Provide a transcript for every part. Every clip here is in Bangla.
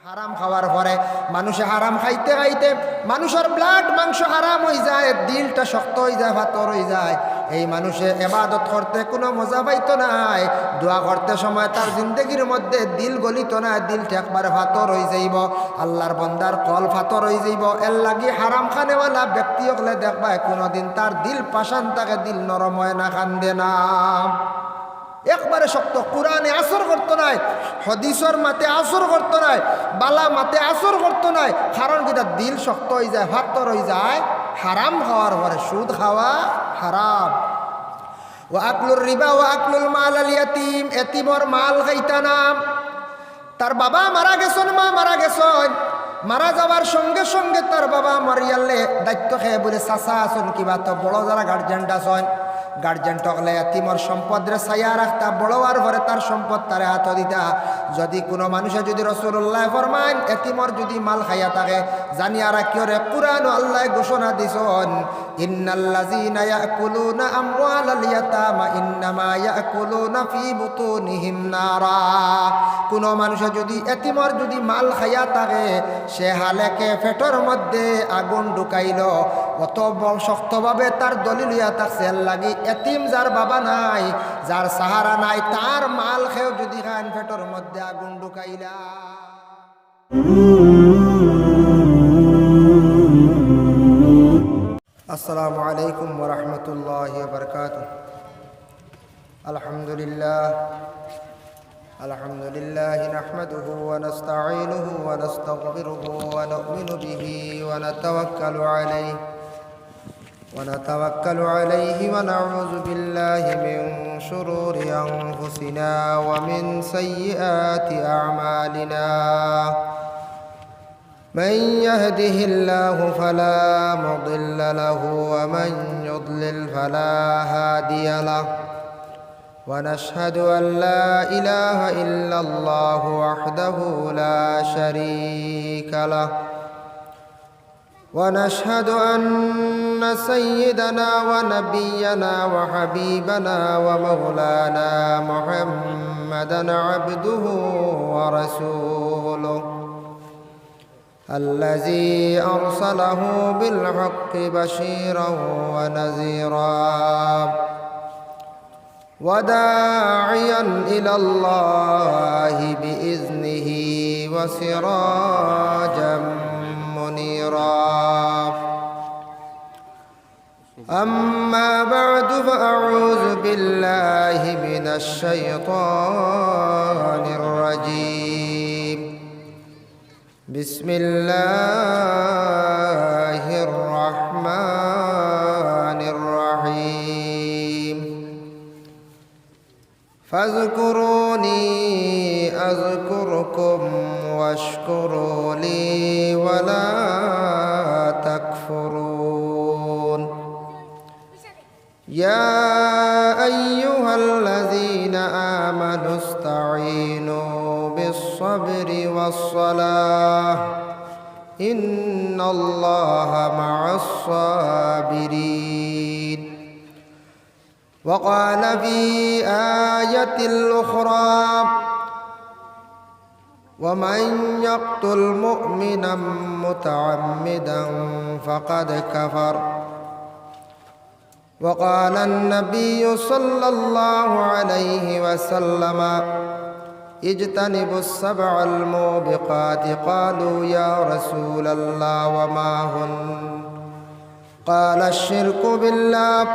হারাম খাওয়ার পরে মানুষে হারাম খাইতে খাইতে মানুষের ব্লাড মাংস হারাম হয়ে যায়, দিলটা শক্ত হয়ে যায়, পাথর হয়ে যায়। এই মানুষে ইবাদত করতে কোনো মজা পাইতো নাই, দোয়া করতে সময় তার জিন্দগির মধ্যে দিল গলিত না, দিলটা একবারে পাথর হয়ে যাইব, আল্লাহর বন্দার কল পাথর হয়ে যাইব। এর লাগি হারাম খানেওয়ালা ব্যক্তি হলে দেখবা কোনোদিন তার দিল পাষাণ থাকে, দিল নরম হয় না, কান্দে না, একবারে শক্ত। কোরআনে আসর করতো নাই, হদিসর মাতে আসর করতো নাই, বালা মাতে আসর করতো নাই। কারণ কি তার দিল শক্ত হয়ে যায়, পাথর হয়ে যায় হারাম খাওয়ার পরে। সুদ খাওয়া হারাম। ও আকলুর রিবা ও আকলুল মাল আল ইয়াতিম, এতিমর মাল খাইতা নাম। তার বাবা মারা গেছেন, মা মারা গেছেন, মারা যাওয়ার সঙ্গে সঙ্গে তার বাবা মরিয়ালে দায়িত্ব খেয়ে বলে চাচা আসুন কিবা তো বড় যারা গার্জেন্ট আসন, গার্জেন টকলে এতিমর সম্পদরে ছায়া রাখতা, বড় হওয়ার পরে তার সম্পদ তারে হাত দিতা। যদি কোনো মানুষে যদি রাসূলুল্লাহ ফরমান এতিমর যদি মাল খাইয়া থাকে, জানিয়া রাখিওরে কুরআন আল্লাহ ঘোষণা দিছেন, ইন্নাল্লাযীনা ইয়াকুলুনা আমওয়ালাল ইয়াতামা ইন্নামা ইয়াকুলুনা ফি বুতুনিহিম নারা। কোনো মানুষে যদি এতিমর যদি মাল খাইয়া থাকে, সে হালেকে পেটের মধ্যে আগুন ঢুকাইল, অত শক্তভাবে তার দলিল হইয়া থাকছে। এর লাগি এতিম যার বাবা নাই, যার সাহারা নাই, তার মাল খেয়েও যদি খান পেটের মধ্যে আগুন ঢুকাইলা। আসসালামু আলাইকুম ওয়া রাহমাতুল্লাহি ওয়া বারাকাতুহু। আলহামদুলিল্লাহ আলহামদুলিল্লাহি নাহমাদুহু ওয়া নাস্তাঈনুহু ওয়া নাস্তাগফিরুহু ওয়া নু'মিনু বিহি ওয়া নাতাওয়াক্কালু আলাইহি ونتوكل عليه ونعوذ بالله من شرور أنفسنا ومن سيئات أعمالنا. من يهده الله فلا مضل له ومن يضلل فلا هادي له. ونشهد أن لا إله إلا الله وحده لا شريك له. ونشهد أن سيدنا ونبينا وحبيبنا ومولانا محمدا عبده ورسوله الذي أرسله بالحق بشيرا ونذيرا وداعيا إلى الله بإذنه وسراجا منيرا. أما بعد فأعوذ بالله من الشيطان الرجيم. بسم الله الرحمن الرحيم. فاذكروني أذكركم واشكروا لي ولا تكفرون. يا أيها الذين آمنوا استعينوا بالصبر والصلاة إن الله مع الصابرين. وقال في آية أخرى ومن يقتل مؤمنا متعمدا فقد كفر. وقال النبي صلى الله عليه وسلم اجتنبوا السبع الموبقات. قالوا يا رسول الله وما هن؟ قال الشرك بالله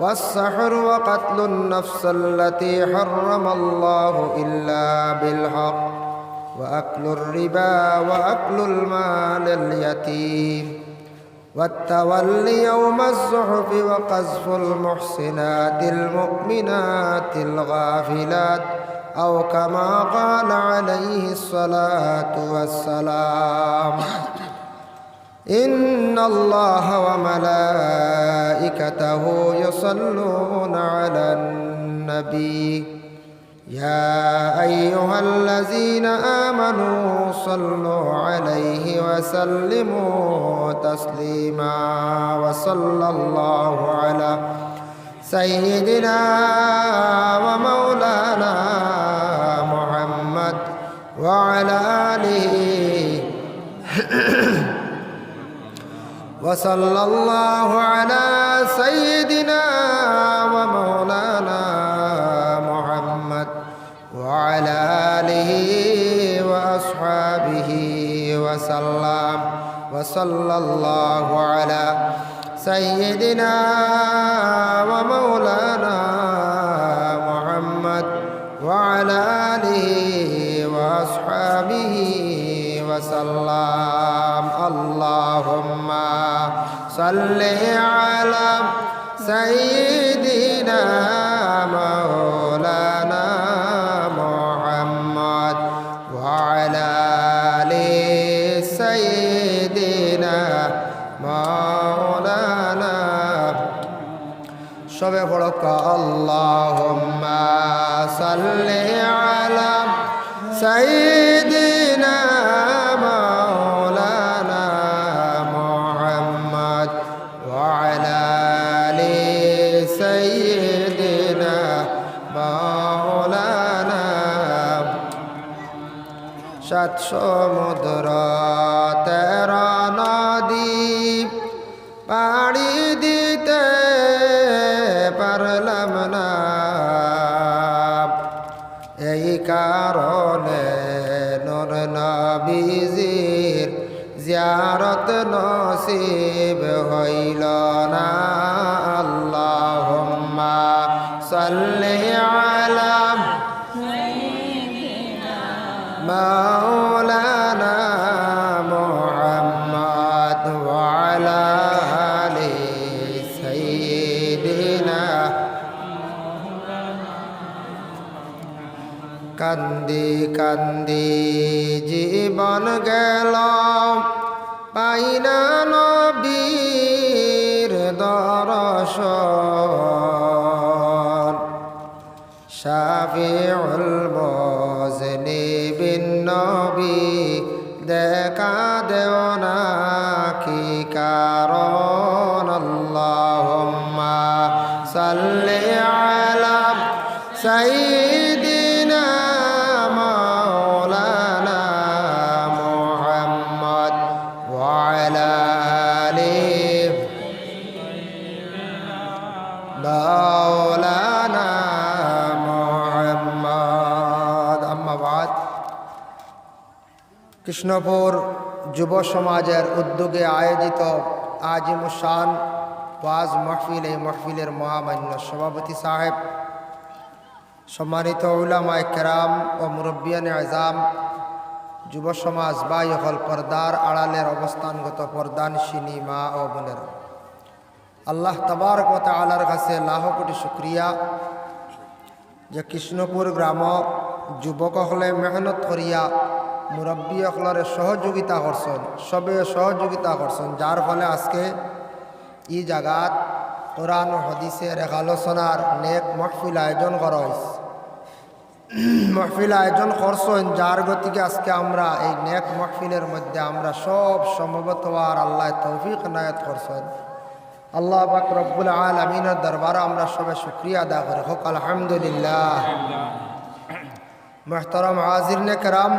والسحر وقتل النفس التي حرم الله إلا بالحق وأكل الربا وأكل المال اليتيم والتولي يوم الزحف وقذف المحسنات المؤمنات الغافلات أو كما قال عليه الصلاة والسلام. إن الله وملائكته يصلون على النبي يا أيها الذين آمنوا صلوا عليه وسلموا تسليما. وصلى الله على سيدنا ومولانا محمد وعلى آله وصلى الله على سيدنا ومولانا محمد وعلى آله وأصحابه وسلم وصلى الله على سيدنا ومولانا محمد وعلى آله وأصحابه وسلم اللهم صل على سيدنا مولانا محمد وعلى آل سيدنا مولانا সবে পড়ক আল্লাহুম্মা সাল্লি আলা সাইয়্যিদিনা মাওলানা মুহাম্মদ ওয়া আলা আলি সাইয়্যিদিনা মাওলানা সাত সমুদ্র 13 নদী পাড়ি দিতে পারলাম না, এই কারণে নূর নবীজির জিয়ারত নসিব হইল না। আল্লাহুম্মা সাল্লি আলা মাওলানা মুহাম্মদ ওয়া আলা আলি সাইয়্যিদিনা। কান্দি কান্দি জীবন গেল পাইনা নবীর দর্শন, শাফিউল মুজনিবিন নবী দেখা দেও না কি কারণ। আল্লাহুম্মা সাল্লি আলা সাইয়্যিদিনা মাওলানা মুহাম্মদ ওয়া আলা আলি মাওলানা মুহাম্মদ। আম্মা বাদ। কৃষ্ণপুর যুব সমাজের উদ্যোগে আয়োজিত আজিমুশান ওয়াজ মাহফিল, এই মাহফিলের মহামান্য সভাপতি সাহেব, সম্মানিত উলামায়ে কেরাম ও মুরব্বিয়ানে আযম, যুব সমাজ ভাই হল, পর্দার আড়ালের অবস্থানগত পর্দানশিনী মা ও বোনেরা, আল্লাহ তাবারক ওয়া তাআলার কাছে লাখ কোটি শুকরিয়া যে কৃষ্ণপুর গ্রাম যুবক হলে মেহনত করিয়া মুরব্বী হলরে সহযোগিতা করছেন, সবে সহযোগিতা করছেন, যার ফলে আজকে এই জায়গাত কোরআন ও হাদিসের এক আলোচনার নেক মাহফিল আয়োজন করা হয়েছে। মাহফিল আয়োজন করছেন, যার গতিকে আজকে আমরা এই নেক মাহফিলের মধ্যে আমরা সব সমবেত হওয়ার আল্লাহ তৌফিক নায়াত করছেন। আল্লাহ পাক রব্বুল আলামিনের দরবারে আমরা সবাই শুকরিয়া আদা করি, হোক আলহামদুলিল্লাহ। মুহতারাম হাজিরিনে কেরাম,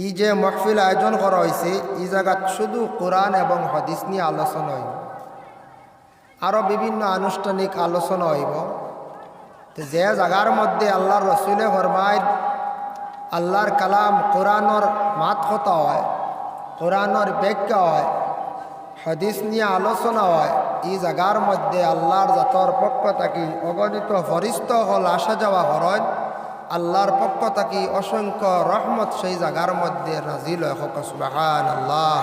এই যে মাহফিল আয়োজন করা হয়েছে, এই জায়গাত শুধু কোরআন এবং হাদিস নিয়ে আলোচনা হইব, আরও বিভিন্ন আনুষ্ঠানিক আলোচনা হইব। তো যে জায়গার মধ্যে আল্লাহর রসুলে ফরমায় আল্লাহর কালাম কোরআনের মাত কথা হয়, কোরআনের ব্যাখ্যা হয়, হাদিস নিয়ে আলোচনা হয়, এই জায়গার মধ্যে আল্লাহর জাতর পক্ষ থাকি অগণিত ফরিস্ত হল আসা যাওয়া করেন, আল্লাহর পক্ষ থাকি অসংখ্য রহমত সেই জায়গার মধ্যে নাজিল হয়, হোক সুবহানাল্লাহ।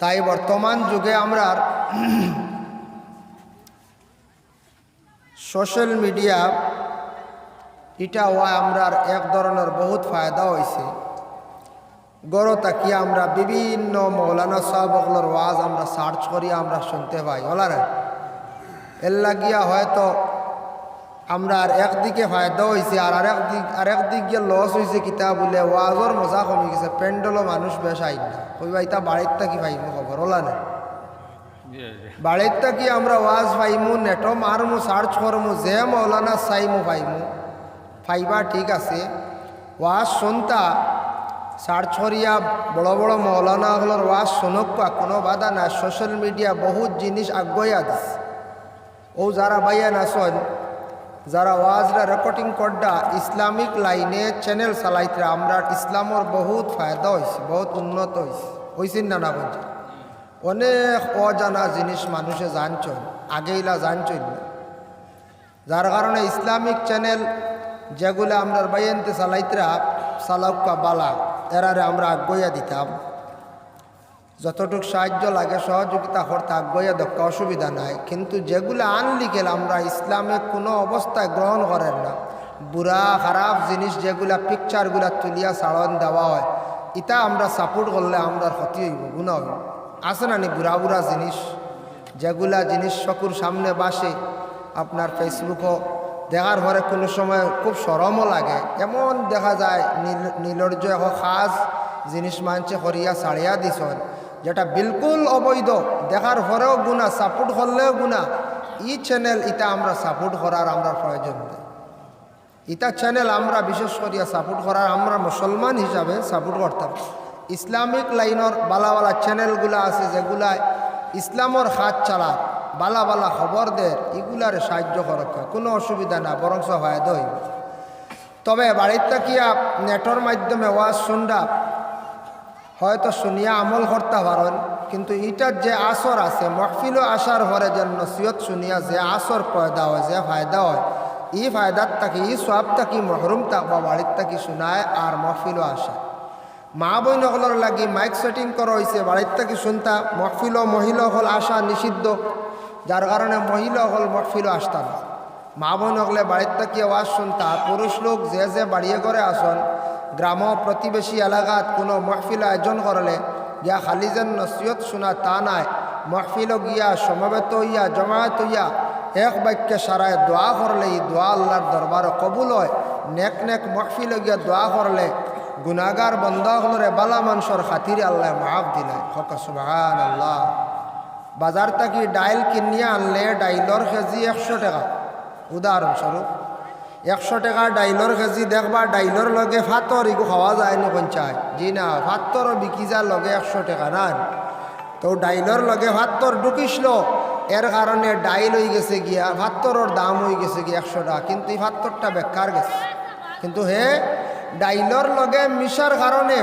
তাই বর্তমান যুগে আমরা সোশ্যাল মিডিয়া এটা হয় আমরা এক ধরনের বহুত ফায়দা হয়েছে। গড় তাকিয়ে আমরা বিভিন্ন মৌলানা সাহেবগুলোর ওয়াজ আমরা সার্চ করি, আমরা শুনতে পাই, বলা না এর লাগিয়া হয়তো আমরা একদিকে ফায়দা হয়েছে, আর আরেক দিক গিয়ে লস হয়েছে। কিতা বলে ওয়াজর মজা কমে গেছে, প্যান্ডেলও মানুষ বেশ আইন না, কইবা ইতা বাড়ির থাকি পাইমু খবর, ওলা না বাড়ির থাকি আমরা ওয়াজ পাইমু, নেটও মারমু, সার্চ করমু, যে মৌলানা চাইমু পাইমু, পাইবা ঠিক আছে। ওয়াজ শুনতা সার ছড়িয়া বড় বড় মৌলানা হলোর ওয়াজ শুনকা কোনো বাধা না। সোশ্যাল মিডিয়া বহুত জিনিস আগুয়া দিস। ও যারা বাইয়ান আসন যারা ওয়াজরা রেকর্ডিং করডা ইসলামিক লাইনে চ্যানেল চালাইতরা আমরা ইসলামর বহুত ফায়দা হয়েছে, বহুত উন্নত হয়েছেন না বলছে। অনেক অজানা জিনিস মানুষে জানছেন, আগেইলা জানছেন না। যার কারণে ইসলামিক চ্যানেল যেগুলো আমরা বাইয়ানতে চালাইতরা চালাউকা বালা এরারে আমরা আগুয়া দিতাম। যতটুকু সাহায্য লাগে সহযোগিতা করতে আগুয়া দক্ষ, অসুবিধা নাই। কিন্তু যেগুলো আনলিগেল আমরা ইসলামে কোনো অবস্থায় গ্রহণ করেন না। বুড়া খারাপ জিনিস যেগুলা পিকচারগুলা তুলিয়া ছাড়ন দেওয়া হয়, ইটা আমরা সাপোর্ট করলে আমরা ক্ষতি হইব, গুণা হইব। আছে না নি বুড়া বুড়া জিনিস, যেগুলা জিনিস চকুর সামনে বাসে আপনার ফেসবুকও দেখার পরে কোনো সময় খুব শরমও লাগে। এমন দেখা যায় নির্লজ্জ খাস জিনিস মানছে করিয়া ছাড়িয়া দিছন, যেটা বিলকুল অবৈধ, দেখার পরেও গুণা, সাপোর্ট করলেও গুণা। ই চ্যানেল ইটা আমরা সাপোর্ট করার আমরা প্রয়োজন নেই। ইটা চ্যানেল আমরা বিশেষ করিয়া সাপোর্ট করার আমরা মুসলমান হিসাবে সাপোর্ট করতাম। ইসলামিক লাইনের বালা চ্যানেলগুলা আছে যেগুলা ইসলামর হাত চালা বালা বালা খবর দেয়, এগুলার সাহায্য করা কোনো অসুবিধা না, বরং ফায়দা হইব। তবে বাড়ির থাকিয়া নেটের মাধ্যমে ওয়াজ শুনডা হয়তো শুনিয়া আমল করতে পারেন, কিন্তু এটার যে আসর আছে মহফিলও আসার ঘরে যে নসিহত শুনিয়া যে আসর পয়দা হয়, যে ফায়দা হয়, এই ফায়দার থাকি এই সব থাকি মহরুম থাকবা বাড়ির থাকি শোনায় আর মহফিলও আসে। মা বইনকলের লাগি মাইক সেটিং করা হয়েছে, বাড়ির থাকি শুনতা। মহফিলও মহিলা হল আসা নিষিদ্ধ, যার কারণে মহিলা হল মহফিলও আসতা না। মা বইনকলে বাড়ির থাকি আওয়াজ শুনতা। পুরুষ লোক যে বাড়িয়ে করে আসন, গ্রাম প্রতিবেশী এলাকাত কোনো মহফিল আয়োজন করলে গিয়া খালি যেন নসিহত শোনা তা নাই, মহফিলও গিয়া সমবেত হইয়া জমায়েত হইয়া এক বাক্যে সারায় দোয়া করলে এই দোয়া আল্লাহর দরবারে কবুল হয়। নেক নেক মহফিলও গিয়া দোয়া করলে গুনাগার বন্দাহলরে বালা মানুষের খাতিরে আল্লাহ মাফ দিলে। হক সুবহানাল্লাহ। বাজার থাকি ডাইল কিনিয়া আনলে ডাইলর কেজি 100 টাকা, উদাহরণস্বরূপ 100 টাকা ডাইলর কেজি। দেখবা ডাইলর লগে ভাতর এগু খাওয়া যায় না পঞ্চায়, জি না, ভাতর বিকি যা লগে 100 টাকা না। তো ডাইলর লগে ভাতর ঢুকিসল, এর কারণে ডাইল হয়ে গেছে গিয়া ভাতরের দাম হয়ে গেছে গিয়া 100 টাকা, কিন্তু এই ভাতরটা বেকার গেছে। কিন্তু হে ডাইলর লগে মিশার কারণে,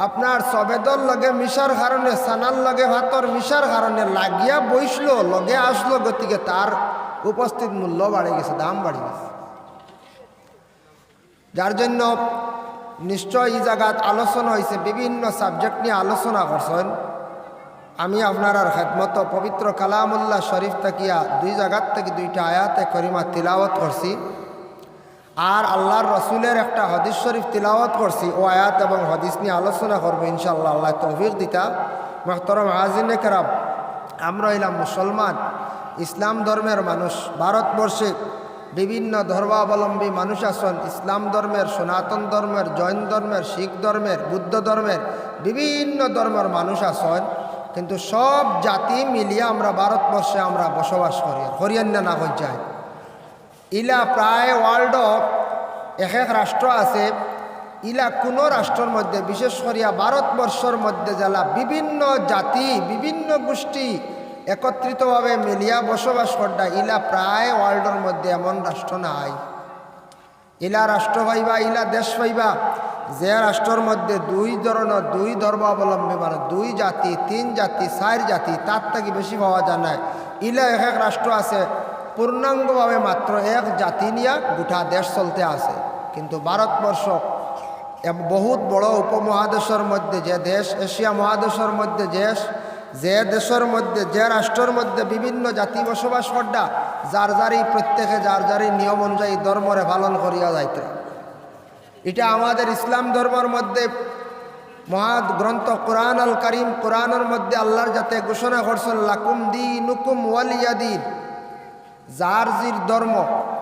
আপনার সবেদর লগে মিশার কারণে, সানার লগে ভাতর মিশার কারণে লাগিয়া বইসল, লগে আসলো, গতিকে তার উপস্থিত মূল্য বাড়ে গেছে, দাম বাড়ে গেছে। যার জন্য নিশ্চয় এই জায়গাত আলোচনা হয়েছে, বিভিন্ন সাবজেক্ট নিয়ে আলোচনা করছেন। আমি আপনার আর খেদমত পবিত্র কালামুল্লাহ শরীফ তাকিয়া 2 জায়গার থেকে 2টা আয়াতে করিমা তিলাওয়াত করছি, আর আল্লাহর রসুলের একটা হদিস শরীফ তিলাওয়াত করছি। ও আয়াত এবং হদিস নিয়ে আলোচনা করবো ইনশাআল্লাহ, আল্লাহ তৌফিক দিতা। মুহতারাম হাজিরিনে কেরাম, আমরা হইলাম মুসলমান, ইসলাম ধর্মের মানুষ। ভারতবর্ষে বিভিন্ন ধর্মাবলম্বী মানুষ আছেন, ইসলাম ধর্মের, সনাতন ধর্মের, জৈন ধর্মের, শিখ ধর্মের, বুদ্ধ ধর্মের, বিভিন্ন ধর্মের মানুষ আছেন। কিন্তু সব জাতি মিলিয়ে আমরা ভারতবর্ষে আমরা বসবাস করি, হরিয়ানা না হয়ে যায়। ইলা প্রায় ওয়ার্ল্ড এক রাষ্ট্র আছে, ইলা কোনো রাষ্ট্রের মধ্যে, বিশেষ করিয়া ভারতবর্ষের মধ্যে যারা বিভিন্ন জাতি বিভিন্ন গোষ্ঠী একত্রিতভাবে মিলিয়া বসবাস করতা, ইলা প্রায় ওয়ার্ল্ডের মধ্যে এমন রাষ্ট্র নাই। ইলা রাষ্ট্র পাইবা, ইলা দেশ পাইবা যে রাষ্ট্রের মধ্যে 2 ধরনের 2 ধর্মাবলম্বী, মানে 2 জাতি 3 জাতি 4 জাতি, তার থেকে বেশি পাওয়া যায় না। ইলা এক রাষ্ট্র আছে পূর্ণাঙ্গভাবে মাত্র এক জাতি নিয়ে গোটা দেশ চলতে আছে। কিন্তু ভারতবর্ষ বহুত বড় উপমহাদেশের মধ্যে যে দেশ, এশিয়া মহাদেশের মধ্যে যে দেশের মধ্যে, যে রাষ্ট্রের মধ্যে বিভিন্ন জাতি বসবাস করডা, যার যারই প্রত্যেকে যার যারই নিয়ম অনুযায়ী ধর্মরে পালন করিয়া যাইত। এটা আমাদের ইসলাম ধর্মের মধ্যে মহাগ্রন্থ কোরআন আল কারিম, কোরআনের মধ্যে আল্লাহর যাতে ঘোষণা করছেন, লাকুম দীনুকুম ওয়ালিয়া দীন। যার জির ধর্ম,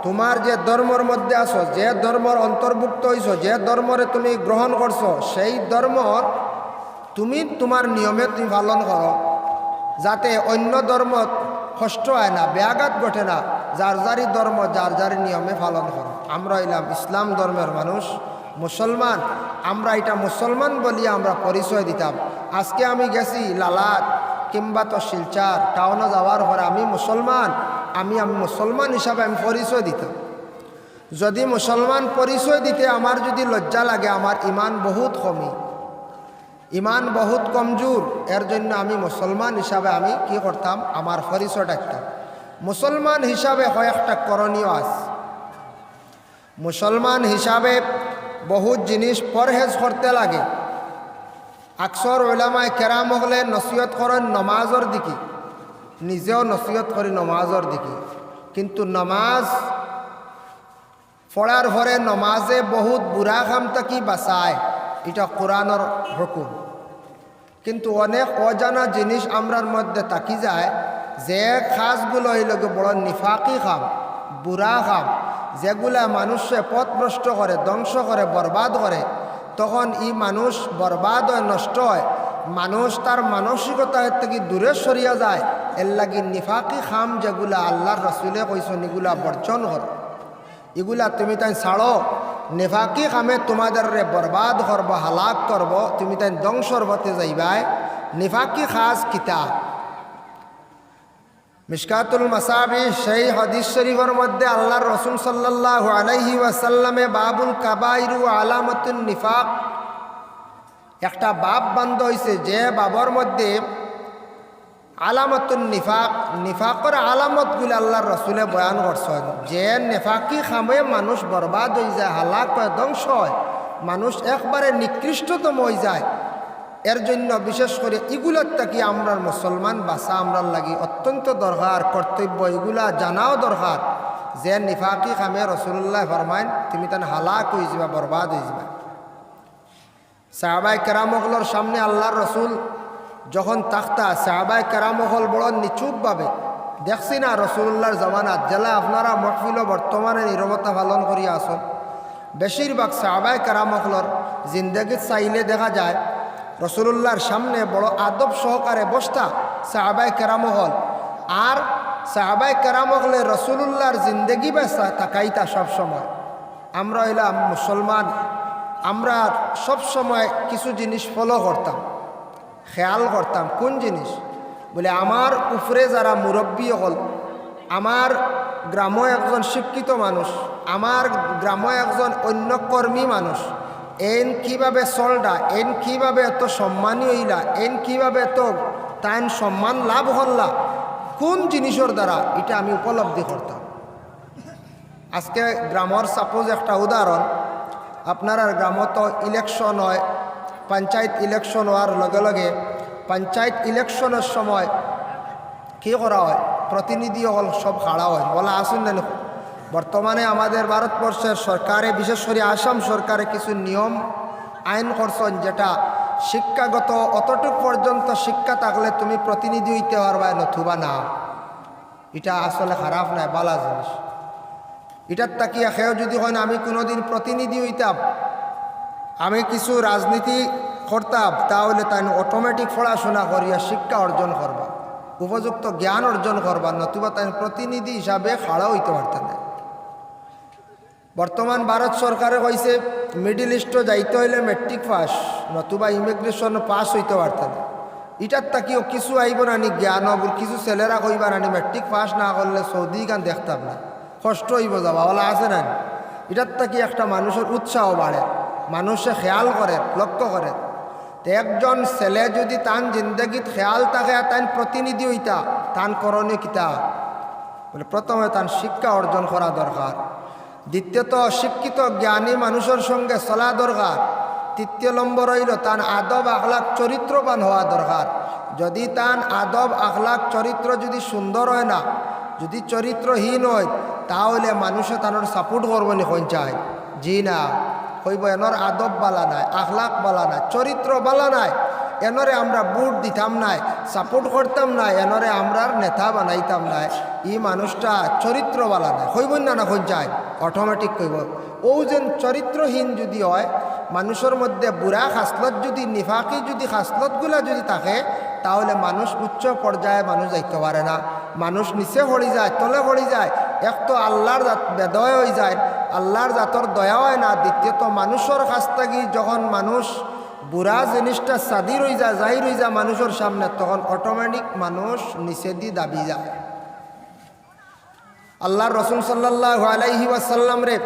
তোমার যে ধর্মের মধ্যে আছো, যে ধর্মের অন্তর্ভুক্ত হইছো, যে ধর্মরে তুমি গ্রহণ করছো, সেই ধর্মর তুমি তোমার নিয়মে তুমি পালন করো, যাতে অন্য ধর্ম কষ্ট হয় না, ব্যাঘাত ঘটে না। যার যারই ধর্ম যার যারই নিয়মে পালন করো। আমরা হইলাম ইসলাম ধর্মের মানুষ, মুসলমান, আমরা এটা মুসলমান বলিয়া আমরা পরিচয় দিতাম। আজকে আমি গেছি লালাত কিংবা তো শিলচার টাউনে যাওয়ার পরে আমি মুসলমান, আমি মুসলমান হিসাবে আমি পরিচয় দিতাম। যদি মুসলমান পরিচয় দিতে আমার যদি লজ্জা লাগে, আমার ইমান বহুত কমি, ইমান বহুত কমজোর, এর জন্য আমি মুসলমান হিসাবে আমি কি করতাম, আমার পরিচয় ডাকতাম। মুসলমান হিসাবে কয়েকটা করণীয় আছে। মুসলমান হিসাবে বহুত জিনিস পরহেজ করতে লাগে। আকসর ওলামায় কেরাম হলে নসিহত করেন নমাজর দিকে, নিজেও নসিহত করি নমাজর দিকে, কিন্তু নমাজ পড়ার পরে নমাজে বহুত বুড়া কাম থাকি বাঁচায়, এটা কোরআনের হুকুম। কিন্তু অনেক অজানা জিনিস আমরার মধ্যে থাকি যায়, যে খাসগুলো হইলকে বড় নিফাকি খাম, বুড়া খাম, যেগুলা মানুষে পথভ্রষ্ট করে, ধ্বংস করে, বরবাদ করে, তখন মানুষ বরবাদ হয়, নষ্ট হয়, মানুষ তার মানসিকতা থেকে দূরে সরিয়া যায়। এর লাগি নিফাকি খাম যেগুলা আল্লাহর রসুলে কইছেন এগুলা বর্জন কর, এগুলা তুমি তাই ছাড়ো। নেফাকি খামে তোমাদের বরবাদ করব, হালাক করব, তুমি তাই ধ্বংসর পথে যাইবাই। নেফাকি খাস কিতাব মিশকাতুল মাসাবি, সেই হাদিস শরীফের মধ্যে আল্লাহর রসুল সাল্লাল্লাহু আলাইহি ওয়াসাল্লামে বাবুল কাবাইরু আলামাতুন নিফাক একটা বাব বান্ধ হয়েছে, যে বাবর মধ্যে আলামাতুন নিফাক, নিফাকর আলামতগুলি আল্লাহর রসুলে বয়ান করছেন। যে নেফাকি খামে মানুষ বরবাদ হয়ে যায়, হালাক হয়, ধ্বংস হয়, মানুষ একবারে নিকৃষ্টতম হয়ে যায়। এর জন্য বিশেষ করে এগুলোর থাকি আমরা মুসলমান বাসা আমরার লাগি অত্যন্ত দরকার, কর্তব্য, এগুলা জানাও দরকার। যে নিফাকি খামে রসুল্লাহ ফরমাইন তুমি তান হালাক হয়ে যাবা, বরবাদ হয়ে যাবা। সাহাবায়ে কেরামগুলোর সামনে আল্লাহর রসুল যখন তাখতা, সাহাবায়ে কেরামহল বড় নিচুকভাবে দেখছি না রসুল্লাহর জমানাত, জেলা আপনারা মহফিল বর্তমানে নীরবতা পালন করিয়া আসন। বেশিরভাগ সাহাবায়ে কেরামহলর জিন্দগিত চাইলে দেখা যায় রসুল্লাহর সামনে বড় আদব সহকারে বসতা সাহাবায়ে কেরামহল, আর সাহাবায়ে কেরামহলে রসুল্লাহর জিন্দগি বেসা তাকাইতা সব সময়। আমরা হইলাম মুসলমান, আমরা সব সময় কিছু জিনিস ফলো করতাম, খেয়াল করতাম। কোন জিনিস বলে, আমার উপরে যারা মুরব্বী হল, আমার গ্রামে একজন শিক্ষিত মানুষ, আমার গ্রামে একজন অন্য কর্মী মানুষ, এন কিভাবে চলডা, এন কিভাবে এত সম্মানী হইলা, এন কিভাবে এত তাইন সম্মান লাভ হল্লা, কোন জিনিসের দ্বারা, এটা আমি উপলব্ধি করতাম। আজকে গ্রামের সাপোজ একটা উদাহরণ, আপনার গ্রামত ইলেকশন হয়, পঞ্চায়েত ইলেকশন হওয়ার লগে লগে পঞ্চায়েত ইলেকশনের সময় কী করা হয়, প্রতিনিধি হল সব খাড়া হয়, বলা আসুন না। বর্তমানে আমাদের ভারতবর্ষের সরকারে, বিশেষ করে আসাম সরকারে কিছু নিয়ম আইন করছেন, যেটা শিক্ষাগত অতটুক পর্যন্ত শিক্ষা থাকলে তুমি প্রতিনিধি হইতে পারবা, নতুবা না। এটা আসলে খারাপ নয়, বালা জিনিস। এটার তাকিয়া খেয়েও যদি হয় না আমি কোনোদিন প্রতিনিধি হইতাম, আমি কিছু রাজনীতি করতাম, তাহলে তাই অটোমেটিক পড়াশোনা করিয়া শিক্ষা অর্জন করবা, উপযুক্ত জ্ঞান অর্জন করবা, নতুবা তাই প্রতিনিধি হিসাবে খাড়া হইতে পারতেন না। বর্তমান ভারত সরকারে কইছে মিডিল ইস্টে যাইতে হইলে মেট্রিক পাস, নতুবা ইমিগ্রেশন পাস হইতে পারতেন না। এটার তাকিও কিছু আইব নানি জ্ঞান, কিছু ছেলেরা কইবা নানি মেট্রিক পাস না করলে সৌদি গান দেখতাম না, কষ্ট হইব যাবা, বলা আছে না। এটার তাকি একটা মানুষের উৎসাহ বাড়ে, মানুষে খেয়াল করে, লক্ষ্য করে। তো একজন ছেলে যদি তান জিন্দগিত খেয়াল থাকে, তান প্রতিনিধি হইতা, তান করণীয় কিতা বলে, প্রথমে তান শিক্ষা অর্জন করা দরকার, দ্বিতীয়ত শিক্ষিত জ্ঞানী মানুষের সঙ্গে চলা দরকার, তৃতীয় নম্বর হইল তান আদব আখলাক চরিত্রবান হওয়া দরকার। যদি তান আদব আখলাক চরিত্র যদি সুন্দর হয় না, যদি চরিত্রহীন হয়, তাহলে মানুষে তানোর সাপোর্ট করবো নি কোন চায়, জি না, কইব এনর আদব বালা নাই, আখলাক বালা নাই, চরিত্র বালা নাই, এনরে আমরা বুট দিতাম নাই, সাপোর্ট করতাম না, এনরে আমরার নেতা বানাইতাম নাই, ই মানুষটা চরিত্র বালা নাই, কইব না না কোন চায়, অটোমেটিক কইব। ও যেন চরিত্রহীন যদি হয়, মানুষের মধ্যে বুড়া খাসলত যদি, নিফাকি যদি খাসলতগুলা যদি থাকে, তাহলে মানুষ উচ্চ পর্যায়ে মানুষ যাইতে পারে না, মানুষ নিচে হড়ি যায়, তলে হড়ি যায়। এক তো আল্লাহর বেদয় হয়ে যায়, আল্লাহর জাতর দয়া হয় না। দ্বিতীয়ত মানুষের কাছ থেকে যখন মানুষ বুড়া জিনিসটা সাদি রই যায় জাহির হয়ে যায় মানুষের সামনে, তখন অটোমেটিক মানুষ নিচে দিয়ে দাবি যায়। আল্লাহর রসুল সাল্লাল্লাহু আলাইহি ওয়াসাল্লাম রে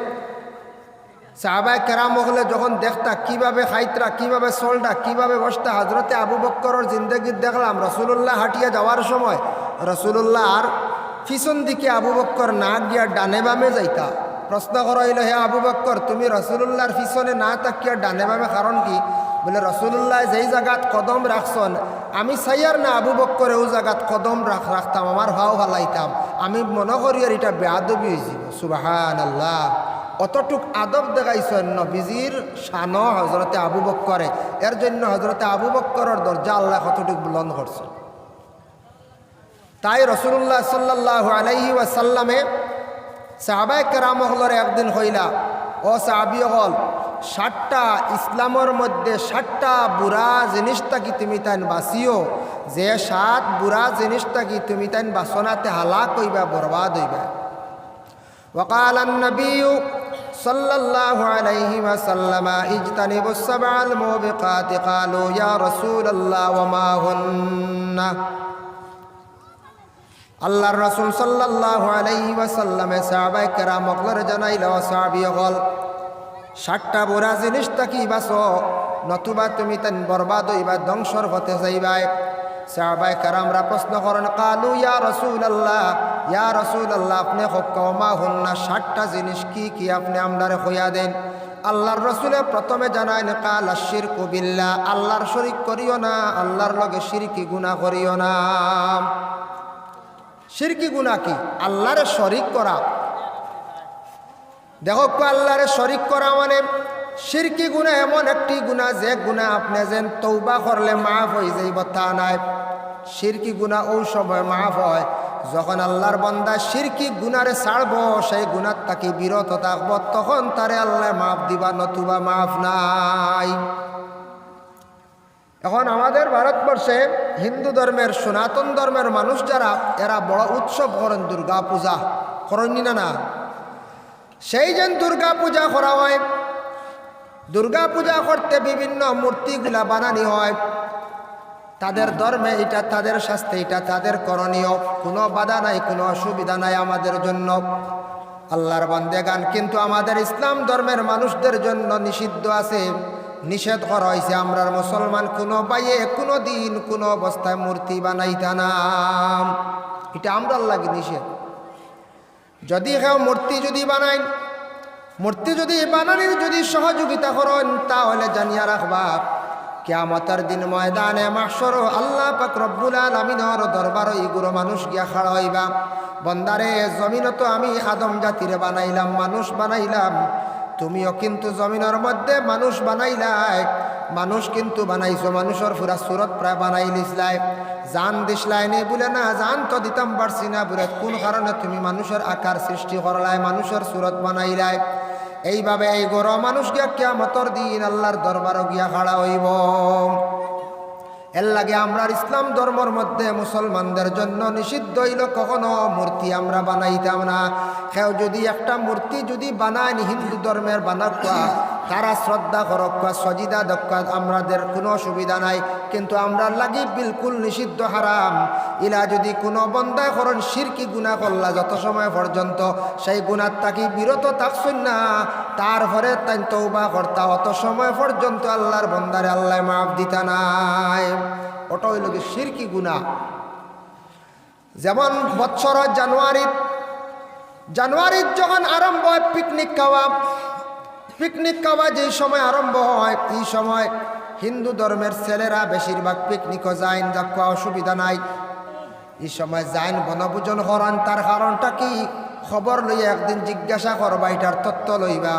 সাহাবায়ে কেরাম হলে যখন দেখতা কিভাবে খাইতরা, কিভাবে চলটা, কিভাবে বসতা, হজরতে আবু বক্করের জিন্দগির দেখলাম রসুল্লাহ হাঁটিয়া যাওয়ার সময় রসুল্লাহ আর পিছন দিকে আবু বক্কর না গিয়া ডানে বামে যাইতা। প্রশ্ন করা হইল, হে আবু বক্কর, তুমি রসুল্লাহর পিছনে না তাকিয়া ডানে বামে কারণ কি? বলে রসুল্লাহ যেই জায়গাত কদম রাখছন আমি চাইয়ার না আবু বক্করে ও জায়গাত কদম রাখতাম, আমার ভাও হালাইতাম, আমি মনে করি আর এটা বেয়াদবি হয়েছিল। সুবহানাল্লাহ। অতটুক আদব দেখাইছেন নবীজির শান হজরতে আবু বক্করে, এর জন্য হজরতে আবু বক্করের দরজা আল্লাহ কতটুক বুলন্দ করছেন। তাই রসুল্লাহ সাল্লাল্লাহু আলাইহি ওয়াসাল্লামে সাহাবায়ে কেরাম হলরে একদিন হইলা, ও সাহাবী হল 60টা ইসলামের মধ্যে 60টা বুড়া জিনিসটা কি তুমি তাইন বাঁচিও, যে 7 বুড়া জিনিসটা কি তুমি তাইন বাসনাতে হালাক হইবা, বরবাদ হইবা। وقال النبي صلى الله عليه وسلم اجتنبوا السبع الموبقات قالوا يا رسول الله وما هن আল্লাহর রাসূল সাল্লাল্লাহু আলাইহি ওয়াসাল্লামে সাহাবায়ে কেরাম হলরে জানাইল, সাহাবী হল 60টা বুড়া জিনিসটা কি বাঁচো, নতুবা তুমি তান বরবাদ হইবা, ধ্বংসর পথে যাইবা। সাহাবায়ে কেরামরা প্রশ্ন করেন, কালু ইয়া রাসূলুল্লাহ, ইয়া রাসূলুল্লাহ আপনি হুক্মা হুন্না 60টা জিনিস কি কি আপনি আমরারে কইয়া দেন। আল্লাহর রাসূলে প্রথমে জানাইন, কাল আশিরকু বিল্লাহ, আল্লাহর শরীক করিও না, আল্লাহর লগে শিরকি গুনাহ করিও না। শিরকি গুনাহ কি? আল্লাহরে শরীক করা। দেখো আল্লাহরে শরীক করা মানে শিরকি গুনাহ এমন একটি গুনাহ যে গুনাহ আপনি যেন তওবা করলে মাফ হয়ে যাইব তা নাই। শিরকি গুনাহ ওই সময় মাফ হয় যখন আল্লাহর বান্দা শিরকি গুনারে ছাড়ব, সেই গুনার তাকে বিরত থাকব, তখন তারে আল্লাহ মাফ দিবা, নতুবা মাফ নাই। এখন আমাদের ভারতবর্ষে হিন্দু ধর্মের সনাতন ধর্মের মানুষ যারা, এরা বড় উৎসব করেন, দুর্গা পূজা করেননি না? সেই যেন দুর্গা পূজা করা হয়, দুর্গা পূজা করতে বিভিন্ন মূর্তিগুলা বানানি হয়। তাদের ধর্মে এটা, তাদের শাস্ত্রে এটা, তাদের করণীয়, কোনো বাধা নাই, কোনো অসুবিধা নাই আমাদের জন্য, আল্লাহর বান্দেগান। কিন্তু আমাদের ইসলাম ধর্মের মানুষদের জন্য নিষিদ্ধ আছে, নিষেধ করা হয়েছে। আমরার মুসলমান কোনো বাইয়ে কোনো দিন কোনো অবস্থায় মূর্তি বানাইতা না, এটা আমরার লাগে নিষেধ। যদি কেউ মূর্তি যদি বানাই, মূর্তি যদি বানানির যদি সহযোগিতা করেন, তাহলে জানিয়া রাখবা কিয়ামতের দিন ময়দানে মাহশর আল্লাহ পাক রব্বুল আলামিনের দরবার এইগুলো মানুষ গিয়া খাড়া হইবা, বন্দারে জমিন তো আমি আদম জাতিরে বানাইলাম, মানুষ বানাইলাম, তুমিও কিন্তু জমিনের মধ্যে মানুষ বানাইলাই, মানুষ কিন্তু বানাইছো, মানুষের পুরা সুরত প্রায় বানাই লিসলাই, জান দিসলাই নেই বলে না, জান তো দিতাম পারছি না বলে কোন কারণে তুমি মানুষের আকার সৃষ্টি করলাই, মানুষের সুরত বানাইলাই। এইভাবে এই গর মানুষ গিয়া কিয়ামতের দিন আল্লাহর দরবার গিয়া খাড়া হইব। এর লাগে আমরা ইসলাম ধর্মের মধ্যে মুসলমানদের জন্য নিষিদ্ধ হইল কখনো মূর্তি আমরা বানাইতাম না। কেউ যদি একটা মূর্তি যদি বানায় হিন্দু ধর্মের বানাকা, তারা শ্রদ্ধা করক্কা, সজিদা দক্কা, আমাদের কোনো অসুবিধা নাই, কিন্তু আমরা লাগি বিলকুল নিষিদ্ধ, হারাম। ইলা যদি কোনো বন্দা করেন শিরকি গুনাহ করলা, যত সময় পর্যন্ত সেই গুনার তাকে বিরত থাকছেন না, তারপরে তাই তওবা করতা, অত সময় পর্যন্ত আল্লাহর বন্দারে আল্লাহ মাফ দিতা নাই। ওটা হইল কি শিরকি গুনাহ। যেমন বৎসর জানুয়ারির যখন আরম্ভ হয় পিকনিক খাওয়া যে সময় আরম্ভ হয়, এই সময় হিন্দু ধর্মের ছেলেরা বেশিরভাগ পিকনিকও যায়, যাক অসুবিধা নাই। এই সময় যাইন বনভোজন করান, তার কারণটা কি খবর লইয়া একদিন জিজ্ঞাসা করবা, এটার তত্ত্ব লইবা।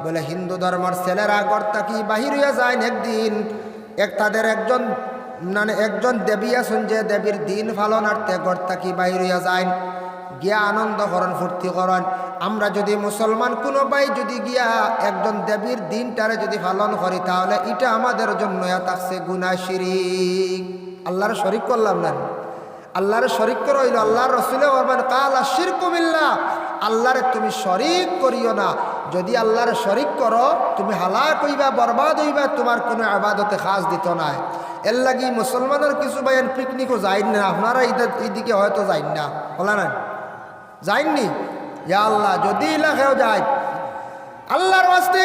বলে হিন্দু ধর্মের ছেলেরা গড় থাকি বাহির হইয়া যায় একদিন, তাদের একজন দেবী আছেন, যে দেবীর দিন পালনার্থে গড় থাকি বাহির হইয়া যায়, গিয়া আনন্দ করেন, ফুর্তি করেন। আমরা যদি মুসলমান কোনো ভাই যদি গিয়া একজন দেবীর দিনটারে যদি পালন করি, তাহলে এটা আমাদের জন্য থাকছে গুনাহ, শিরিক, আল্লাহর শরীক করলাম না। আল্লাহর শরীক করে হইল, আল্লাহর রাসূলে বলবেন কাল আশিরকু বিল্লাহ, আল্লাহরে তুমি শরীক করিও না। যদি আল্লাহর শরিক করো তুমি হালাক হইবা, বরবাদ হইবা, তোমার কোনো আবাদতে খাস দিত নাই। এর লাগি মুসলমানের কিছু ভাইয়ের পিকনিকও যাইন না, আপনারা এইদিকে হয়তো যাইন না, বলা না যাইননি। ইয়া আল্লাহ যদি এলাকাও যায় আল্লাহর ওয়াস্তে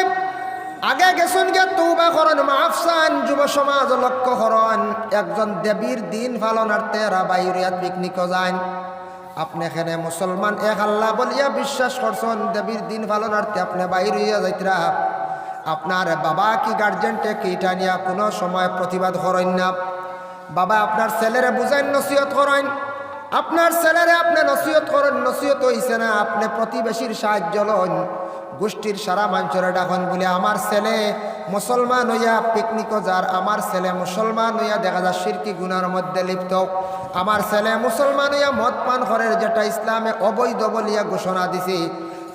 আগে গেছুন গে তৌবা করন, মাফ চান। যুব সমাজ লক্ষ্য করন, একজন দেবীর দিন পালনার্থে বাইরিয়াত পিকনিকও যায়। আপনি এখানে মুসলমান এক আল্লাহ বলিয়া বিশ্বাস করছেন, দেবীর দিন পালনার্থে আপনি বাইর হইয়া যাইতরা। আপনার বাবা কি গার্জেনটে কি এটা নিয়ে কোনো সময় প্রতিবাদ করেন না। বাবা আপনার ছেলেরে বুঝাইন, নসিহত করেন, আপনার ছেলেরে আপনি নসিহত করেন, নসিহত হইছে না আপনি প্রতিবেশীর সাহায্য লন, গোষ্ঠীর সারা মানুষেরা ডাকন বলে আমার ছেলে মুসলমান হইয়া পিকনিকও যার, আমার ছেলে মুসলমান হইয়া দেখা যায় শিরকি গুনার মধ্যে লিপ্ত, আমার ছেলে মুসলমান হইয়া মদ পান করের যেটা ইসলামে অবৈধ বলিয়া ঘোষণা দিছে।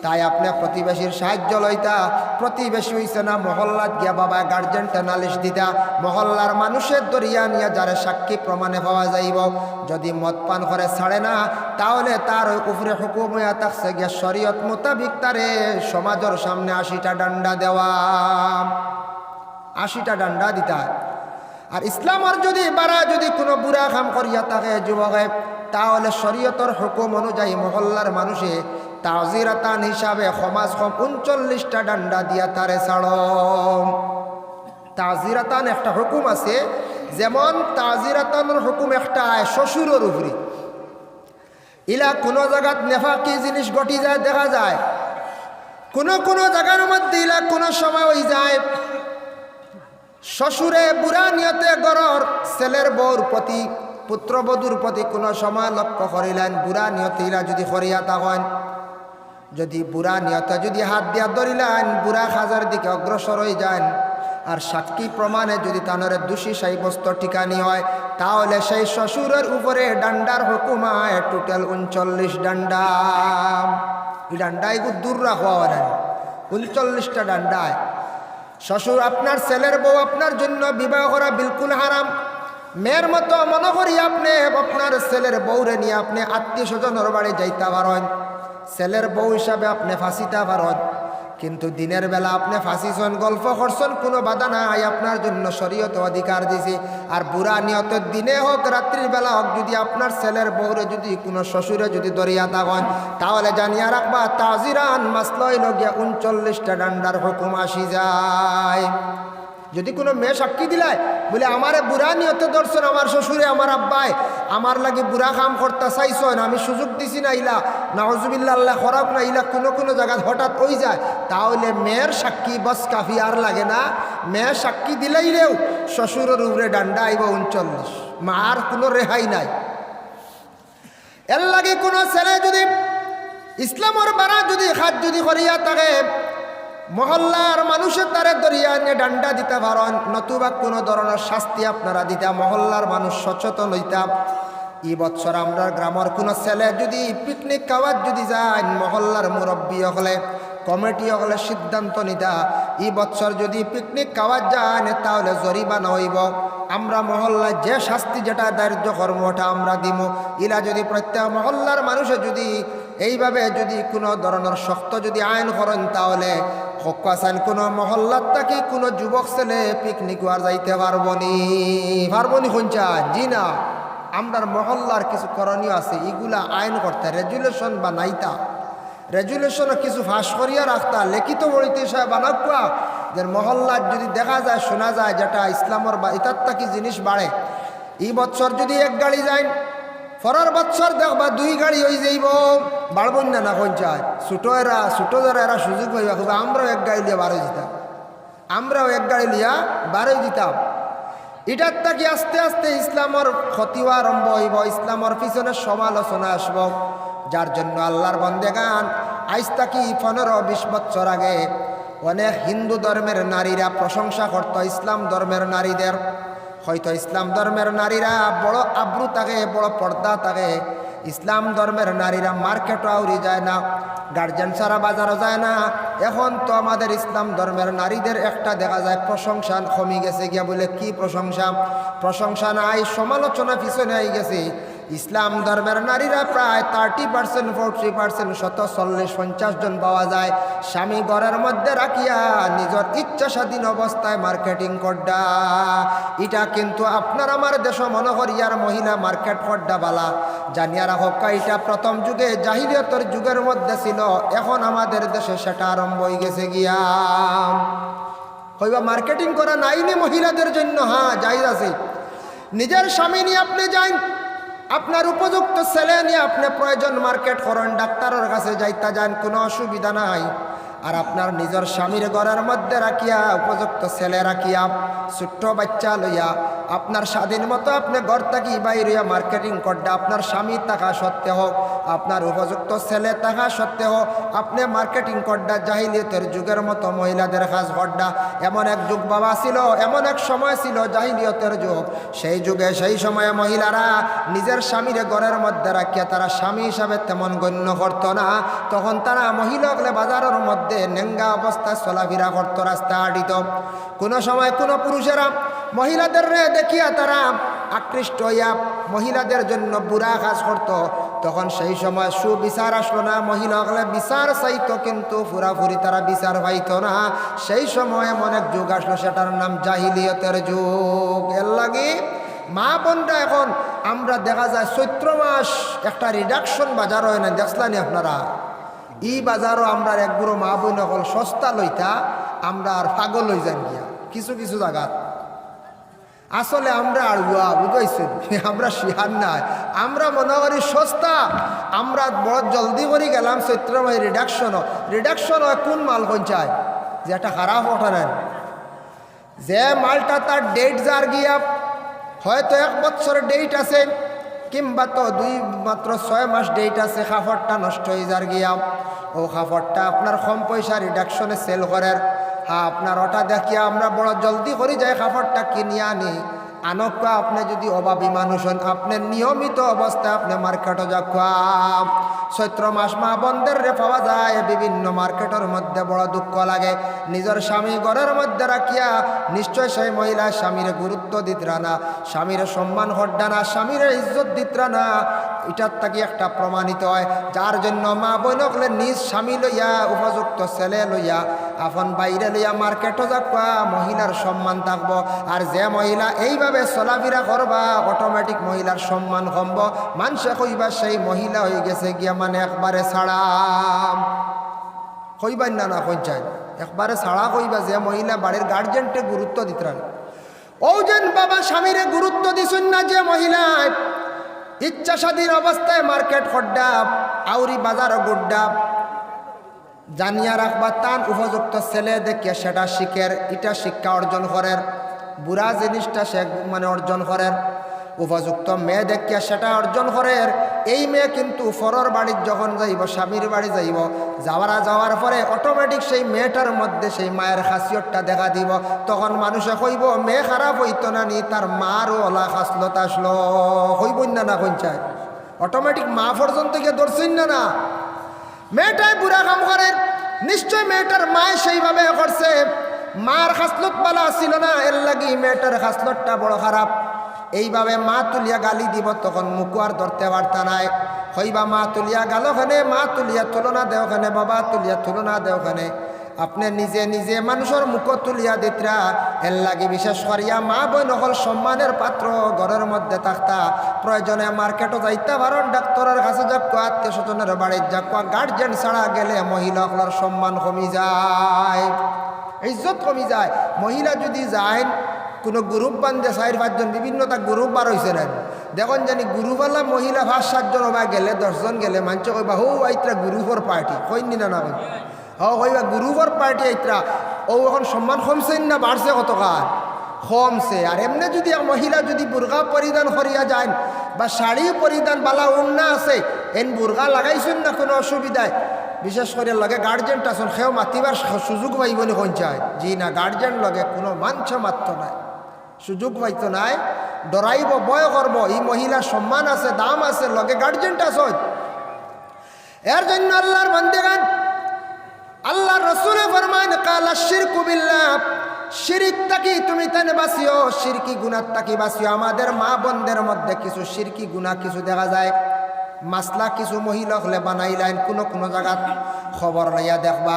তাই আপনি প্রতিবেশীর সাহায্য লইতা, প্রতিবেশী হইছে না মহল্লাত গিয়া বাবা গার্জেনটা নালিশ দিতা, মহল্লার মানুষের দরিয়া নিয়ে যারা সাক্ষী প্রমাণে পাওয়া যাইব। যদি মদ পান করে ছাড়ে না তাহলে তার উপরে হুকুম হইয়া থাকছে গিয়া শরীয়ত মোতাবিক তারে সমাজের সামনে 80টা ডান্ডা দেওয়া, 80টা ডান্ডা দিতা। আর ইসলামের যদি বারা যদি কোনো বুড়া কাম করিয়া থাকে যুবকে, তাহলে শরীয়তের হুকুম অনুযায়ী মহল্লার মানুষে তাজিরাতান হিসাবে সমাজ কম 39টা ডান্ডা দিয়া তারে ছাড়ো। তাজিরাতান একটা হুকুম আছে, যেমন তাজিরাতানের হুকুম একটা শ্বশুরের উপরে। ইলা কোনো জায়গাত নেফাকি জিনিস ঘটি যায় দেখা যায়, কোনো জায়গার মধ্যে ইলা কোনো সময় হয়ে যায় শ্বশুরে বুড়া নিয়তে গরর ছেলের বউর প্রতি, পুত্রবধূর প্রতি কোনো সময় লক্ষ্য করিলেন, বুড়া নিয়তে ইলা যদি করিয়া তখন যদি বুড়া নিয়তে যদি হাত দিয়া ধরিলেন, বুড়া খাজার দিকে অগ্রসর হয়ে যান, আর সাক্ষী প্রমাণে যদি তানের দোষী সাব্যস্ত ঠিকানি হয়, তাহলে সেই শ্বশুরের উপরে ডান্ডার হুকুমায় টোটাল 39 ডান্ডা। এই ডান্ডায় দূর রাখা হয় 39টা ডান্ডায়। শ্বশুর আপনার ছেলের বউ আপনার জন্য বিবাহ করা বিলকুল হারাম। মেয়ের মতো মনে করি আপনি আপনার ছেলের বউরে নিয়ে আপনি আত্মীয় স্বজনের বাড়ি যাইতে পারেন, ছেলের বউ হিসাবে আপনি ফাঁসিতে পারেন, কিন্তু দিনের বেলা আপনি ফাঁসিছেন, গল্প করছেন, কোনো বাধা নাই, আপনার জন্য শরীয়ত অধিকার দিছে। আর বুড়া নিয়তের দিনে হোক রাত্রির বেলা হোক যদি আপনার ছেলের বউরে যদি কোনো শ্বশুরে যদি দরিয়া থাকেন, তাহলে জানিয়া রাখবা তাজিরান মাসলই লগিয়া 39টা ডান্ডার হুকুম আসি যায়। যদি কোনো মেয়ে সাক্ষী দিলায় বলে আমারে বুড়া নিয়তে ধরছেন, আমার শ্বশুরে আমার আব্বায় আমার লাগে বুড়া কাম করতে চাইছেন, আমি সুযোগ দিছি না, ইলা নাউজুবিল্লাহ আল্লাহ খরাক না, ইলা কোনো জায়গায় হঠাৎ হয়ে যায়, তাহলে মেয়ের সাক্ষী বস কাফি আর লাগে না। মেয়ে সাক্ষী দিলেইলেও শ্বশুরের উপরে ডান্ডা আইব 39, মার কোনো রেহাই নাই। এর লাগে কোনো ছেলে যদি ইসলামের বারা যদি হাত যদি করিয়া থাকে, মহল্লার মানুষের তারে দরিয়া নিয়ে ডান্ডা দিতে পারেন, নতুবা কোনো ধরনের শাস্তি আপনারা দিতা, মহল্লার মানুষ সচেতন হইতাম। এই বছর আমরা গ্রামের কোনো ছেলে যদি পিকনিক খাওয়ার যদি যায়, মহল্লার মুরব্বী হলে কমিটি হলে সিদ্ধান্ত নিতা, এই বছর যদি পিকনিক খাওয়ার যায় তাহলে জরিমানা হইব। আমরা মহল্লায় যে শাস্তি যেটা দারিদ্র কর্ম ওটা আমরা দিব। ইলা যদি প্রত্যেক মহল্লার মানুষে যদি এইভাবে যদি কোনো ধরনের শক্ত যদি আইন করেন, তাহলে হকাসান কোনো মহল্লার থাকি কোনো যুবক ছেলে পিকনিক আর যাইতে পারবনি শুনছা? জি না, আমরার মহল্লার কিছু করণীয় আছে, এগুলা আইন করতে রেজুলেশন বা নাইতা, রেজুলেশনও কিছু ফাঁস করিয়া রাখতা, লিখিত বলিতে সাহেব বানাকুয়া যে মহল্লার যদি দেখা যায় শোনা যায় যেটা ইসলামের বা ইতার থাকি জিনিস বাড়ে, এই বছর যদি এক গাড়ি যায়, পরের বছর দেখবা 2 গাড়ি হয়ে যাইব, বাড়বন না কোন চায় ছোটো যারা এরা সুযোগ পাইবা, কিন্তু আমরাও এক গাড়ি লিয়া বারোই দিতাম, আমরাও এক গাড়ি লিয়া বারোই দিতাম। এটার থাকি আস্তে আস্তে ইসলামের ক্ষতি হওয়া আরম্ভ হইব, ইসলামের পিছনে সমালোচনা আসব। যার জন্য আল্লাহর বন্দেগান আজ থাকি 15-20 বছর আগে অনেক হিন্দু ধর্মের নারীরা প্রশংসা করত ইসলাম ধর্মের নারীদের। হয়তো ইসলাম ধর্মের নারীরা বড় আব্রু থাকে, বড় পর্দা থাকে, ইসলাম ধর্মের নারীরা মার্কেটও আউরি যায় না, গার্জেন ছাড়া বাজারও যায় না। এখন তো আমাদের ইসলাম ধর্মের নারীদের একটা দেখা যায় প্রশংসা কমে গেছে গিয়া, বলে কি প্রশংসা নাই, সমালোচনা পিছনে আই গেছে। ইসলাম ধর্মের নারীরা প্রায় 30% 40% 40-50 জন পাওয়া যায় স্বামী ঘরের মধ্যে রাখিয়া নিজের ইচ্ছা স্বাধীন অবস্থায় মার্কেটিং করডা। এটা কিন্তু আপনার আমার দেশ মনে করিয়ার মহিলা মার্কেট করডা বালা জানিয়া রাখো। এটা প্রথম যুগে জাহিলিয়তের যুগের মধ্যে ছিল, এখন আমাদের দেশে সেটা আরম্ভ হয়ে গেছে গিয়া। কইবা মার্কেটিং করা নাইনি মহিলাদের জন্য? হ্যাঁ, জায়েজ আছে। নিজের স্বামী নিয়ে আপনি যান, আপনার উপযুক্ত ছেলে নিয়ে আপনি প্রয়োজন মার্কেট করেন, ডাক্তারের কাছে যাইতা যান, কোনো অসুবিধা নাই। আর আপনার নিজের স্বামীর ঘরের মধ্যে রাখিয়া উপযুক্ত ছেলে রাখিয়া ছোট্ট বাচ্চা লইয়া আপনার স্বাধীন মতো আপনি ঘর থাকি বাইরে মার্কেটিং করডা, আপনার স্বামী থাকা সত্ত্বেও আপনার উপযুক্ত ছেলে থাকা সত্ত্বেও আপনি মার্কেটিং করডা, জাহিলিয়তের যুগের মতো মহিলাদের কাজ করডা। এমন এক যুগ বাবা ছিল, এমন এক সময় ছিল জাহিলিয়তের যুগ। সেই যুগে সেই সময়ে মহিলারা নিজের স্বামীর ঘরের মধ্যে রাখিয়া তারা স্বামী হিসাবে তেমন গণ্য করতো না। তখন তারা মহিলা হলে বাজারের মধ্যে নেঙ্গা অবস্থায় চলাফেরা করতো, রাস্তা হাঁটিত। কোনো সময় কোনো পুরুষেরা মহিলাদের দেখিয়া তারা আকৃষ্ট হইয়া মহিলাদের জন্য বুড়া কাজ করত। তখন সেই সময় সুবিচার আসলো না, মহিলা হলে বিচার চাইতো কিন্তু পুরাপুরি তারা বিচার পাইত না। সেই সময় এমন এক যুগ আসলো, সেটার নাম জাহিলিয়তের যুগ। এর লাগে মা বোনরা এখন আমরা দেখা যায় চৈত্র মাস একটা রিডাকশন বাজার হয় না, দেখলানি আপনারা? ই বাজারও আমরা একগুলো মা বোন হল সস্তা লইতা আমরা আর পাগল হয়ে যান গিয়া কিছু কিছু জায়গা। আসলে আমরা আর বুঝাইছেন আমরা শিহার নাই, আমরা মনে করি সস্তা। আমরা বড় জলদি করে গেলাম চৈত্র মাস রিডাকশন হয় কোন মাল পঞ্চায় যে একটা খারাপ ওঠা নেন, যে মালটা তার ডেট যার গিয়া হয়তো 1 বছরের ডেট আছে কিংবা তো মাত্র 6 মাস ডেট আছে, কাপড়টা নষ্ট হয়ে যার গিয়া ও কাপড়টা আপনার কম পয়সা রিডাকশনে সেল করার। হ্যাঁ, আপনার ওটা দেখিয়া আমরা বড় জলদি করে যাই কাপড়টা কিনিয়ে আনি। আনকা আপনি যদি অভাবী মানুষ হন, আপনি নিয়মিত অবস্থায় আপনি মার্কেটে যাওয়া। চৈত্র মাস মা বন্ধের রে পাওয়া যায় বিভিন্ন মার্কেটের মধ্যে, বড় দুঃখ লাগে। নিজের স্বামী ঘরের মধ্যে রাখিয়া নিশ্চয় সেই মহিলা স্বামীর গুরুত্ব দিতরা না, স্বামীর সম্মান হড্ডা না, স্বামীর ইজ্জত দিতরা না। এটার থাকি একটা প্রমাণিত হয়, যার জন্য মা বোনকলে নিজ স্বামী লইয়া উপযুক্ত ছেলে লইয়া আপন বাইরে লইয়া মার্কেটও যাওয়া, মহিলার সম্মান থাকবো। আর যে মহিলা এইভাবে চলাফেরা করবা অটোমেটিক মহিলার সম্মান কমব। মানুষে কইবা সেই মহিলা হয়ে গেছে গিয়া মানে একবারে ছাড়া, কইবাই না পঞ্চায়েত একবারে ছাড়া কইবা যে মহিলা বাড়ির গার্জেনটে গুরুত্ব দিতরা। ও যেন বাবা স্বামীরে গুরুত্ব দিছেন না, যে মহিলা ইচ্ছা স্বাধীন অবস্থায় মার্কেট খড্ডা আউরি বাজার গুড্ডা, জানিয়া রাখবা তান উপযুক্ত ছেলে দেখিয়া সেটা শিখের, এটা শিক্ষা অর্জন করের। বুড়া জিনিসটা সে মানে অর্জন করের, উপযুক্ত মেয়ে দেখিয়া সেটা অর্জন করের। এই মেয়ে কিন্তু ফরর বাড়ির যখন যাইব, স্বামীর বাড়ি যাইব, যাওয়ার পরে অটোমেটিক সেই মেয়েটার মধ্যে সেই মায়ের খাসিয়তটা দেখা দিব। তখন মানুষে কইব মেয়ে খারাপ হইতো না নি, তার মারও ওলা খাসলত আসলো, হইবই না পঞ্চায়েত অটোমেটিক মা পর্যন্ত গিয়ে ধরছেন না। মেয়েটাই বুড়া কাম করে, নিশ্চয় মেয়েটার মায় সেইভাবে করছে, মার খাসলত বালা ছিল না, এর লাগি মেয়েটার খাসলতটা বড় খারাপ। এইভাবে মা তুলিয়া গালি দিব, তখন মুখ আর ধরতে পারতা নাই। হইবা মা তুলিয়া গাল ওখানে, মা তুলিয়া তুলনা দেওখানে, বাবা তুলিয়া তুলনা দেওখানে, আপনি নিজে নিজে মানুষের মুখ তুলিয়া দিতরা। এর লাগে বিশেষ করিয়া মা বই নকল সম্মানের পাত্র ঘরের মধ্যে থাকতা। প্রয়োজনে মার্কেটও যাইতে পারেন, ডাক্তারের কাছে যাক, আত্মীয় স্বজনের বাড়ির যাক, গার্জেন ছাড়া গেলে মহিলাগুলোর সম্মান কমি যায়, ইজ্জত কমি যায়। মহিলা যদি যায় কোনো গ্রুপ বান্ধে 4-5 জন বিভিন্নতা গ্রুপ বার হয়েছে না, দেখুন জানি গ্রুপওয়ালা মহিলা 5-7 জন হবা গেলে 10 জন গেলে মানুষ কইবা হো আইত্রা গ্রুপর পার্টি, কইনি না কই কইবা গ্রুপর পার্টি আইত্রা। ও এখন সম্মান কমছেন না বাড়ছে? কতকাল কমছে। আর এমনি যদি মহিলা যদি বুর্গা পরিধান করিয়া যায় বা শাড়ি পরিধান বালা উন্না আছে, এন বুর্গা লাগাইছেন না কোনো অসুবিধায়, বিশেষ করে লগে গার্জেনটা আছেন, সেও মাতিবার সুযোগ পাইবনি পঞ্চায়েত। জি না, গার্জেন লগে কোনো মাংস মাত্র নাই, সুযোগ পাইতো নাই, ডরাইব, ভয় করব। এই মহিলার সম্মান আছে, দাম আছে, লগে গার্জেনটা আছে। এর জন্য আল্লাহর বান্দেগান, আল্লাহর রাসূলে ফরমান কালা শিরকু বিল্লাহ, শিরিক তাকি তুমি তানে বাঁচিও, শিরকি গুনার তাকি বাঁচিও। আমাদের মা বোনদের মধ্যে কিছু শিরকি গুনাহ কিছু দেখা যায়, মাসলা কিছু মহিলা হলে বানাইলেন কোনো কোনো জায়গাত খবর লইয়া দেখবা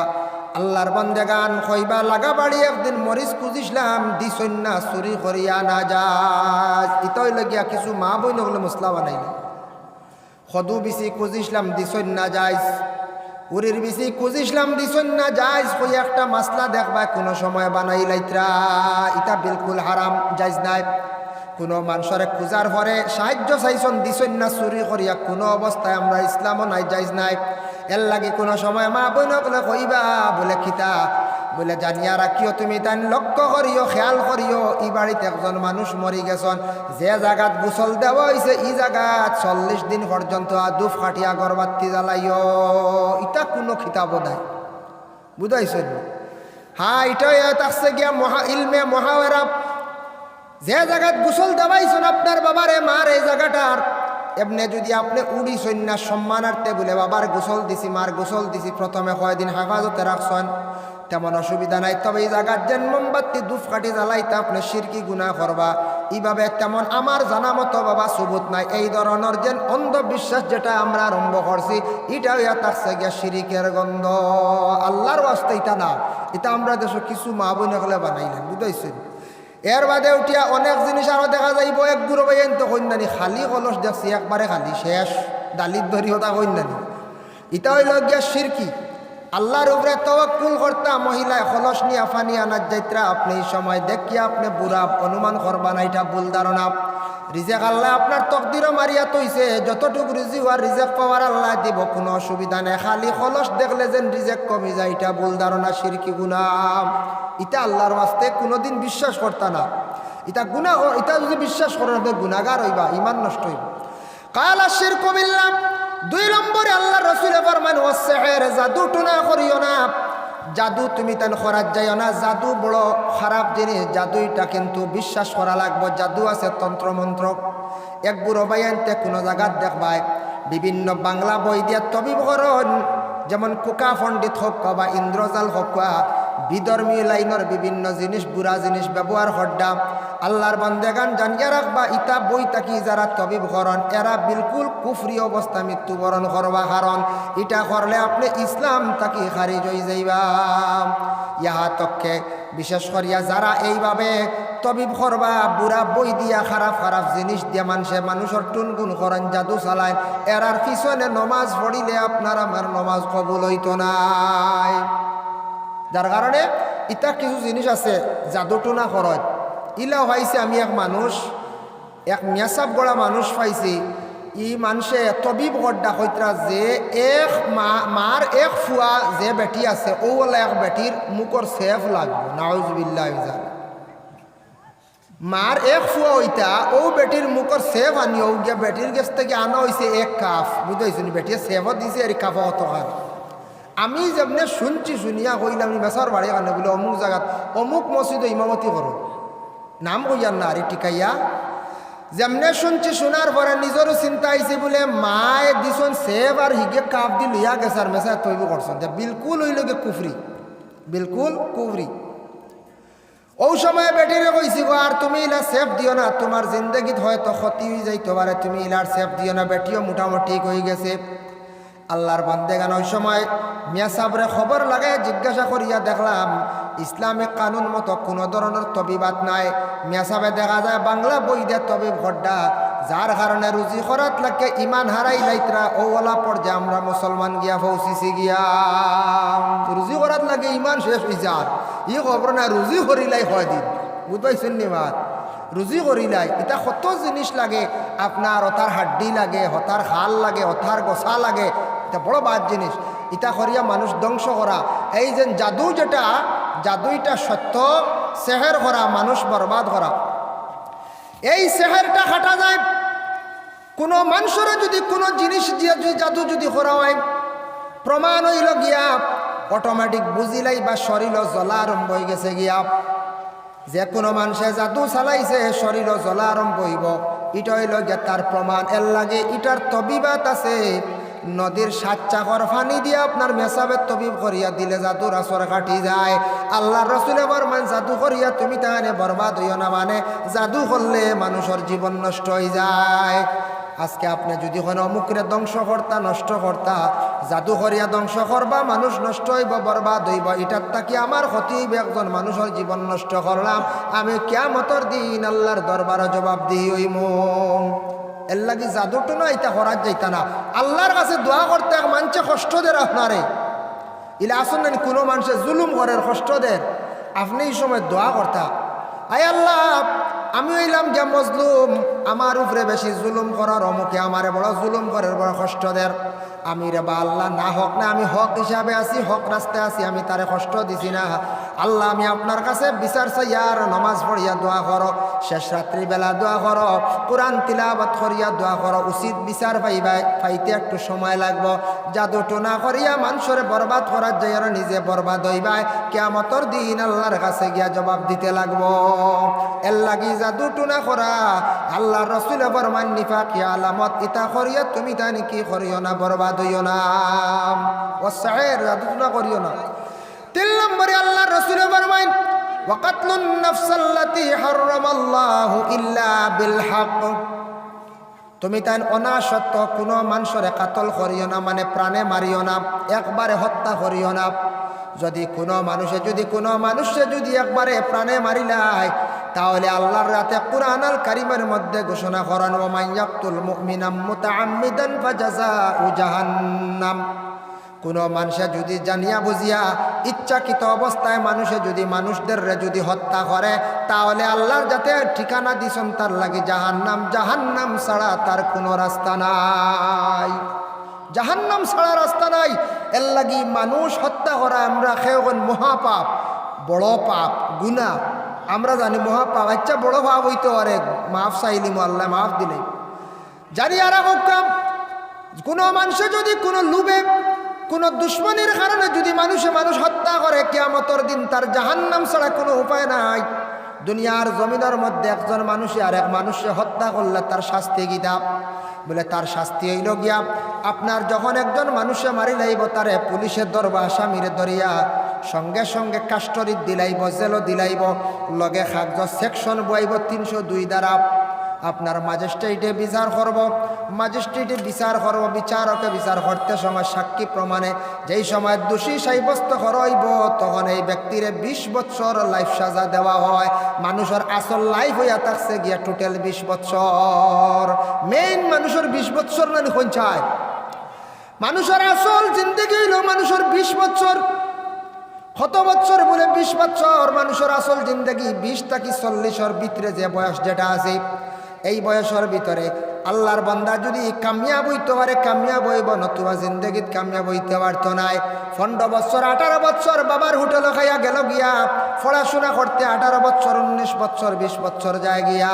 আল্লাহর বন্দেগান কইবা লাগা বাড়ি একদিন মরিচ খুঁজিসলাম দিছই না চুরি করিয়া না যায়। ইতই লগিয়া কিছু মা বই হলে মশলা বানাইলে সদু বিচি খুঁজিসলাম দিছই না যায়, উরির বিচি খুঁজিসলাম দিছই না যায়। কই একটা মাসলা দেখবা কোনো সময় বানাইলাইত্রা, ইটা বিলকুল হারাম, যাইজ নাই। কোনো মানুষের খুঁজার পরে সাহায্য চাইছন দিছই না চুরি করিয়া, কোনো অবস্থায় আমরা ইসলামও নাই, যাইজ নাই। এর লাগে কোনো সময় মা বই নকলে কইবা বলে খিতা বলে জানিয়া রাখিও, তুমি তাই লক্ষ্য করিও, খেয়াল করিও। ই বাড়িতে একজন মানুষ মরি গেছন, যে জায়গাত গোসল দেওয়া হয়েছে ই জায়গাত 40 দিন পর্যন্ত দুফ খাটিয়া গরবাত্তি জ্বালাইও। ইটা কোনো খিতাব নাই, বুঝাইছেন? হ্যাঁ, এটাই থাকছে গিয়া ইলমে মহাওয়ারা। যে জায়গাত গোসল দেওয়াইছেন আপনার বাবারে মার এই জায়গাটার, এমনি যদি আপনি উড়ি সন্ন্যাস সম্মানার্থে বলে বাবার গোসল দিছি মার গোসল দিছি প্রথমে কয়দিন হেফাজতে রাখছেন, তেমন অসুবিধা নাই। তবে এই জায়গার যেন মোমবাতি দুফকাঠি জ্বালাইতে আপনি শিরকি গুনাহ করবা, এইভাবে তেমন আমার জানা মতো বাবা সুবুত নাই। এই ধরনের যেন অন্ধবিশ্বাস যেটা আমরা আরম্ভ করছি, এটাও ইয়া থাকছে গিয়া শিরিকের গন্ধ। আল্লাহর ওয়াস্তে এটা না, এটা আমরা দেশে কিছু মা বোন হলে বানাইলেন, বুঝাইছেন? এর বাদে উঠিয়া অনেক জিনিস আরো দেখা যাইব। এক গুরু বাইন তো কন্যানি খালি কলস দেখছি একবারে খালি শেষ, ডালির ধরি হতা কন্যানি। ইটা হইল গিয়া শিরকি। আল্লাহর উপরে তাওয়াক্কুল করতা মহিলায় খলস নিয়া ফানি আনার যাইত্রা, আপনি এই সময় দেখিয়া আপনি বুড়া অনুমান করবা না, এটা ভুল ধারণা। রিজেক আল্লাহ আপনার তকদিরও মারিয়া তৈছে, যতটুকু রিজি হওয়ার রিজেক পাওয়ার আল্লাহ দিব, কোনো অসুবিধা নেই। খালি খলস দেখলে যেন রিজেক কমে যায়, এটা ভুল ধারণা, শিরকি গুনাহ। এটা আল্লাহর ওয়াস্তে কোনোদিন বিশ্বাস করতা না। এটা গুনাহ, এটা যদি বিশ্বাস করেন আপনি গুনাহগার হইবা, ইমান নষ্ট হইব। কালা শিরকু বিল্লাহ। 2 নম্বরে আল্লাহ রসুলে ফরমান ওয়াসসিহর, জাদু টুনা করিও না। জাদু তুমি তেন করার যাইও না, জাদু বড় খারাপ জিনিস। জাদুইটা কিন্তু বিশ্বাস করা লাগবে। জাদু আছে তন্ত্র মন্ত্র। এক বুড়ো বাইনতে কোনো জায়গাত দেখবায় বিভিন্ন বাংলা বই দিয়া তবিবকরণ, যেমন কুকা পণ্ডিত হোক বা ইন্দ্রজাল হোক, বিধর্মী লাইনের বিভিন্ন জিনিস বুড়া জিনিস ব্যবহার করডা। আল্লাহর বন্দেগান জানিয়া রাখবা, ইতা বই তাকি যারা তবিব করন এরা বিলকুল কুফরি অবস্থা মৃত্যুবরণ করবা, কারণ এটা করলে আপনি ইসলাম তাকি খারিজ হয়ে যাইবা। ইহা তক্ষে বিশেষ করিয়া যারা এইভাবে তবিব করবা, বুড়া বই দিয়া খারাপ খারাপ জিনিস দিয়া মানুষের টুনগুন করেন, জাদু চালায়, এরার পিছনে নমাজ পড়িলে আপনার আমার নমাজ কবুল হইতো নাই। যার কারণে ইটা কিছু জিনিস আছে জাদু টুনা করত। ইলা পাইছে আমি এক মানুষ, এক মেসাব গড়া মানুষ পাইছি। ই মানুষে তবিব গড্ডা কইতরা যে এক মার এক ফুয়া যে বেটি আছে, ওলা এক বেটির মুখর সেফ লাগবে, নাউজুবিল্লাহ। মার এক ফুয়া ওইটা ও বেটির মুখর সেফ আনিও গিয়া বেটির কাছ থেকে আনা হয়েছে 1 কাপ, বুঝাইছেন? বেটিয়ে সেফও দিছে আর কাপ অত খান। আমি যেমনে শুনছি, শুনিয়া কইলাম মেসার বাড়ি কানে বলে অমুক জায়গাত অমুক মসজিদে ইমামতি করো, নাম কইয়ার না আরে টিকাইয়া। যেমনে শুনছি, শোনার পরে নিজেরও চিন্তা আইছে বলে মায়ে দিছন সেব আর হিগে কাপ দি লইয়া গেছে আর মেসা তৈব করছেন। বিলকুল হইল গে কুফরি, বিলকুল কুফরি। ও সময় বেটিরে কইছি গো, আর তুমি ইলা সেফ দিও না, তোমার জিন্দগিত হয়তো ক্ষতি হয়ে যাইতে পারে, তুমি ইলার সেফ দিও না। বেটিও মোটামুটি হয়ে গেছে। আল্লাহর বান্দেগান ওই সময় মিয়া সাবরে খবর লাগে জিজ্ঞাসা করিয়া দেখলাম ইসলামিক কানুন মতো কোনো ধরনের তবিবাত নাই। মিয়া সাবে দেখা যায় বাংলা বই দিয়ে তবিব ঘড্ডা, যার কারণে রুজি খরাত লাগে ইমান হারাই লাইতরা। ওলা পর্যায়ে আমরা মুসলমান গিয়া পৌঁছিছি গিয়া। রুজি খরাত লাগে ইমান শেষ হয়ে যার, ই খবর না রুজি করিলাই হয় দিন, বুঝবাইছেন নি মাত? রুজি করিলাই এটা কত জিনিস লাগে আপনার, হতার হাড্ডি লাগে, হতার খাল লাগে, হতার গোসা লাগে, এটা বড় বাদ জিনিস। এটা করিয়া মানুষ ধ্বংস করা। এই যে জাদু, যেটা জাদুইটা সত্য, সেহের করা, মানুষ বরবাদ করা। এই সেহেরটা খাটা যায় কোনো মানুষের যদি কোনো জিনিস দিয়ে জাদু যদি করা হয়, প্রমাণ হইল গিয়া অটোমেটিক বুঝিলাই বা শরীর জ্বলা আরম্ভ হয়ে গেছে গিয়া। যে কোনো মানুষে জাদু চালাইছে শরীর জ্বলা আরম্ভ হইব, এটা হইল গিয়া তার প্রমাণ। এর লাগে ইটার তবিবাত আছে, নদীর 7 চাকর পানি দিয়ে আপনার মেসাবের তবিব করিয়া দিলে জাদুর আসর কাটি যায়। আল্লাহ রসুলে বরমান জাদু করিয়া তুমি তাহানে বরবাদ হইও না, মানে জাদু করলে মানুষের জীবন নষ্ট হয়ে যায়। আজকে আপনি যদি কোনো অমুকরে ধ্বংস করতা, নষ্ট করতা, জাদু করিয়া ধ্বংস করবা, মানুষ নষ্ট হইব, বরবাদ হইব, এটার তাকি আমার ক্ষতি হইব, একজন মানুষের জীবন নষ্ট করলাম, আমি কিয়ামতের দিন আল্লাহর দরবারে জবাবদিহি হইব। এর লাগি জাদুটো না এটা করার যাইতা না। আল্লাহর কাছে দোয়া করতে এক মানুষে কষ্ট দের আপনারে, ইলে আসুন না কোনো মানুষে জুলুম করের কষ্ট দের, আপনি এই সময় দোয়া করতা, আয় আল্লাহ আমি হইলাম গিয়া মজলুম, আমার উপরে বেশি জুলুম করার, অমুকে আমারে বড় জুলুম করার, বড় কষ্ট দের, আমি রে বা আল্লাহ না হক না, আমি হক হিসাবে আছি, হক রাস্তায় আছি, আমি তারে কষ্ট দিছি না। আল্লাহ আমি আপনার কাছে বিচার চাই, আর নমাজ পড়িয়া দোয়া করো, শেষ রাত্রিবেলা দোয়া করো, কোরআন তিলাওয়াত করিয়া দোয়া করো, উচিত বিচার পাইবাই, পাইতে একটু সময় লাগবো। জাদু টোনা করিয়া মানুষের বরবাদ করার যাই আর নিজে বরবাদ হইবাই, কিয়ামতের দিন আল্লাহর কাছে গিয়া জবাব দিতে লাগবো। এর লাগি জাদু টোনা করা আল্লাহর রাসূলে ফরমান নিফাকি আলামত, ইতা করিয়া তুমি তানি কি করিও না, বরবাদ হইও না, ওয়াসায়ের জাদু টোনা করিও না। 3 নম্বরে আল্লাহর রাসূলে ফরমান ওয়াকাতলুন নাফসাল্লাতী হারামাল্লাহু ইল্লা বিল হক, তুমি তাই অনাসত্য কোনো মানুষের কাতল করিও না, মানে প্রাণে মারিও না, একবারে হত্যা করিও না। যদি কোনো মানুষে যদি একবারে প্রাণে মারিলাই, তাহলে আল্লাহর রাতে কুরআন আল কারীমের মধ্যে ঘোষণা করেন ওয়া মান ইয়াকতুল মুমিনাম মুতাআম্মিদান ফাজাযাউ জাহান্নাম, কোনো মানুষে যদি জানিয়া বুঝিয়া ইচ্ছাকৃত অবস্থায় মানুষদের যদি হত্যা করে, তাহলে আল্লাহর যাতে ঠিকানা দিছেন তার লাগে জাহান্নাম, জাহান্নাম ছাড়া তার কোনো রাস্তা নাই, জাহান্নাম ছাড়া রাস্তা নাই। এর লাগি মানুষ হত্যা করা আমরা খেয়ে মহাপাপ, বড় পাপ, গুনাহ, আমরা জানি মহাপাপ, আচ্ছা বড় পাপ হইতে পারে, মাফ চাইলিম আল্লাহ মাফ দিলে, জানি আর কাম কোনো মানুষে যদি কোনো লুবে, কোনো দুশ্মনের কারণে যদি মানুষ হত্যা করে, কিয়ামতের দিন তার জাহান্নাম ছাড়া কোনো উপায় নাই। দুনিয়ার জমিনের মধ্যে একজন মানুষে আর এক মানুষে হত্যা করলে তার শাস্তি গীতা বলে, তার শাস্তি হইল গিয়া আপনার যখন একজন মানুষে মারি লাইব, তারে পুলিশের দরবা আসামিরে ধরিয়া সঙ্গে সঙ্গে কাস্টরিত দিলাইব, জেলও দিলাইব, লগে কাগজ সেকশন বইব 302 দ্বারা, আপনার ম্যাজিস্ট্রেটে বিচার করব, বিচারকে বিচার করতে সময় সাক্ষী প্রমাণে যেই সময় দোষী সাব্যস্ত হইব, তখন এই ব্যক্তিরে 20 বছর লাইফ সাজা দেওয়া হয়। মানুষের আসল লাইফ হইয়া থাকছে গিয়া টোটাল 20 বছর। মেইন মানুষের 20 বছর না কোন চায়, মানুষের আসল জিন্দগি হইল মানুষের 20 বছর। কত বছর বলে 20 বছর, মানুষের আসল জিন্দগি 20 থেকে 40-এর ভিতরে যে বয়স যেটা আছে, এই বয়সের ভিতরে আল্লাহর বান্দা যদি কামিয়াব হইতে পারে কামিয়াব হইব, নতুবা জিন্দগিত কামিয়াব হইতে পারতো নাই। 15 বছর 18 বছর বাবার হোটেল খাইয়া গেল গিয়া, পড়াশোনা করতে 18 বছর 19 বছর 20 বছর যায় গিয়া,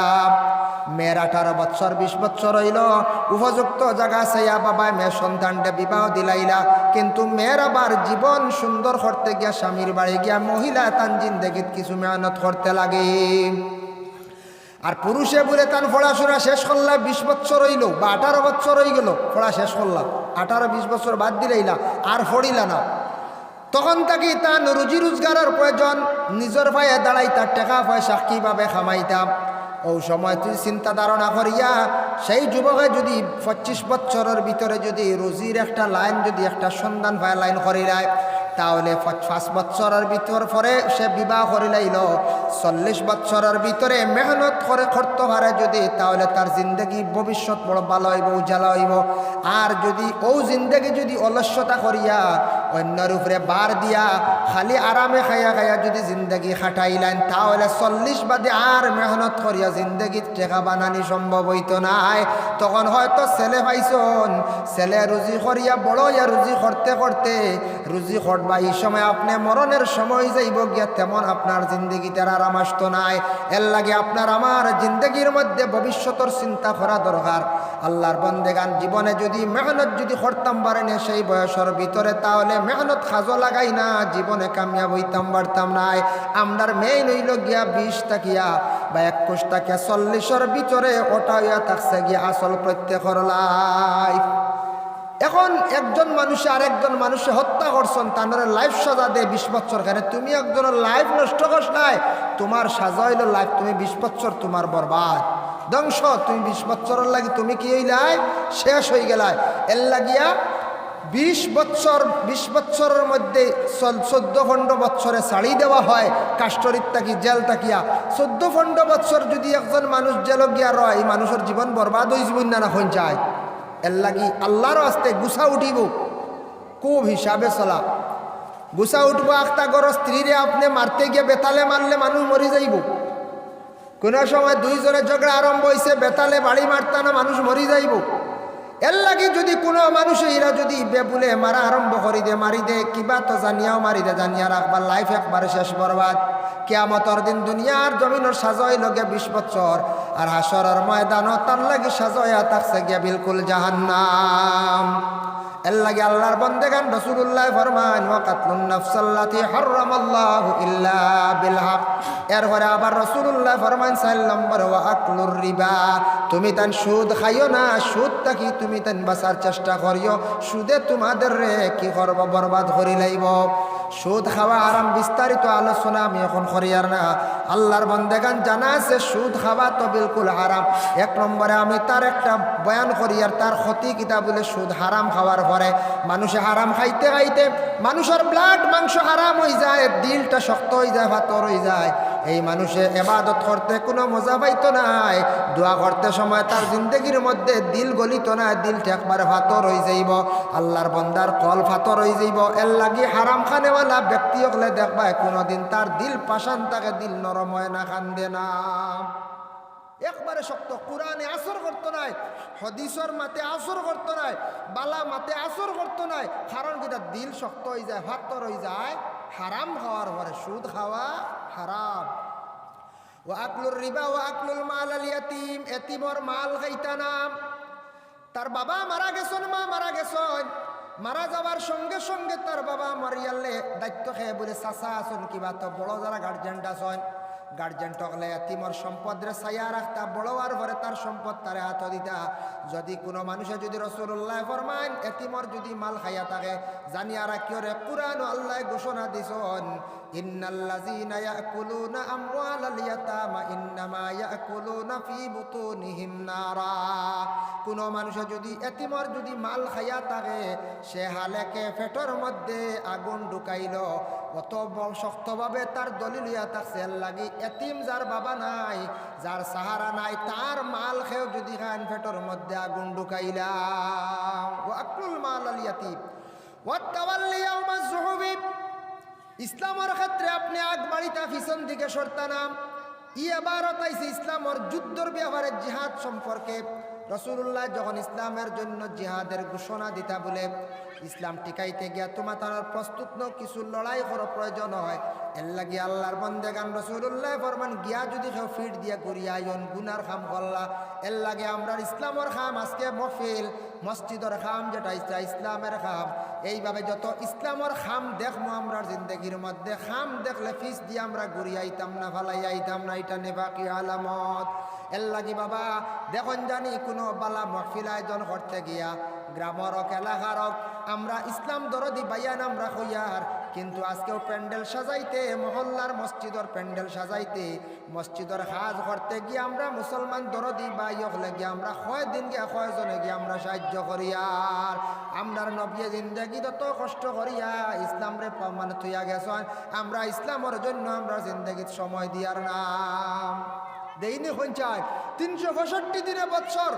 মেয়ের 18 বছর 20 বছর হইল, উপযুক্ত জায়গা চাইয়া বাবায় মেয়ের সন্তানটা বিবাহ দিলাইলা, কিন্তু মেয়ের আবার জীবন সুন্দর করতে গিয়া স্বামীর বাড়ি গিয়া মহিলা তান জিন্দগিত কিছু মেহনত করতে লাগে। আর পুরুষে বলে তার পড়াশোনা শেষ করলাম 20 বছর হইল বা 18 বছর হয়ে গেল, পড়া শেষ করলাম, 18-20 বছর বাদ দিলাইলা আর পড়িলা না, তখন তাকে তার রুজি রোজগারের প্রয়োজন, নিজের পায়ে দাঁড়াই তার টাকা পয়সা কীভাবে খামাইতাম। ও সময় তুই চিন্তা ধারণা করিয়া সেই যুবকে যদি 25 বছরের ভিতরে যদি রুজির একটা লাইন, যদি একটা সন্ধান পায় লাইন করিলায়, তাহলে 5 বছরের ভিতর পরে সে বিবাহ করিলাইল, 40 বছরের ভিতরে মেহনত করে করতে পারে যদি, তাহলে তার জিন্দগি ভবিষ্যৎ বড় ভালো হইব, উজ্জ্বল হইব। আর যদি ও জিন্দগি যদি অলস্যতা করিয়া অন্যের উপরে বার দিয়া খালি আরামে খাইয়া খাইয়া যদি জিন্দগি খাটাইলেন, তাহলে 40 বাদে আর মেহনত করিয়া জিন্দগির টেকা বানানি সম্ভব হইতো নাই। তখন হয়তো ছেলে পাইছন, ছেলে রুজি করিয়া বড় ইয়া রুজি করতে করতে রুজি করবা, এই সময় আপনি মরণের সময় যাইব গিয়া, তেমন আপনার জিন্দগিতে আরাম আসতো নাই। এর লাগে আপনার আমার জিন্দগির মধ্যে ভবিষ্যতের চিন্তা করা দরকার। আল্লাহর বন্দেগান জীবনে যদি মেহনত যদি করতাম পারেন সেই বয়সের ভিতরে, তাহলে মেহনত খাজো লাগাই না জীবনে কামিয়াব হইতাম পারতাম নাই। আমরার মেইন হইল গিয়া 20 টাকিয়া বা 21 টাকিয়া 40-এর ভিতরে ওটা হইয়া থাকছে গিয়া আসল প্রত্যেকের লাইফ। এখন একজন মানুষে আরেকজন মানুষে হত্যা করছেন, তার লাইফ সাজা দেয় 20 বছর। কেন তুমি একজনের লাইফ নষ্ট করছ নাই, তোমার সাজা হইল লাইফ, তুমি 20 বছর তোমার বরবাদ ধ্বংস। তুমি 20 বছরের লাগি তুমি কি হইলাই, শেষ হয়ে গেলাই। এর লাগিয়া 20 বছরের মধ্যে 14-15 বছরে ছাড়ি দেওয়া হয় কাস্টরিত থাকি, জেল থাকিয়া। 14-15 বছর যদি একজন মানুষ জেল গিয়া রয়, এই মানুষের জীবন বরবাদ হয়ে জীবন না হয়ে যায়। এর লাগি আল্লাহর আস্তে গুছা উঠিব, খুব হিসাবে চলা। গুছা উঠব, আখতা গর স্ত্রীরে আপনি মারতে গিয়ে বেতালে মারলে মানুষ মরি যাইব। কোনো সময় দুইজনের ঝগড়া আরম্ভ হয়েছে, বেতালে বাড়ি মারতা না মানুষ মরি যাইব। এর লাগে যদি কোনো মানুষ এরা যদি বেবুলে মারা আরম্ভ করি দে, মারি দে, কিবা তো জানিয়াও মারি দে, জানিয়া রাখবার লাইফ একবারে শেষ বরবাদ। কিয়ামতর দিন দুনিয়ার জমিনের সাজয় লগে 20 বছর, আর হাসরের ময়দানও তার লাগে সাজয়া থাকছে গিয়া বিলকুল জাহান্নাম। এর লাগে আল্লাহর বন্দেগান রাসূলুল্লাহ ফরমান, ওয়া কাতলুন নাফসাল্লাতী হারামাল্লাহু ইল্লা বিল হক। এরপরে আবার রাসূলুল্লাহ ফরমান 4 নম্বর, ওয়া আকলুর রিবা, তুমি তান সুদ খাইও না, সুদ থাকি তুমি তান বাঁচার চেষ্টা করিও। সুদে তোমাদের রে কি করব, বরবাদ করি লাইব। সুদ খাওয়া আরাম, বিস্তারিত আলোচনা আমি এখন করিয়ার না। আল্লাহর বন্দেগান জানা আছে সুদ খাওয়া তো বিলকুল হারাম। 1 নম্বরে আমি তার একটা বয়ান করিয়ার, তার ক্ষতি কিতা বলে। সুদ হারাম খাওয়ার পরে মানুষে হারাম খাইতে খাইতে মানুষের ব্লাড মাংস হারাম হয়ে যায়, দিলটা শক্ত হয়ে যায়, পাথর হয়ে যায়। এই মানুষে ইবাদত করতে কোনো মজা পাইতো নাই, দোয়া করতে সময় তার জিন্দগির মধ্যে দিল গলিত না, দিলটা একবারে পাথর হয়ে যাইব। আল্লাহর বন্দার কল পাথর হয়ে যাইব। এর লাগি হারাম খানেওয়ালা ব্যক্তি হলে দেখবা কোনোদিন তার দিল পাষাণ থাকে, দিল নরম হয় না, কান্দে না, একবারে শক্ত। কোরআনে আসর করতো নাই, হদিসর মাতে আসর করতো নাই, বালা মাতে আসর করতো নাই। কারণ কি তার দিল শক্ত হয়ে যায়, পাথর হয়ে যায় হারাম খাওয়ার পরে। সুদ খাওয়া হারাম। ওয়া আকলুর রিবা ওয়া আকলুল মাল আল ইয়াতীম, এতিমর মাল খাইতা না। তার বাবা মারা গেছেন, মা মারা গেছেন, মারা যাওয়ার সঙ্গে সঙ্গে তার বাবা মরিয়ালে দায়িত্ব খেয়ে বলে চাচা আসুন, কিবা তো বড় যারা গার্জেন্ট আছেন, গার্জেন টকলে এতিমর সম্পদ রে ছায়া রাখতা, বড় হওয়ার পরে তার সম্পদ তারে হাত দিতা। যদি কোনো মানুষে যদি রাসূলুল্লাহ ফরমান এতিমর যদি মাল খাইয়া থাকে, জানিয়া রাখিও রে কুরআন আল্লাহ ঘোষণা দিছেন, ইন্নাল্লাযীনা ইয়াকুলুনা আমওয়ালাল ইয়াতামা ইন্নামা ইয়াকুলুনা ফি বুতুনিহিম নারা। কোনো মানুষে যদি এতিমর যদি মাল খাইয়া থাকে, সে হালেকে পেটের মধ্যে আগুন ঢুকাইল। অত শক্তভাবে তার দলিল ইয়া থাকছে। এর লাগি এতিম যার বাবা নাই, যার সাহারা নাই, তার মাল খেয়েও যদি খান পেটের মধ্যে আগুন ঢুকাইলা। ওয়া আকলুল মাল আল ইয়াতীম ওয়া তাওয়াল্লি ইয়াউমাজ যুহুবি। ইসলামের ক্ষেত্রে আপনি আগ বাড়িটা পিছন দিকে সরতানাম। এবারত আইছে ইসলামের যুদ্ধের ব্যাপারে, জিহাদ সম্পর্কে। রাসূলুল্লাহ যখন ইসলামের জন্য জিহাদের ঘোষণা দিতা বলে, ইসলাম টিকাইতে গিয়া তোমার তার প্রস্তুত ন কিছু লড়াই করার প্রয়োজন হয়। এর লাগি আল্লাহর বন্দেগান রাসূলুল্লাহ ফরমান, গিয়া যদি কেউ ফিট দিয়া করিয়া আইন গুনার খাম করলা। এর লাগে আমরা ইসলামের খাম আজকে মহফিল, মসজিদের খাম যেটা ইসলামের খাম। এইভাবে যত ইসলামের খাম দেখবো আমরা জিন্দগির মধ্যে, খাম দেখলে ফিস দিয়ে আমরা ঘুরিয়ে আইতাম না, ফালাই আইতাম না, এটা নেফাকি আলামত। এর লাগি বাবা দেখুন জানি কোনো বালা মহফিল আয়োজন করতে গিয়া গ্রামের হোক এলাকার হোক, আমরা ইসলাম দরদি বাইয়ান আমরা হইয়ার। কিন্তু আজকেও প্যান্ডেল সাজাইতে, মহল্লার মসজিদের প্যান্ডেল সাজাইতে, মসজিদের কাজ করতে গিয়ে আমরা মুসলমান দরদি বাই হলে গিয়ে আমরা কয় দিন গিয়া কয়জনে গিয়ে আমরা সাহায্য করিয়ার। আমরার নবী জিন্দগি যত কষ্ট করিয়া ইসলাম রে মানে থইয়া গেছেন, আমরা ইসলামের জন্য আমরা জিন্দগিত সময় দিয়ার নাম দেইনি। পঞ্চায়েত 365 দিনে বৎসর,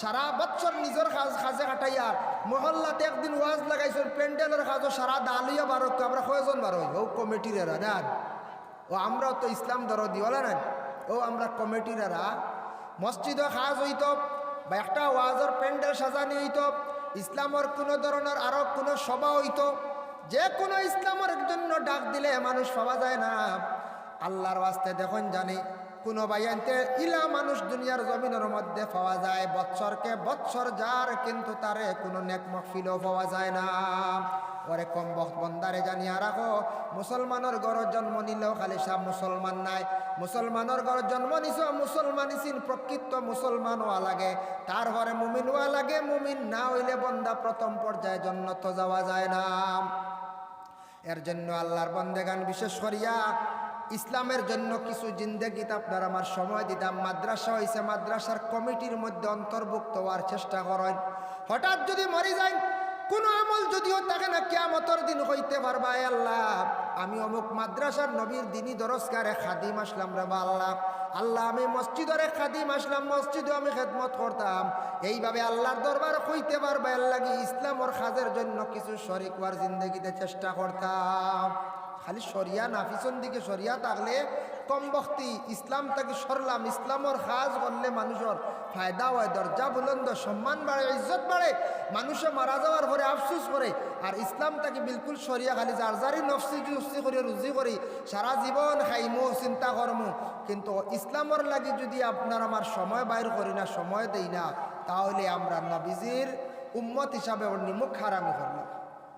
সারা বৎসর নিজের কাজে কাটাইয়ার। মহল্লাতে একদিন ওয়াজ লাগাইছেন, প্যান্ডেলের কাজও সারা দালিয়া বারো, আমরা কয়জন বারো ও কমিটির এরা না। ও আমরাও তো ইসলাম দরদি হলে না, ও আমরা কমিটির এরা। মসজিদও কাজ হইত বা একটা ওয়াজের প্যান্ডেল সাজানি হইত, ইসলামের কোনো ধরনের আরো কোনো সভা হইত, যে কোনো ইসলামের জন্য ডাক দিলে মানুষ পাওয়া যায় না। আল্লাহর ওয়াস্তে দেখুন জানি কোনো বাইয়ানতে ইলা মানুষ দুনিয়ার জমিনের মধ্যে পাওয়া যায় বৎসরকে বৎসর যার, কিন্তু তারে কোনো নেক মহফিলও পাওয়া যায় না। ওরে কম বন্দারে জানিয়া রাখো, মুসলমানের ঘর জন্ম নিলেও খালি সব মুসলমান নাই। মুসলমানের ঘর জন্ম নিছ, মুসলমান ইসিন প্রকৃত মুসলমান হওয়া লাগে, তারপরে মুমিন হওয়া লাগে। মুমিন না হইলে বন্দা প্রথম পর্যায়ে জন্নত যাওয়া যায় না। এর জন্য আল্লাহর বন্দেগান বিশেষ করিয়া ইসলামের জন্য কিছু জিন্দেগিতে আপনার আমার সময় দিতাম। মাদ্রাসা হয়েছে, মাদ্রাসার কমিটির মধ্যে অন্তর্ভুক্ত হওয়ার চেষ্টা করেন। হঠাৎ যদি মরে যায়, কোনো আমল যদিও থাকে না, কিয়ামতের দিন হইতে পারবা আল্লাহ আমি অমুক মাদ্রাসার নবীর দিনী দরজকারে খাদিম আসলাম রে বা আল্লাহ, আল্লাহ আমি মসজিদরে খাদিম আসলাম, মসজিদে আমি খেদমত করতাম। এইভাবে আল্লাহর দরবার হইতে পারবা আল্লাহ কি ইসলামর কাজের জন্য কিছু শরীক হওয়ার জিন্দগিতে চেষ্টা করতাম। খালি সরিয়া না, পিছন দিকে সরিয়া থাকলে কম বক্তি ইসলাম থেকে সরলাম। ইসলামর কাজ করলে মানুষের ফায়দা হয়, দরজা বুলন্দ, সম্মান বাড়ে, ইজ্জত বাড়ে। মানুষে মারা যাওয়ার পরে আফসোস করে, আর ইসলাম তাকে বিলকুল সরিয়া খালি যার যারই নফসি জুফসি করে রুজি করি সারা জীবন খাইমু চিন্তা করমু, কিন্তু ইসলামর লাগি যদি আপনার আমার সময় বাইর করি না, সময় দেই না, তাহলে আমরা নবীজির উম্মত হিসাবে ওর নিমুখ হারামি করলাম।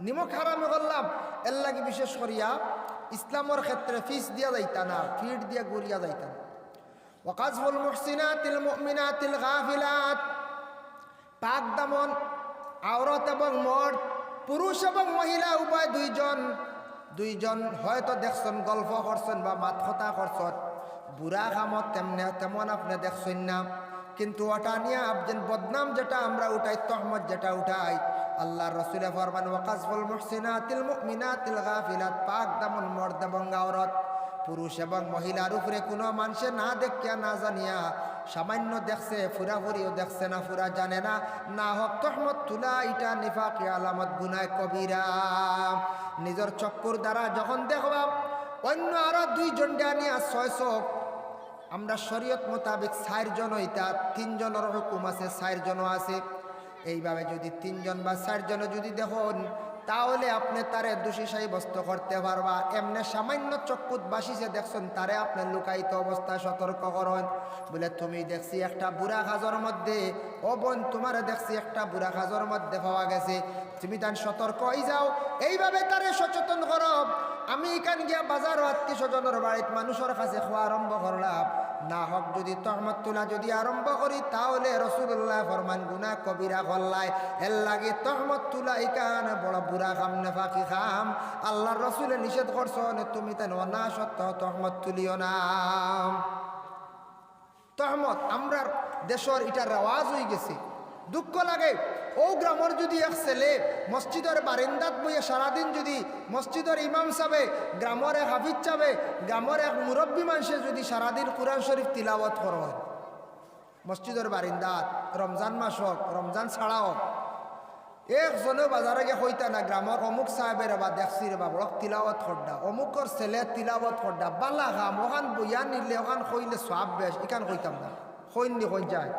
নিমক হারামে করলাম। এর লাগে বিশেষ করিয়া ইসলামের ক্ষেত্রে ফিস দিয়া যাইতা না, ফিট দিয়া গড়িয়া যাইতা না। ওয়াকাজফুল মুহসিনাতিল মুমিনাতিল গাফিলাত, পাক দামন আওরত এবং মর্দ, পুরুষ এবং মহিলা উভয় দুইজন হয়তো দেখছেন, গল্প করছেন বা মাত কথা করছেন, বুড়া কামত তেমন আপনি দেখছেন না, কিন্তু ওটা নিয়ে আপনি বদনাম যেটা আমরা উঠাই, তহমত যেটা উঠাই, আল্লাহ রসুলে ফরমান ওয়াকাজফুল মুহসিনাতিল মুমিনাতিল গাফিলাত, পাক দামন মর্দ এবং আওরত, পুরুষ এবং মহিলার উপরে কোনো মানুষে না দেখিয়া না জানিয়া সামান্য দেখছে, ফুরাফুরিও দেখছে না, ফুরা জানে না, না হোক তহমত তুলা, এটা নিফাকি আলামত, গুনায় কবিরা। নিজের চক্কর দ্বারা যখন দেখবা অন্য আরো দুইজন নিয়ে 600, আমরা শরীয়ত মোতাবেক 4 জন হইতা, 3 জনের হুকুম আছে, 4 জনও আছে। এইভাবে যদি 3 জন বা 4 জন যদি দেখুন, তাহলে আপনি তারে দোষী সাব্যস্ত করতে পারবা। এমনি সামান্য চক্ষুত বাসিছে দেখছেন, তারে আপনি লুকায়িত অবস্থায় সতর্ক করেন, বলে তুমি দেখছি একটা বুড়া খাজর মধ্যে, ও বোন তোমারে দেখছি একটা বুড়া খাজর মধ্যে পাওয়া গেছে, তুমি তার সতর্ক হয়ে যাও। এইভাবে তারে সচেতন করো। আমি এখান গিয়া বাজার আত্মীয় স্বজনের বাড়িতে মানুষের কাছে খাওয়া আরম্ভ করলাম, না হোক যদি তহমত তোলা যদি আরম্ভ করি, তাহলে রসুল্লাহ ফরমান গুনাহ কবিরা করলাই। এর লাগে তহমত তোলা এখানে বড় বুড়া খাম, নেফাকি খাম। আল্লাহর রসুলে নিষেধ করছেন, তুমি তেন না সত্য তহমত তুলিও না। তহমত আমরা দেশের এটা রেওয়াজ হয়ে গেছে। দুঃখ লাগে, ও গ্রামের যদি এক ছেলে মসজিদের বারিন্দাত বইয়ে সারাদিন যদি মসজিদের ইমাম সাবে, গ্রামের এক হাফিজ সাবে, গ্রামের এক মুরব্বী মানুষে যদি সারাদিন কুরআন শরীফ তিলাওয়াত করেন মসজিদের বারিন্দাত, রমজান মাস হোক, রমজান ছাড়া হোক, একজনেও বাজারে গিয়ে হইতা না গ্রামের অমুক সাহেবের বা দেখছি রে বা বড় তিলাওয়াত করডা, অমুকর ছেলে তিলাওয়াত করডা, বালা খাম, ওখান বইয়া নিলে ওখান হইলে সব বেশ, এখান হইতাম না, হইনি হই যায়।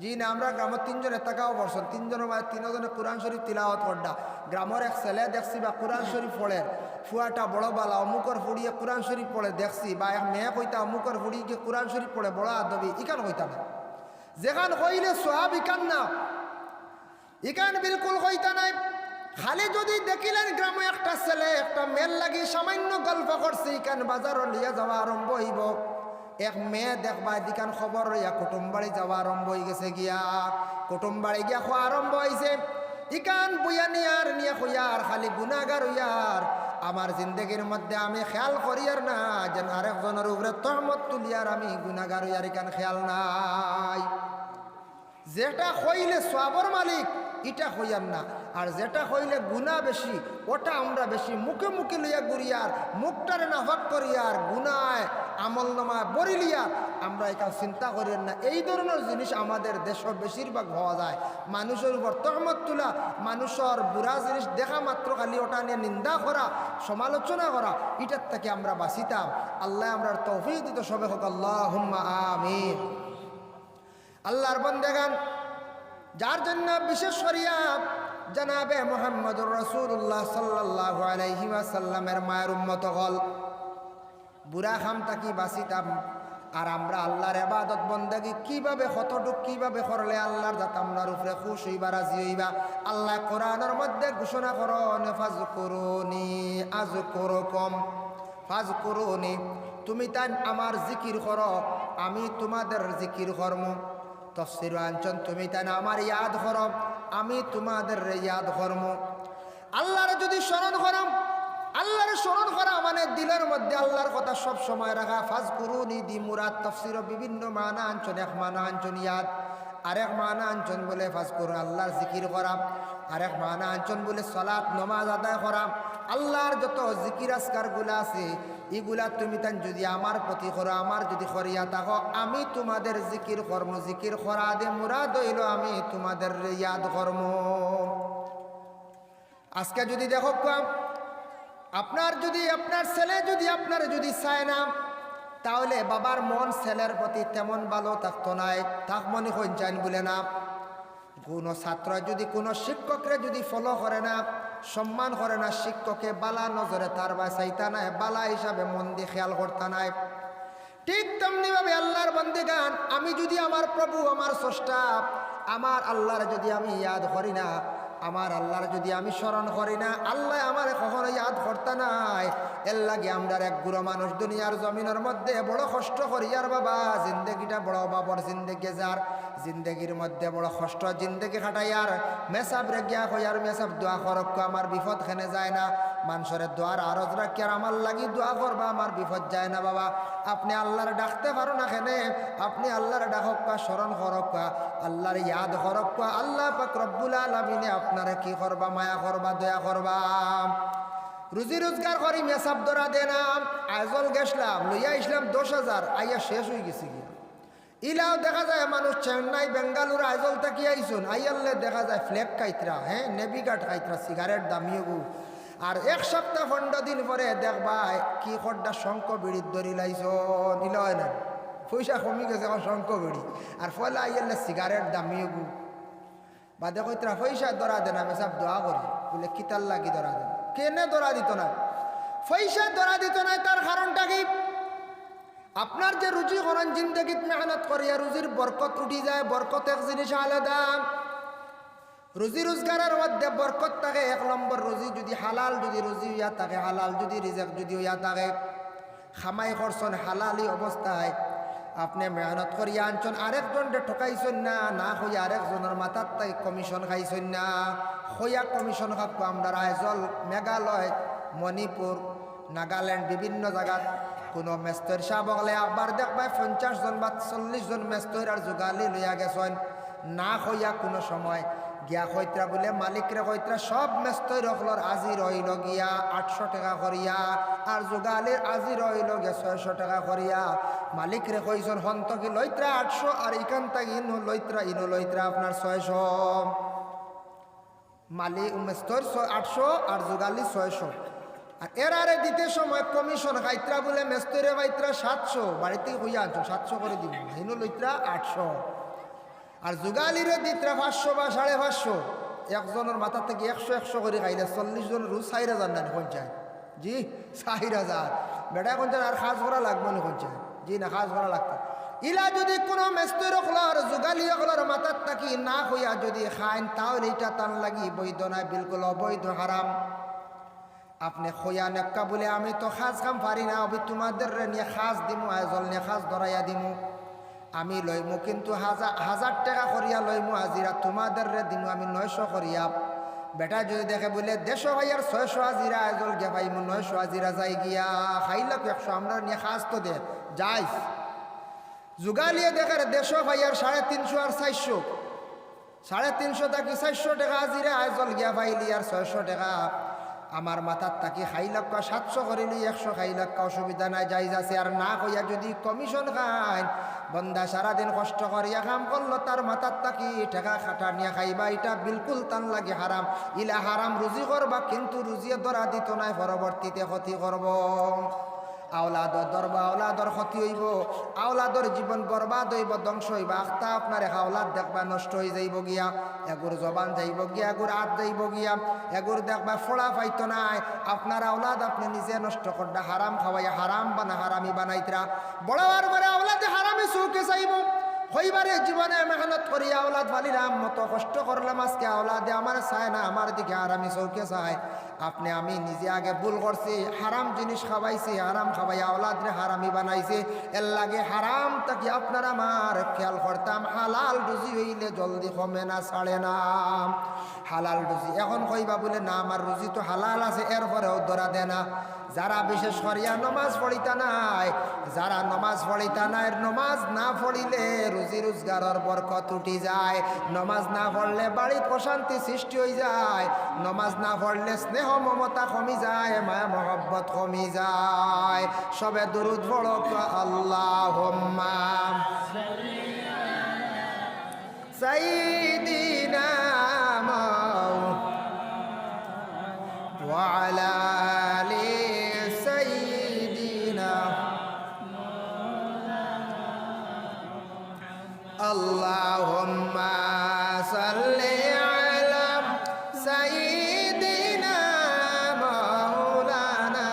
জি না, আমরা গ্রামের 3 জন এটাকাও পড়ছেন, 3 জনের মাঝে 3 জনে কোরআন শরীফ তিলাওয়াত করডা। গ্রামের এক ছেলে দেখছি বা কোরআন শরীফ পড়ে, ফুয়াটা বড় বালা, অমুকর ফুড়িয়ে কোরআন শরীফ পড়ে দেখছি, বা এক মেয়ে কইতা অমুকর ফুড়ি গিয়ে কোরআন শরীফ পড়ে, বড় আদবি, ইকান হইতা না। যেখান হইলে সব ইকান না, ইকান বিলকুল হইতা নাই। খালি যদি দেখিলেন গ্রামে একটা ছেলে একটা মেল লাগি সামান্য গল্প করছে, ইকান বাজার লিয়া যাওয়া আরম্ভ হইব। এক মেয়ে দেখবা দিকান খবর রইয়া কুটুম বাড়ি যাওয়া আরম্ভ হয়ে গেছে, গিয়া কুটুম বাড়ি গিয়া খোয়া আরম্ভ হয়েছে। ইকান বইয়া নিয়ার নিয়ে হইয়ার খালি গুনাগার হইয়ার। আমার জিন্দগির মধ্যে আমি খেয়াল করিয়ার না যেন আরেকজনের উপরে তহমত তুলিয়ার আমি গুনাগার হইয়ার, ইকান খেয়াল নাই। যেটা হইলে সবর মালিক এটা হইয়ার না, আর যেটা হইলে গুনাহ বেশি ওটা আমরা বেশি মুখে মুখে লইয়া ঘুরিয়ার, মুখটারে নাফাক করিয়ার, গুনায় আমল নামায় বরিলিয়ার আমরা এখানে চিন্তা করিয়ার না। এই ধরনের জিনিস আমাদের দেশে বেশিরভাগ হওয়া যায়। মানুষের উপর তহমত তোলা, মানুষের বুড়া জিনিস দেখা মাত্র খালি ওটা নিয়ে নিন্দা করা, সমালোচনা করা, এটার থেকে আমরা বাঁচিতাম। আল্লাহ আমরা তৌফিক দিত, সবে হোক আল্লাহুম্মা আমিন। আল্লাহর বন্দেগান, যার জন্য বিশেষ করিয়া জনাবে মুহাম্মদুর রাসূলুল্লাহ সাল্লাল্লাহু আলাইহি ওয়াসাল্লামের মায়ের উম্মত হল, বুড়া খাম তাকি বাঁচিতাম। আর আমরা আল্লাহর ইবাদত বন্দেগী কিভাবে কতটুক কিভাবে করলে আল্লাহর যাতে আমরার উপরে খুশ হইবা রাজি হইবা আল্লাহ কোরআনের মধ্যে ঘোষণা করেন ফাজকুরুনি আযকুরুকুম ফাজকুরুনি তুমি তাই আমার জিকির করো আমি তোমাদের জিকির করব তাফসীর আনছেন তুমি তাই আমার ইয়াদ করো আমি তোমাদের ইয়াদ করব আল্লাহর যদি স্মরণ করো আল্লাহর স্মরণ করা মানে দিলের মধ্যে আল্লাহর কথা সব সময় রাখা ফাজকুরুনি দি মুরাদ তাফসীর বিভিন্ন মানা আনছেন এক মানা আনছেন ইয়াদ আরেক মানা আনছেন বলে ফাজকুরুন আল্লাহর জিকির করা আরেক মানা আনছেন বলে সালাত নামাজ আদায় করা আল্লাহর যত জিকির আজকারগুলা আছে এগুলা তুমি তান যদি আমার প্রতি করো আমার যদি করিয়া থাকো আমি তোমাদের জিকির কর্ম জিকির করা দে মুরাদ হইল আমি তোমাদের ইয়াদ কর্ম আজকে যদি দেখো আপনার যদি আপনার ছেলে যদি আপনার যদি চায় না তাহলে বাবার মন ছেলের প্রতি তেমন ভালো থাকতো নাই তাক মনে হইন বলে না কোনো ছাত্র যদি কোনো শিক্ষকরে যদি ফলো করে না সম্মান করে না শিক্ষকে বালা নজরে তার বা চাইতা নাই বালা হিসাবে মন দিয়ে খেয়াল করতা নাই ঠিক তেমনিভাবে আল্লাহর বান্দেগান আমি যদি আমার প্রভু আমার স্রষ্টা আমার আল্লাহর যদি আমি ইয়াদ করি না আমার আল্লাহর যদি আমি স্মরণ করি না আল্লাহ আমার কখনো ইয়াদ করতে নাই এর লাগে আমরা এক গুরু মানুষ দুনিয়ার জমিনের মধ্যে বড় কষ্ট করি আর বাবা জিন্দগিটা বড় বাবর জিন্দগি যার জিন্দগির মধ্যে বড় কষ্ট জিন্দগি খাটাই আর মেসাব রেগিয়া হই আর মেসাব দোয়া করক আমার বিপদ খেনে যায় না মানুষের দোয়ার আরজ রাখি আর আমার লাগি দোয়া করবা আমার বিপদ যায় না বাবা আপনি আল্লাহর ডাকতে পারো না খেনে আপনি আল্লাহর ডাকক স্মরণ করক আল্লাহর ইয়াদ করক আল্লাহ পাক রব্বুল আলামিনে আপনারা কি করবা মায়া করবা দয়া করবা রুজি রোজগার করি মেসাব ধরা দেনাম আইজল গেছলাম লইয়া ইসলাম 10,000 আইয়া শেষ হয়ে গেছি গিয়া ইলাও দেখা যায় মানুষ চেন্নাই বেঙ্গালুরু আইজল থাকি আইসুন আইয়াল্লে দেখা যায় ফ্লেক খাইতরা হ্যাঁ নেভিগাট খাইতরা সিগারেট দামিয়েগু আর এক সপ্তাহ 15 দিন পরে দেখবাই কি খড্ডা শঙ্খ বিড়ির দড়ি লাইছন ইলয় না পয়সা কমি গেছে আমার শঙ্খ বিড়ি আর ফলে আইয়াল্লে সিগারেট দামিয়েগু বাদে কইতরা পয়সা ধরা দেন আমি সব দোয়া করি বলে কিতাল লাগি ধরা দেন কেনে ধরা দিত না পয়সা ধরা দিত না তার কারণটা কি আপনার যে রুজি করেন জিন্দগিত মেহনত করিয়া রুজির বরকত উঠি যায় বরকত এক জিনিস আলাদা রুজি রোজগারের মধ্যে বরকত থাকে এক নম্বর রুজি যদি হালাল যদি রুজি হইয়া থাকে হালাল যদি রিজেক যদি হইয়া থাকে খামাই করছেন হালালি অবস্থায় আপনি মেহনত করিয়া আনছেন আরেকজনকে ঠকাইছেন না না হইয়া আরেকজনের মাথার তাই কমিশন খাইছেন না হইয়া কমিশন খাব আমরা আইজল মেঘালয় মণিপুর নাগাল্যান্ড বিভিন্ন জায়গাত কোনো মেস্তর সাহ বগলে আবার দেখবাই 50 জন বা 40 জন মেস্তর আর যোগালি লইয়া গেছেন না হইয়া কোনো সময় গিয়া কইত্রা বলে মালিকরে কইত্রা সব মেস্তর হলর আজি রইল গিয়া 800 টাকা করিয়া আর যোগালির আজি রইল গে 600 টাকা করিয়া মালিকরে কইছেন হন্ত কি লইত্রা 800 আর ইকান তাকি ইনো লইত্রা আপনার 600 মালিক মেস্তর 800 আর যোগালি 600 আর এর আরে দিতে সময় কমিশন খাইত্রা বলে মেস্তরে বাইত্রা 700 বাড়িতে হইয়া আনছো 700 করে দিব হিনো লইত্রা 800 আর যোগালিরে দিত্রা 500 বা 550 একজনের মাথা থেকে 100 করে খাইলে 40 জন রুজ 4,000 না পঞ্চায়েত জি 4,000 বেটা পঞ্চায়েত আর খাস করা লাগবে না পঞ্চায়েত জি না খাস করা লাগতো ইলা যদি কোনো মেস্তর হলার যোগালি হলার মাথার থাকি না হইয়া যদি খাইন তাহলে এটা তান লাগি বৈধ নয় বিলকুল অবৈধ হারাম আপনি খোয়া নেক্কা বলে আমি তো খাস কাম পারি না আমি তোমাদের নিয়ে খাস দিমু আইজল নিয়ে খাস ধরাইয়া দিমু আমি লইমু কিন্তু 1000 টাকা করিয়া লইমু হাজিরা তোমাদের দিমু আমি 900 করিয়া বেটা যদি দেখে বলে 150 ভাইয়ার 600 হাজিরা আইজল গে ভাই 900 হাজিরা যাই গিয়া খাইলা 100 আমরা নিয়ে খাস তো দে যাই যোগালিয়ে দেখে 150 ভাইয়ার 350 আর 400 350 থাকি 400 টাকা হাজিরা আইজল গিয়া ভাইলি আর 600 টাকা আমার মাথার তাকে খাই লক্কা 700 করিলি 100 খাই লক্কা অসুবিধা নাই যাইজ আছে আর না কইয়া যদি কমিশন খায় বন্দা সারাদিন কষ্ট করিয়া কাম করলো তার মাথার তাকি টাকা খাটা নিয়ে খাইবা এটা বিলকুল তান লাগে হারাম ইলা হারাম রুজি করবা কিন্তু রুজিয়ে ধরা দিত নাই পরবর্তীতে ক্ষতি করব আওলাদর দরবা আওলাদর ক্ষতি হইব, আওলাদর জীবন বরবাদ হইব, ধ্বংস হইব। আখতা আপনার এক আওলাদ দেখবা নষ্ট হয়ে যাইব গিয়া, এগুর জবান যাইব গিয়া, এগুর হাত যাইব গিয়া, এগুর দেখবা ফোড়া পাইতো নাই। আপনার আওলাদ আপনি নিজে নষ্ট করডা, হারাম খাওয়াইয়া হারাম বানা হারামি বানাইতরা। বড়বার করে আওলাদে হারামি চৌকে চাইব। হইবারে জীবনে মেহনত করি আওলাদ ফালিলাম, মতো কষ্ট করলাম, আজকে আওলাদে আমার চায় না, আমার দিকে হারামি চৌকে চায়। আপনি আমি নিজে আগে ভুল করছি, হারাম জিনিস খাওয়াইছি, হারাম খাওয়াই আওলাদরে হারামি বানাইছি। এর লাগে হারাম তাকে আপনার আমার খেয়াল করতাম। হালাল রুজি হইলে জলদি কমে না, ছাড়ে না। হালাল রুজি এখন কইবা বলে না আমার রুজি তো হালাল আছে, এরপরেও ধরা দেয় না। যারা বিশেষ করিয়া নমাজ পড়িতা নাই, যারা নমাজ পড়িতা নাই, নমাজ না পড়িলে রুজি রোজগারের বরকত উঠি যায়। নমাজ না পড়লে বাড়ির প্রশান্তি সৃষ্টি হয়ে যায়। নমাজ না পড়লে স্নেহ মমতা কমি যায়, মায়া মহব্বত কমি যায়। সবে দুরুদ পড়ো আল্লাহুম্মা সাইয়্যিদিনা ওয়া আলা আলি সাইয়্যিদিনা আল্লাহুম্মা সাল্লি আলা সাইয়্যিদিনা মাওলানা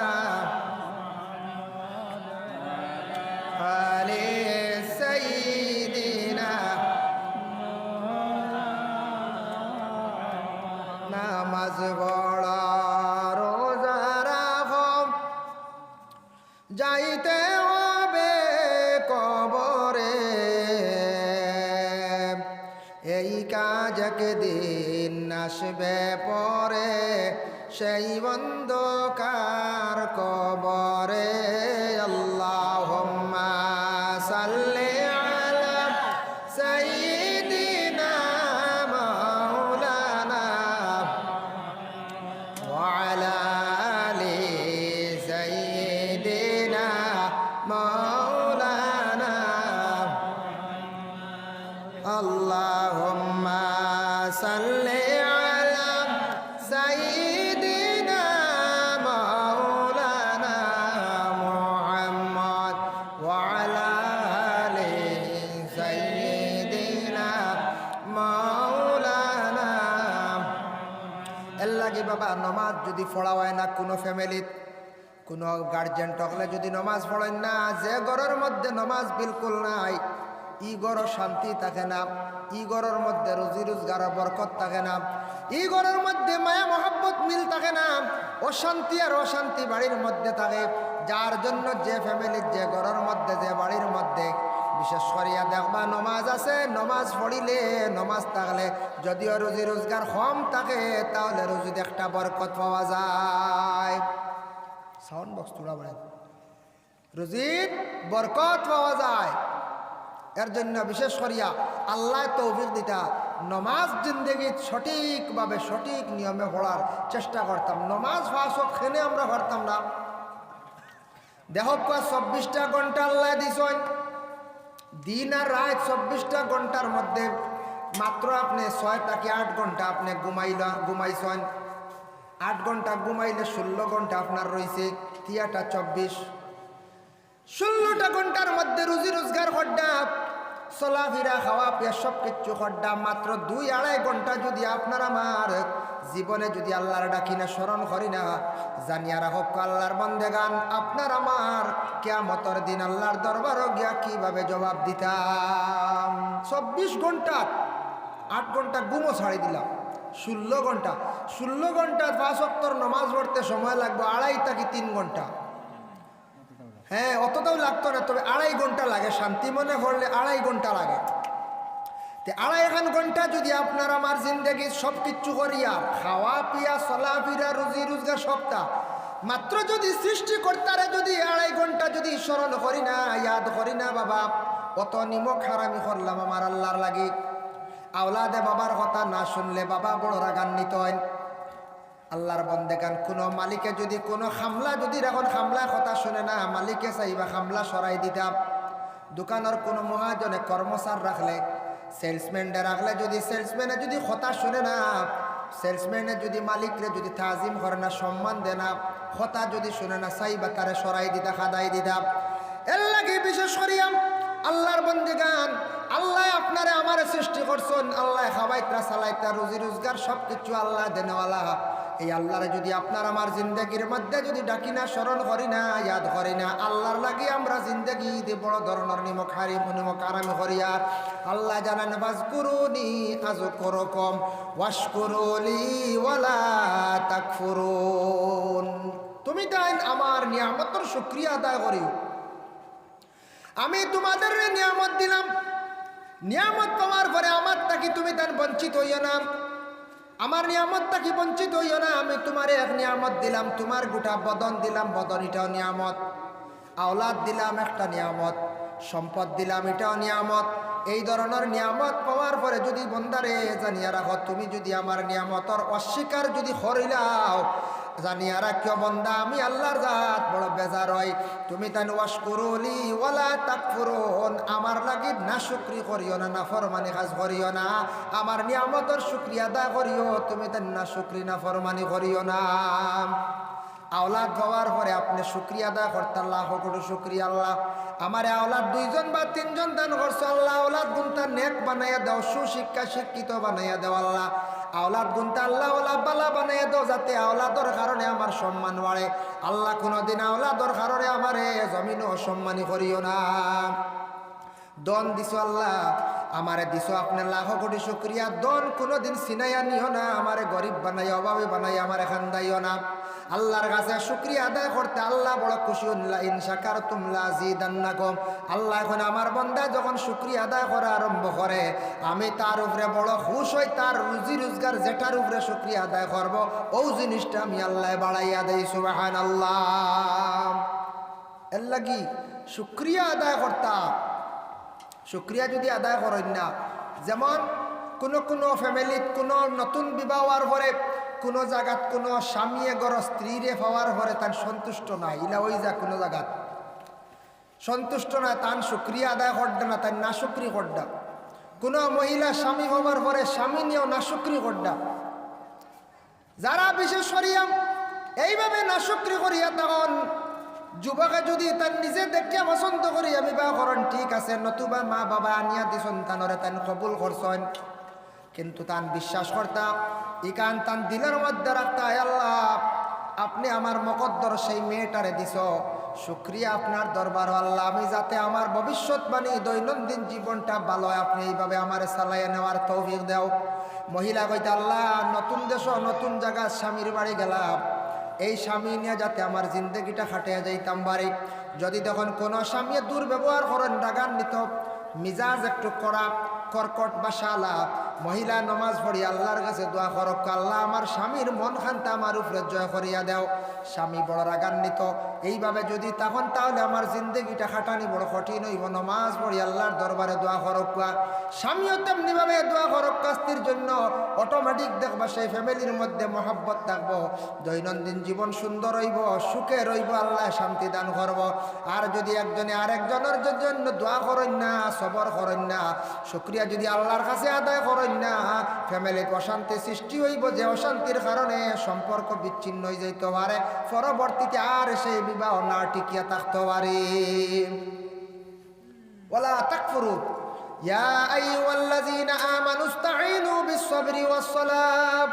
আলি সাইয়্যিদিনা। নামাজ পড়া রোজা রাখো, যাইতে হবে কবরে, এই কাজ একদিন আসবে পরে, সেই অন্ধকার কবরে। আল্লাহুম্মা সাল্লি আলা সাইয়্যিদিনা মাওলানা ওয়া আলা আলি সাইয়্যিদিনা মাওলানা। আল্লাহুম্মা সাল্লি আলা সাইয়্যিদিনা মাওলানা মুহাম্মদ ওয়া আলা আলি সাইয়্যিদিনা মাওলানা। এর লাগে বাবা নমাজ যদি পড়া হয় না কোনো ফ্যামিলিত, কোনো গার্জেন টকলে যদি নমাজ পড়েন না, যে ঘরের মধ্যে নমাজ বিলকুল নাই, ই ঘর শান্তি থাকে না, ই ঘরের মধ্যে রুজি রোজগারের বরকত থাকে না, ই ঘরের মধ্যে মায়া মহব্বত মিল থাকে না, অশান্তি আর অশান্তি বাড়ির মধ্যে থাকে। যার জন্য যে ফ্যামিলির, যে ঘরের মধ্যে, যে বাড়ির মধ্যে বিশেষ করিয়া দেখবা নমাজ আছে, নমাজ পড়িলে, নমাজ থাকলে যদিও রুজি রোজগার কম থাকে, তাহলে রুজির একটা বরকত পাওয়া যায়। সাউন্ড বক্স তোলা বলেন, রুজির বরকত পাওয়া যায়। এর জন্য বিশেষ করিয়া আল্লাহ তৌফিক দিতা, নমাজ জিন্দগিত সঠিকভাবে সঠিক নিয়মে পড়ার চেষ্টা করতাম। নমাজ ফাঁসক খেনে আমরা পারতাম না। দেখো 24টা ঘন্টা আল্লাহ দিছেন, দিন আর রাত 24টা ঘন্টার মধ্যে মাত্র আপনি 6 থেকে 8 ঘন্টা আপনি ঘুমাইছেন। 8 ঘন্টা ঘুমাইলে 16 ঘন্টা আপনার রয়েছে, থিয়াটা 24। 16টা ঘন্টার মধ্যে রুজি রোজগার করডা, চলাফেরা খাওয়া পিয়া সব কিছু করডা। মাত্র 2-2.5 ঘন্টা যদি আপনার আমার জীবনে যদি আল্লাহর ডাকি না, স্মরণ করি না, জানিয়া রাখো আল্লাহর বন্দেগান, আপনার আমার কিয়ামতের দিন আল্লাহর দরবারও গিয়া কিভাবে জবাব দিতাম। 24 ঘন্টা 8 ঘন্টা ঘুমও ছাড়ি দিলাম, 16 ঘন্টা 5 ওয়াক্তের নামাজ পড়তে সময় লাগবে 2.5 থেকে 3 ঘন্টা। হ্যাঁ, অতটাও লাগতো না, তবে 2.5 ঘন্টা লাগে। শান্তি মনে পড়লে 2.5 ঘন্টা লাগে। তে 2.5 ঘন্টা যদি আপনার আমার জিন্দগি সব কিছু করিয়া, খাওয়া পিয়া চলাফেরা রুজি রোজগার সবটা মাত্র যদি সৃষ্টি কর্তারে যদি 2.5 ঘন্টা যদি স্মরণ করি না, ইয়াদ করি না, বাবা অত নিমক হারামি করলাম আমার আল্লাহর লাগে। আওলাদে বাবার কথা না শুনলে বাবা বড় রাগান্বিত হয়। আল্লাহর বন্দেগান, কোনো মালিকে যদি কোনো খামলা যদি এখন খামলা কথা শুনে না, মালিকে চাইবা খামলা সরাই দিতাম। দোকানের কোনো মহাজনে কর্মচার রাখলে, সেলসম্যানটা রাখলে যদি সেলসম্যানে যদি কথা শুনে না, সেলসম্যানে যদি মালিকরে যদি তাজিম করে না, সম্মান দে না, কথা যদি শুনে না, সাইবা তারে সরাই দিতা, খাদাই দিতা। এর লাগে বিশেষ করিয়া আল্লাহর বন্দেগান, আল্লাহ আপনারে আমারে সৃষ্টি করছেন, আল্লাহ খাবাইতা চালাইতা, রুজি রোজগার সব কিছু আল্লাহ দেনেওয়ালা। এই আল্লাহরে যদি আপনার আমার জিন্দগির মধ্যে যদি ডাকি না, স্মরণ করি না, ইয়াদ করি না, আল্লাহর লাগি আমরা জিন্দগি দিয়ে বড় ধরনের নিমক হারিম নিমক আরামি করিয়া। আল্লাহ জানান ফাজকুরুনি আযকুরুকুম ওয়াশকুরুলি ওয়ালা তাকফুরুন। তুমি তাই আমার নিয়ামতের শুকরিয়া আদায় করিও। আমি তোমাদের নিয়ামত দিলাম, নিয়ামত পাওয়ার পরে আমার তাকি তুমি তার বঞ্চিত হইও না, আমার নিয়ামত তাকি বঞ্চিত হইও না। আমি তোমারে এক নিয়ামত দিলাম, তোমার গোটা বদন দিলাম, বদন এটাও নিয়ামত। আওলাদ দিলাম, একটা নিয়ামত। সম্পদ দিলাম, এটাও নিয়ামত। এই ধরনের নিয়ামত পাওয়ার পরে যদি বন্দারে জানিয়া রাখো, তুমি যদি আমার নিয়ামতর অস্বীকার যদি করিলাও, জানিয়া রাখিও বন্দা আমি আল্লাহর জাত বড় বেজার হয়। তুমি তাই ওয়াশকুরুলি ওয়ালা তাকফুরুন, আমার লাগি না শুকরি করিও না, না ফরমানি কাজ করিও না, আমার নিয়ামতর শুকরিয়া আদায় করিও, তুমি তাই না শুকরি না ফরমানি করিও না। আওলাদ পাওয়ার পরে আপনি শুকরিয়া আদায় করতে, আল্লাহ কোটি শুকরিয়া, আল্লাহ আমার আওলাদ 2 জন বা 3 জন দান করছো, আল্লাহ আওলাদ গুনটা নেক বানাইয়া দাও, সুশিক্ষা শিক্ষিত বানাইয়া দাও, আল্লাহ আওলাদ গুনটা আল্লাহ ওলা বালা বানাইয়া দাও, যাতে আওলাদর কারণে আমার সম্মান বাড়ে। আল্লাহ কোনোদিন আওলাদর কারণে আমারে জমিন অসম্মানী করিও না। দন দিছো আল্লাহ, আমারে দিছো আপনার লাখ কোটি শুকরিয়া। দন কোনোদিন সিনাইয়া নিও না, আমারে গরিব বানাই, অভাবে বানাই, আমারে খান্দাইও না। আল্লাহর কাছে শুকরিয়া আদায় করতে আল্লাহ বড় খুশি হন। ইন শাকারতুম লাযিদান্নাকুম। আল্লাহ এখন আমার বান্দা যখন শুকরিয়া আদায় করা আরম্ভ করে, আমি তার উপরে বড় খুশ হই। তার রুজি রোজগার যেটার উপরে শুকরিয়া আদায় করব, ওই জিনিসটা আমি আল্লাহ বাড়াইয়া দেই। সুবহানাল্লাহ। এর লাগি শুকরিয়া আদায় করতা, শুক্রিয়া যদি আদায় করেন না, যেমন কোনো ফ্যামিলিত কোনো নতুন বিবাহ হওয়ার পরে কোনো জায়গাত কোনো স্বামীয়ে গড় স্ত্রীরে পাওয়ার পরে তার সন্তুষ্ট নাই, ইলা ওই যা কোনো জায়গাত সন্তুষ্ট না, তান শুক্রিয়া আদায় করডা না, তাই না শুক্রি করডা। কোনো মহিলা স্বামী হওয়ার পরে স্বামী নিয়েও না শুক্রি করডা। যারা বিশেষ করিয়া এইভাবে না শুক্রি করিয়া, তখন যুবকে যদি তার নিজে দেখিয়া পছন্দ করি আমি বিবাহ করেন, ঠিক আছে, নতুবা মা বাবা আনিয়া দি সন্তানরে তান কবুল করছেন, কিন্তু তান বিশ্বাস করতাম ইকান তান দিলের মধ্যে রাখতা, আল্লাহ আপনি আমার মকদ্দর সেই মেয়েটারে দিছ, শুক্রিয়া আপনার দরবার আল্লাহ, আমি যাতে আমার ভবিষ্যৎবাণী দৈনন্দিন জীবনটা ভালো হয়, আপনি এইভাবে আমার চালাইয়া নেওয়ার তৌফিক দাও। মহিলা কইতে, আল্লাহ নতুন দেশ নতুন জায়গা স্বামীর বাড়ি গেলাম, এই স্বামী নিয়ে যাতে আমার জিন্দগিটা খাটিয়ে যাইতাম বাড়ি। যদি তখন কোনো স্বামী দুর্ব্যবহার করেন, রাগান্বিত মিজাজ একটু করা কর্কট বা শালা, মহিলা নমাজ পড়ি আল্লাহর কাছে দোয়া করক, আল্লাহ আমার স্বামীর মন খান্তা আমার উপরে জয় করিয়া দেও। স্বামী বড় রাগান্বিত এইভাবে যদি তখন, তাহলে আমার জিন্দগিটা খাটানি বড় কঠিন হইব। নমাজ পড়ি আল্লাহর দরবারে দোয়া করক, স্বামীও তেমনিভাবে দোয়া করক স্ত্রীর জন্য, অটোমেটিক দেখবা সেই ফ্যামিলির মধ্যে মহব্বত থাকবো, দৈনন্দিন জীবন সুন্দর হইব, সুখে রইব, আল্লাহ শান্তি দান করব। আর যদি একজনে আরেকজনের জন্য দোয়া করেন না, সবর করেন না, শুকরিয়া যদি আল্লাহর কাছে আদায় করেন না, ফ্যামিলিতে অশান্তি সৃষ্টি হইব, যে অশান্তির কারণে সম্পর্ক বিচ্ছিন্ন হয়ে যাইতে পারে, পরবর্তীতে আর সেই বিবাহ না টিকিয়া থাকতে পারে। ওয়ালা তাকফুরু ইয়া আইয়ুহাল্লাযীনা আমানু ইসতাঈনু বিস-সাবরি ওয়াস-সালাহ।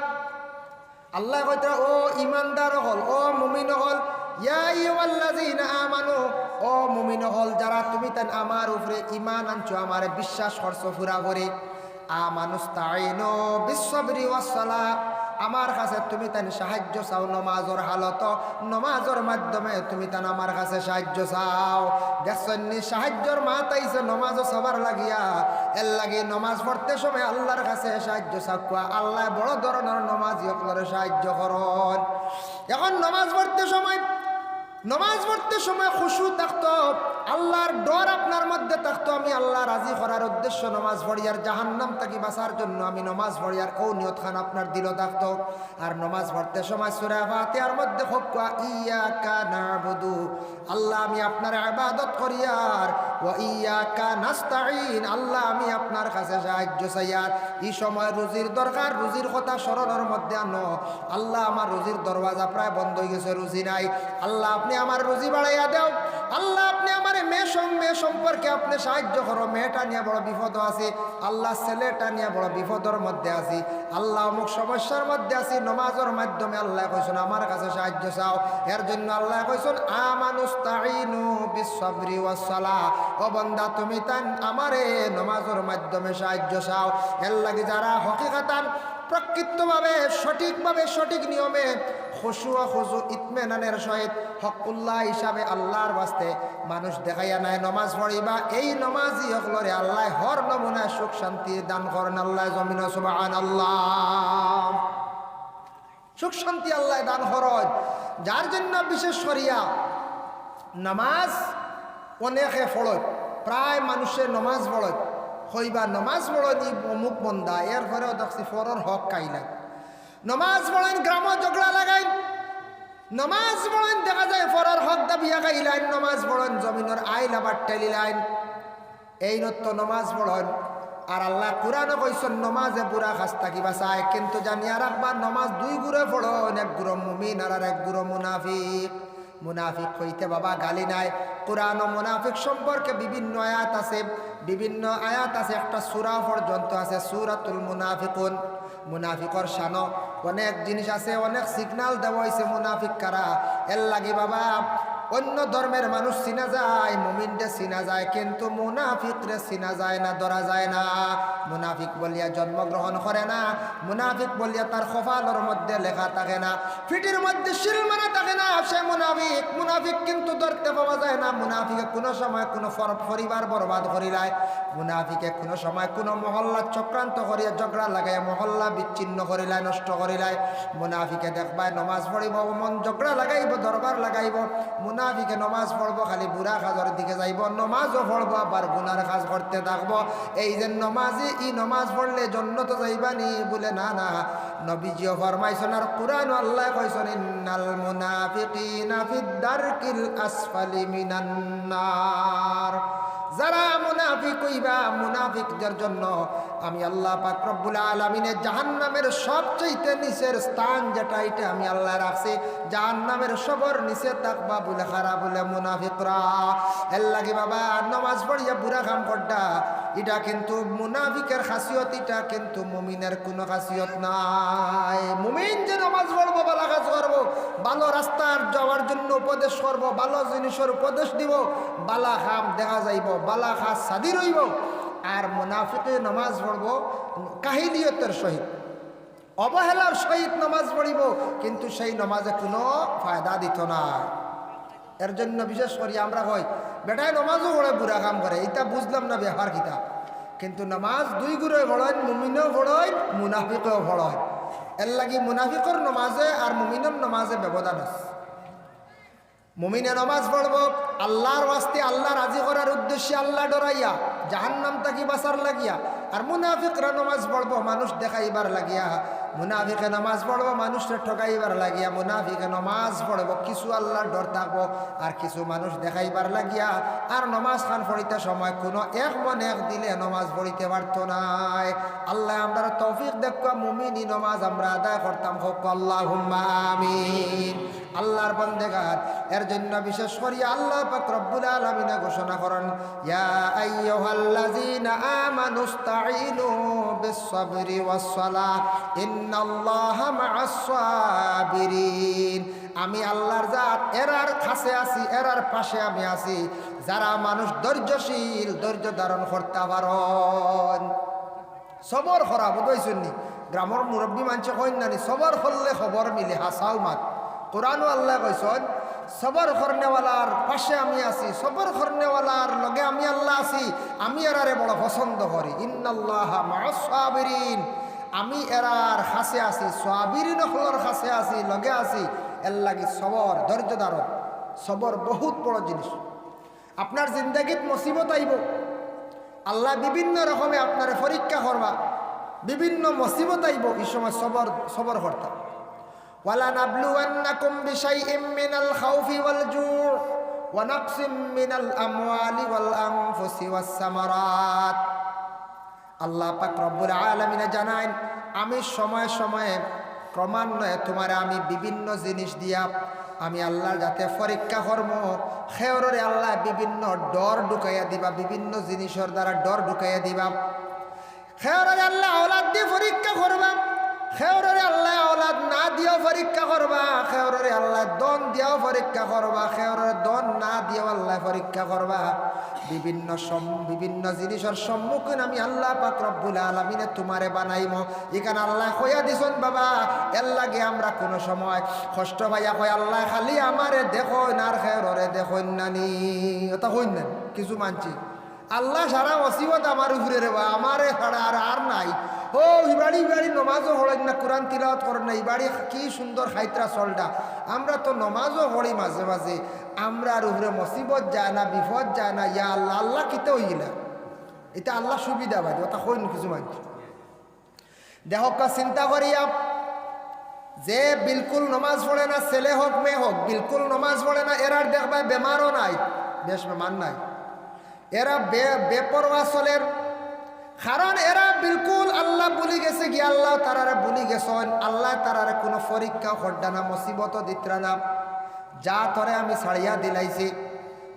আল্লাহ কইতা, ও ঈমানদার হল, ও মুমিন হল, ইয়া আইয়ুহাল্লাযীনা আমানু, ও মুমিন হল যারা তুমি তান আমার উপরে ঈমান আনছো, আমারে বিশ্বাস করছো পুরাপুরি। আমানুস্তাঈনু বিস-সাবরি ওয়াস-সালাহ, আমার কাছে তুমি তান সাহায্য চাও নমাজের হালত, নমাজের মাধ্যমে তুমি তান আমার কাছে সাহায্য চাও। দেখছনি সাহায্যর মাত আইছে নমাজও সবার লাগিয়া, এর লাগে নমাজ পড়তে সময় আল্লাহর কাছে সাহায্য চাওয়া, আল্লাহ বড় ধরনের নমাজি সকলের সাহায্য করন। এখন নমাজ পড়তে সময় নমাজ পড়তে সময় খুশু থাকতো, আল্লাহর ডর আপনার মধ্যে থাকতো। আমি আল্লাহ রাজি করার উদ্দেশ্য নমাজ পড়ি, আর জাহান্নাম থেকে বাঁচার জন্য আমি নমাজ পড়ি, আর ও নিয়ত খান আপনার দিল থাকতো। আর নমাজ পড়তে সময় সূরা ফাতিহার মধ্যে হক্কা ইয়াকা নাবুদু, আল্লাহ আমি আপনার ইবাদত করি, আর ওয়া ইয়াকা নাস্তাঈন, আল্লাহ আমি আপনার কাছে সাহায্য চাই। আর এই সময় রুজির দরকার, রুজির কথা স্মরণের মধ্যে আনো। আল্লাহ আমার রুজির দরওয়াজা প্রায় বন্ধ হয়ে গেছে, রুজি নাই, আল্লাহ আপনি আমার রুজি বাড়াইয়া দাও। আল্লাহ আপনি আমার মেয়ে সম্পর্কে আপনি সাহায্য করো, মেয়েটা নিয়ে বড় বিপদ আছে, আল্লাহ ছেলেটা নিয়ে বড় বিপদের মধ্যে আছি, আল্লাহ অমুক সমস্যার মধ্যে আছি। নমাজের মাধ্যমে আল্লাহ কইছেন আমার কাছে সাহায্য চাও। এর জন্য আল্লাহ কইছেন আমানুস্তাঈনু বিসসবরি ওয়াস সালাহ, ও বান্দা তুমি তান আমারে নমাজের মাধ্যমে সাহায্য চাও। এর লাগি যারা হকিকাতান প্রকৃতভাবে সঠিকভাবে সঠিক নিয়মে খুশু ও খুজু ইতমেনানের সহিত হকুল্লাহ হিসাবে আল্লাহর বাস্তে মানুষ দেখাইয়া নাই নমাজ পড়িবা, এই নমাজই হকলরে আল্লাহ হর নমুনায় সুখ শান্তি দান করেন। আল্লাহ জমিন সুবহানাল্লাহ, সুখ শান্তি আল্লাহ দান করেন। যার জন্য বিশেষ করিয়া নামাজ অনেকে পড়ত, প্রায় মানুষের নমাজ পড়ত, হইবা নমাজ পড়েন অমুক বন্দা, এরপরেও দেখছি ফরর হক কাইলাই। নমাজ পড়েন গ্রামও ঝগড়া লাগাইন, নমাজ পড়েন দেখা যায় ফরর হক দাবিয়া খাইলাইন, নমাজ পড়েন জমিনের আইল আবার টেলিলাইন, এই নত্য নমাজ পড়েন। আর আল্লাহ কুরআনে কইছেন নমাজে বুড়া খাস্তা কি বাঁচায়, কিন্তু জানিয়া রাখবা নমাজ দুই গুরে পড়েন, এক গুরু মুমিন আর এক গুরু মুনাফিক। মুনাফিক হইতে বাবা গালি নাই, কুরআন ও মুনাফিক সম্পর্কে বিভিন্ন আয়াত আছে, বিভিন্ন আয়াত আছে, একটা সূরা পর্যন্ত আছে সূরাতুল মুনাফিকুন। মুনাফিকর শানো অনেক জিনিস আছে, অনেক সিগনাল দেওয়া হয়েছে মুনাফিক কারা। এর লাগি বাবা অন্য ধর্মের মানুষ চিনা যায়, মুমিনরে চিনা যায়, কিন্তু মুনাফিকরে চিনা যায় না, ধরা যায় না। মুনাফিক বলিয়া জন্মগ্রহণ করে না, মুনাফিক বলিয়া তার কপালের মধ্যে লেখা থাকে না, ফিটির মধ্যে শিল মারা থাকে না, সে মুনাফিক। মুনাফিক কিন্তু ধরতে পাওয়া যায় না। মুনাফিকে কোনো সময় কোনো পরিবার বরবাদ করিলায়, মুনাফিকে কোনো সময় কোনো মহল্লা চক্রান্ত করিয়া ঝগড়া লাগাইয়া মহল্লা বিচ্ছিন্ন করিলায়, নষ্ট করিলায়। মুনাফিকে দেখবায় নমাজ পড়িব মন ঝগড়া লাগাইব, দরবার লাগাইব। মুনাফিকে নমাজ পড়বো খালি বুড়া কাজের দিকে যাইব, নমাজও পড়বো আবার গুনার কাজ করতে থাকবো। এই যে নমাজি ই নমাজ পড়লে জান্নাতে যাইবানি বলে, না না, নবীজিও ফরমাইছেন আর কুরআন আল্লাহ কইছেন ইন্নাল মুনাফিকিনা ফিদ দারকিল আসফালি মিনান নার। যারা মুনাফিক হইবা, মুনাফিকদের জন্য আমি আল্লাহ পাক রব্বুল আলামিনের জাহান্নামের সবচেয়ে নিচের স্থান যেটা, এটা আমি আল্লাহ রাখছি, জাহান্নামের সবর নিচে থাকবা বলে খারাপ বলে মুনাফিকরা। এর লাগি বাবা নামাজ পড়িয়া বুড়া কাম করডা, এটা কিন্তু মুনাফিকের খাসিয়ত, এটা কিন্তু মুমিনের কোনো খাসিয়ত নাই। মুমিন যে নামাজ পড়বো, ভালো কাজ করবো, ভালো রাস্তার যাওয়ার জন্য উপদেশ করবো, ভালো জিনিসের উপদেশ দিব, বালা খাম দেখা যাইব, বালা খাস সাদি রইব। আর মুনাফিকে নামাজ পড়বো কাহিলিয়তের সহিত, অবহেলার সহিত নামাজ পড়িব, কিন্তু সেই নামাজে কোনো ফায়দা দিত না। এর জন্য বিশেষ করি আমরা কই বেটায় নামাজও পড়ে বুড়া কাম করে, এটা বুঝলাম না ব্যাপার কিতা, কিন্তু নামাজ দুই গুণে পড়েন, মুমিনও পড়েন মুনাফিকেও পড়েন। এর লাগি মুনাফিকর নামাজে আর মুমিনের নামাজে ব্যবধান আছে। মুমিনে নামাজ পড়ব আল্লাহর ওয়াস্তে, আল্লাহ রাজি করার উদ্দেশ্যে, আল্লাহ ডরাইয়া, জাহান্নাম তাকি বাঁচার লাগিয়া। আর মুনাফিকরা নামাজ পড়ব মানুষ দেখাইবার লাগিয়া, মুনাফিকে নামাজ পড়ব মানুষকে ঠকাইবার লাগিয়া। মুনাফিকে নামাজ পড়ব কিছু আল্লাহর ডর থাকবো, আর কিছু মানুষ দেখাইবার লাগিয়া। আর নমাজ খান পড়িতে সময় কোনো এক মন এক দিলে নমাজ পড়িতে পারত নাই। আল্লাহ আমরা তৌফিক দেখা মুমিনি নমাজ আমরা আদায় করতাম, হোক আল্লাহুম্মা আমিন। আল্লাহর বান্দেগার এর জন্য বিশেষ করি আল্লাহ পাক রব্বুল আলামিন ঘোষণা করেন, ইয়া আইয়ুহাল্লাযীনা আমানুস্তাঈনু বিস-সাবরি ওয়াস-সালাহ ইন্নাল্লাহা মা'আস-সাবিরিন। আমি আল্লাহর জাত, এরার কাছে আছি, এরার পাশে আমি আছি, যারা মানুষ ধৈর্যশীল, ধৈর্য ধারণ করতে পারেন। সবর করা বুঝাইছেন, গ্রামের মুরব্বী মানুষ কইন নানি, সবর করলে খবর মিলে, হাসাও মাত। কোরআনও আল্লাহ কইছেন সবর করনেওয়ালার পাশে আমি আছি, সবর করনেওয়ালার লগে আমি আল্লাহ আছি, আমি এরারে বড় পছন্দ করি। ইন্নাল্লাহা মা'আস-সাবিরিন, আমি এরার কাছে আছি, সাবিরিন হলর কাছে আছি, লগে আছি। এর লাগি সবর, ধৈর্য ধারণ। সবর বহুত বড় জিনিস। আপনার জিন্দেগীত মুসিবত আইব, আল্লাহ বিভিন্ন রকমে আপনার পরীক্ষা করবা, বিভিন্ন মুসিবত আইব, এই সময় সবর সবর করতাম। ওয়ালা নাবলুওয়ান্নাকুম বিশাইইম মিনাল খাউফি ওয়াল জু' ওয়া নাকসিম মিনাল আমওয়ালি ওয়াল আনফুসি ওয়াস সামারাত। আল্লাহ পাক রব্বুল আলামিন জানান, আমি সময়ে সময়ে ক্রমান্বয়ে তোমারে আমি বিভিন্ন জিনিস দিয়া আমি আল্লাহর যাতে পরীক্ষা কর্ম খেয়রে আল্লাহ বিভিন্ন ডর ঢুকাইয়া দিবা, বিভিন্ন জিনিসের দ্বারা ডর ঢুকাইয়া দিবা। খেয়রে আল্লাহ আওলাদ দিয়ে পরীক্ষা করবা, খেয়রে আল্লাহ আওলাদ না দিয়েও পরীক্ষা করবা, খেয়রে আল্লাহ দন দিয়েও পরীক্ষা করবা, খেয়রে দন না দিয়েও আল্লাহ পরীক্ষা করবা। বিভিন্ন জিনিসের সম্মুখীন আমি আল্লাহ পাক রব্বুল আলামিনে তোমারে বানাইমো। এখানে আল্লাহ কইয়া দিছন বাবা, এর লাগে আমরা কোনো সময় কষ্ট পাইয়া কয় আল্লাহ খালি আমারে দেখো না আর খেয়রে দেখো নানি, ওটা কইন না কিছু মানছি। আল্লাহ সারা ওসিবত আমার উপরে রে বা, আমারে ছাড়া আর নাই। ও ইবাড়ি ইবাড়ি নমাজও হলেন না, কোরআন তিলাওয়াত করেন না, ইবাড়ি কি সুন্দর খাইত্রা চলটা। আমরা তো নমাজও হরি মাঝে মাঝে, আমরার উপরে মুসিবত যায় না, বিপদ যায় না। ইয়া আল্লাহ, আল্লাহ কিতে হইলা, এটা আল্লাহ সুবিধা বাদে, ওটা কইন কিছু মানছি। দেহকা চিন্তা করিয়া যে বিলকুল নমাজ পড়ে না, ছেলে হোক মেয়ে হোক, বিলকুল নমাজ পড়ে না, এরার দেখবা বেমারও নাই, বেশ বেমার নাই। এরা বেপরোয়া চলের, কারণ এরা বিলকুল আল্লাহ বলি গেছে কি, আল্লাহ তারারে বলি গেছেন, আল্লাহ তারারে কোনো পরীক্ষা করডা না, মুসিবত দিত্রা না। যা তরে আমি ছাড়িয়া দিলাইছি,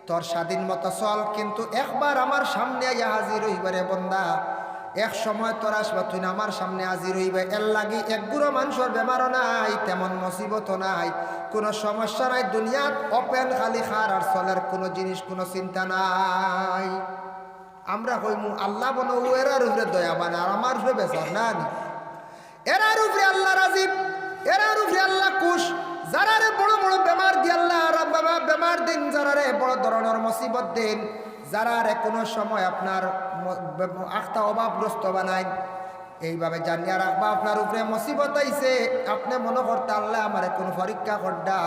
তোর স্বাধীন মতো চল, কিন্তু একবার আমার সামনে আইয়া হাজির হইবারে বন্দা, এক সময় তোর আসবা তুই আমার সামনে হাজির হইবে। এর লাগি একগুলো মানুষের বেমারও নাই, তেমন মুসিবতও নাই, কোনো সমস্যা নাই। দুনিয়াত ওপেন খালি খার আর চলের কোনো জিনিস, কোনো চিন্তা নাই। আমরা কইমু আল্লাহ বনো এরার উপরে দয়াবান আর আমার উপরে বেজার না, এরার উপরে আল্লাহ রাজিব, এরার উপরে আল্লাহ খুশ। যারারে বড় বড় বেমার দিয়ে আল্লাহ বাবা বেমার দিন, যারারে বড় ধরনের মুসিবত দিন, যারারে কোনো সময় আপনার আখতা অভাবগ্রস্ত বানায়, এইভাবে জানিয়া রাখবা আপনার উপরে মুসিবত আইছে, আপনি মনে করতে আল্লাহ আমারে কোন পরীক্ষা করডা।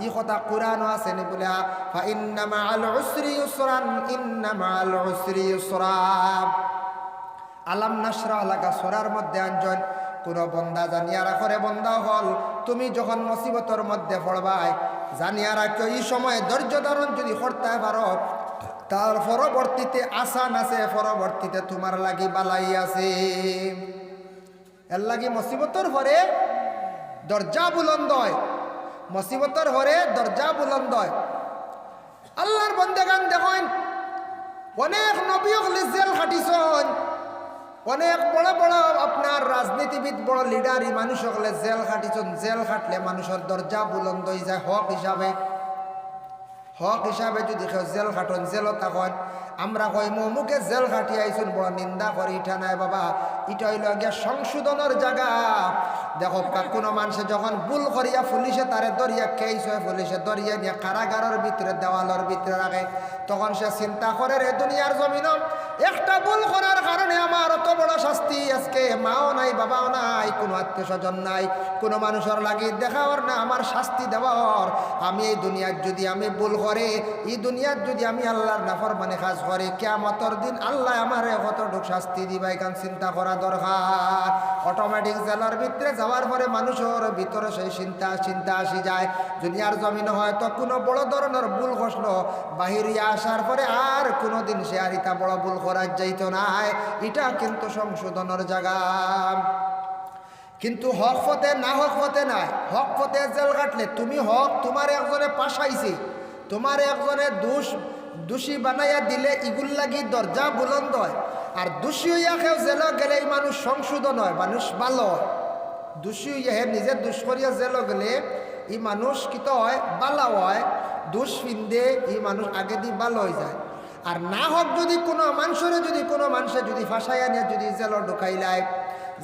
ই কথা কোরআনও আছে নি বলে, ফা ইন্না মাআল উসরি ইউসরান, ইন্না মাআল উসরি ইউসরা। আলাম নাশরাহ লাকা সূরার মধ্যে আনজন কোন বন্দা জানিয়া রাখরে, বন্দা হল তুমি যখন মুসিবতের মধ্যে পড়বাই, জানিয়া রাখো এই সময় ধৈর্য ধারণ যদি করতে পারো, তার পরবর্তীতে আসান আছে, পরবর্তীতে তোমার লাগি বালাই আছে। এর লাগি মুসিবতের পরে দরজা বুলন্দ হয়, মুসিবতের পরে দরজা বুলন্দ হয়। আল্লাহর বন্দেগান দেখেন, অনেক নবী হলে জেল খাটিছেন, অনেক বড় বড় আপনার রাজনীতিবিদ, বড় লিডারি মানুষ হলে জেল খাটিছেন। জেল খাটলে মানুষের দরজা বুলন্দ হয়ে যায় হক হিসাবে। হক হিসাবে যদি কেউ জেল খাটন, জেলও থাকেন, আমরা কই মুখে জেল খাটি আইসুন, বড় নিন্দা করে ইটা নাই বাবা, ইটা হইল গিয়া সংশোধনের জায়গা। দেখো কোনো মানুষে যখন ভুল করিয়া পুলিশে তারে দরিয়া কেস হয়, পুলিশে দরিয়া নিয়ে কারাগারের ভিতরে দেওয়ালের ভিতরে রাখে, তখন সে চিন্তা করে রে দুনিয়ার জমিন একটা ভুল করার কারণে আমার অত বড় শাস্তি, আজকে মাও নাই, বাবাও নাই, কোনো আত্মীয় স্বজন নাই, কোনো মানুষের লাগি দেখাওয়ার না, আমার শাস্তি দেওয়ার। আমি এই দুনিয়ার যদি আমি ভুল করে, এই দুনিয়ার যদি আমি আল্লাহর নাফরমানি কাজ করে, কিয়ামতের দিন আল্লাহ আমারে কতটুক শাস্তি দিবা, এখান চিন্তা করা দরকার। অটোমেটিক জেলার ভিতরে যাওয়ার পরে মানুষের ভিতরে সেই চিন্তা আসি যায়। দুনিয়ার জমিন হয়তো কোনো বড় ধরনের ভুল ঘটল, বাহিরিয়া আসার পরে আর কোনো দিন সে আর ইটা বড় ভুল করার যাইতো নাই, এটা কিন্তু সংশোধনের জায়গা। কিন্তু হক পথে না, হক পথে নাই, হক পথে জেল কাটলে তুমি হক তোমার একজনে পাশাইছে, তোমার একজনে দোষী বানাইয়া দিলে ইগুল লাগি দরজা বুলন্দ হয়। আর দোষী হইয়া কেউ জেল গেলে এই মানুষ সংশোধন হয়, মানুষ ভালো হয়। দোষী হইয়া হে নিজে দোষ করিয়া জেল গেলে এই মানুষ কিত হয়, বালা হয়, দোষ ফিন্দে এই মানুষ আগে দিয়ে ভালো হয়ে যায়। আর না হোক যদি কোনো মানুষে যদি ফাঁসাইয়া নিয়ে যদি জেল ঢুকাইলায়,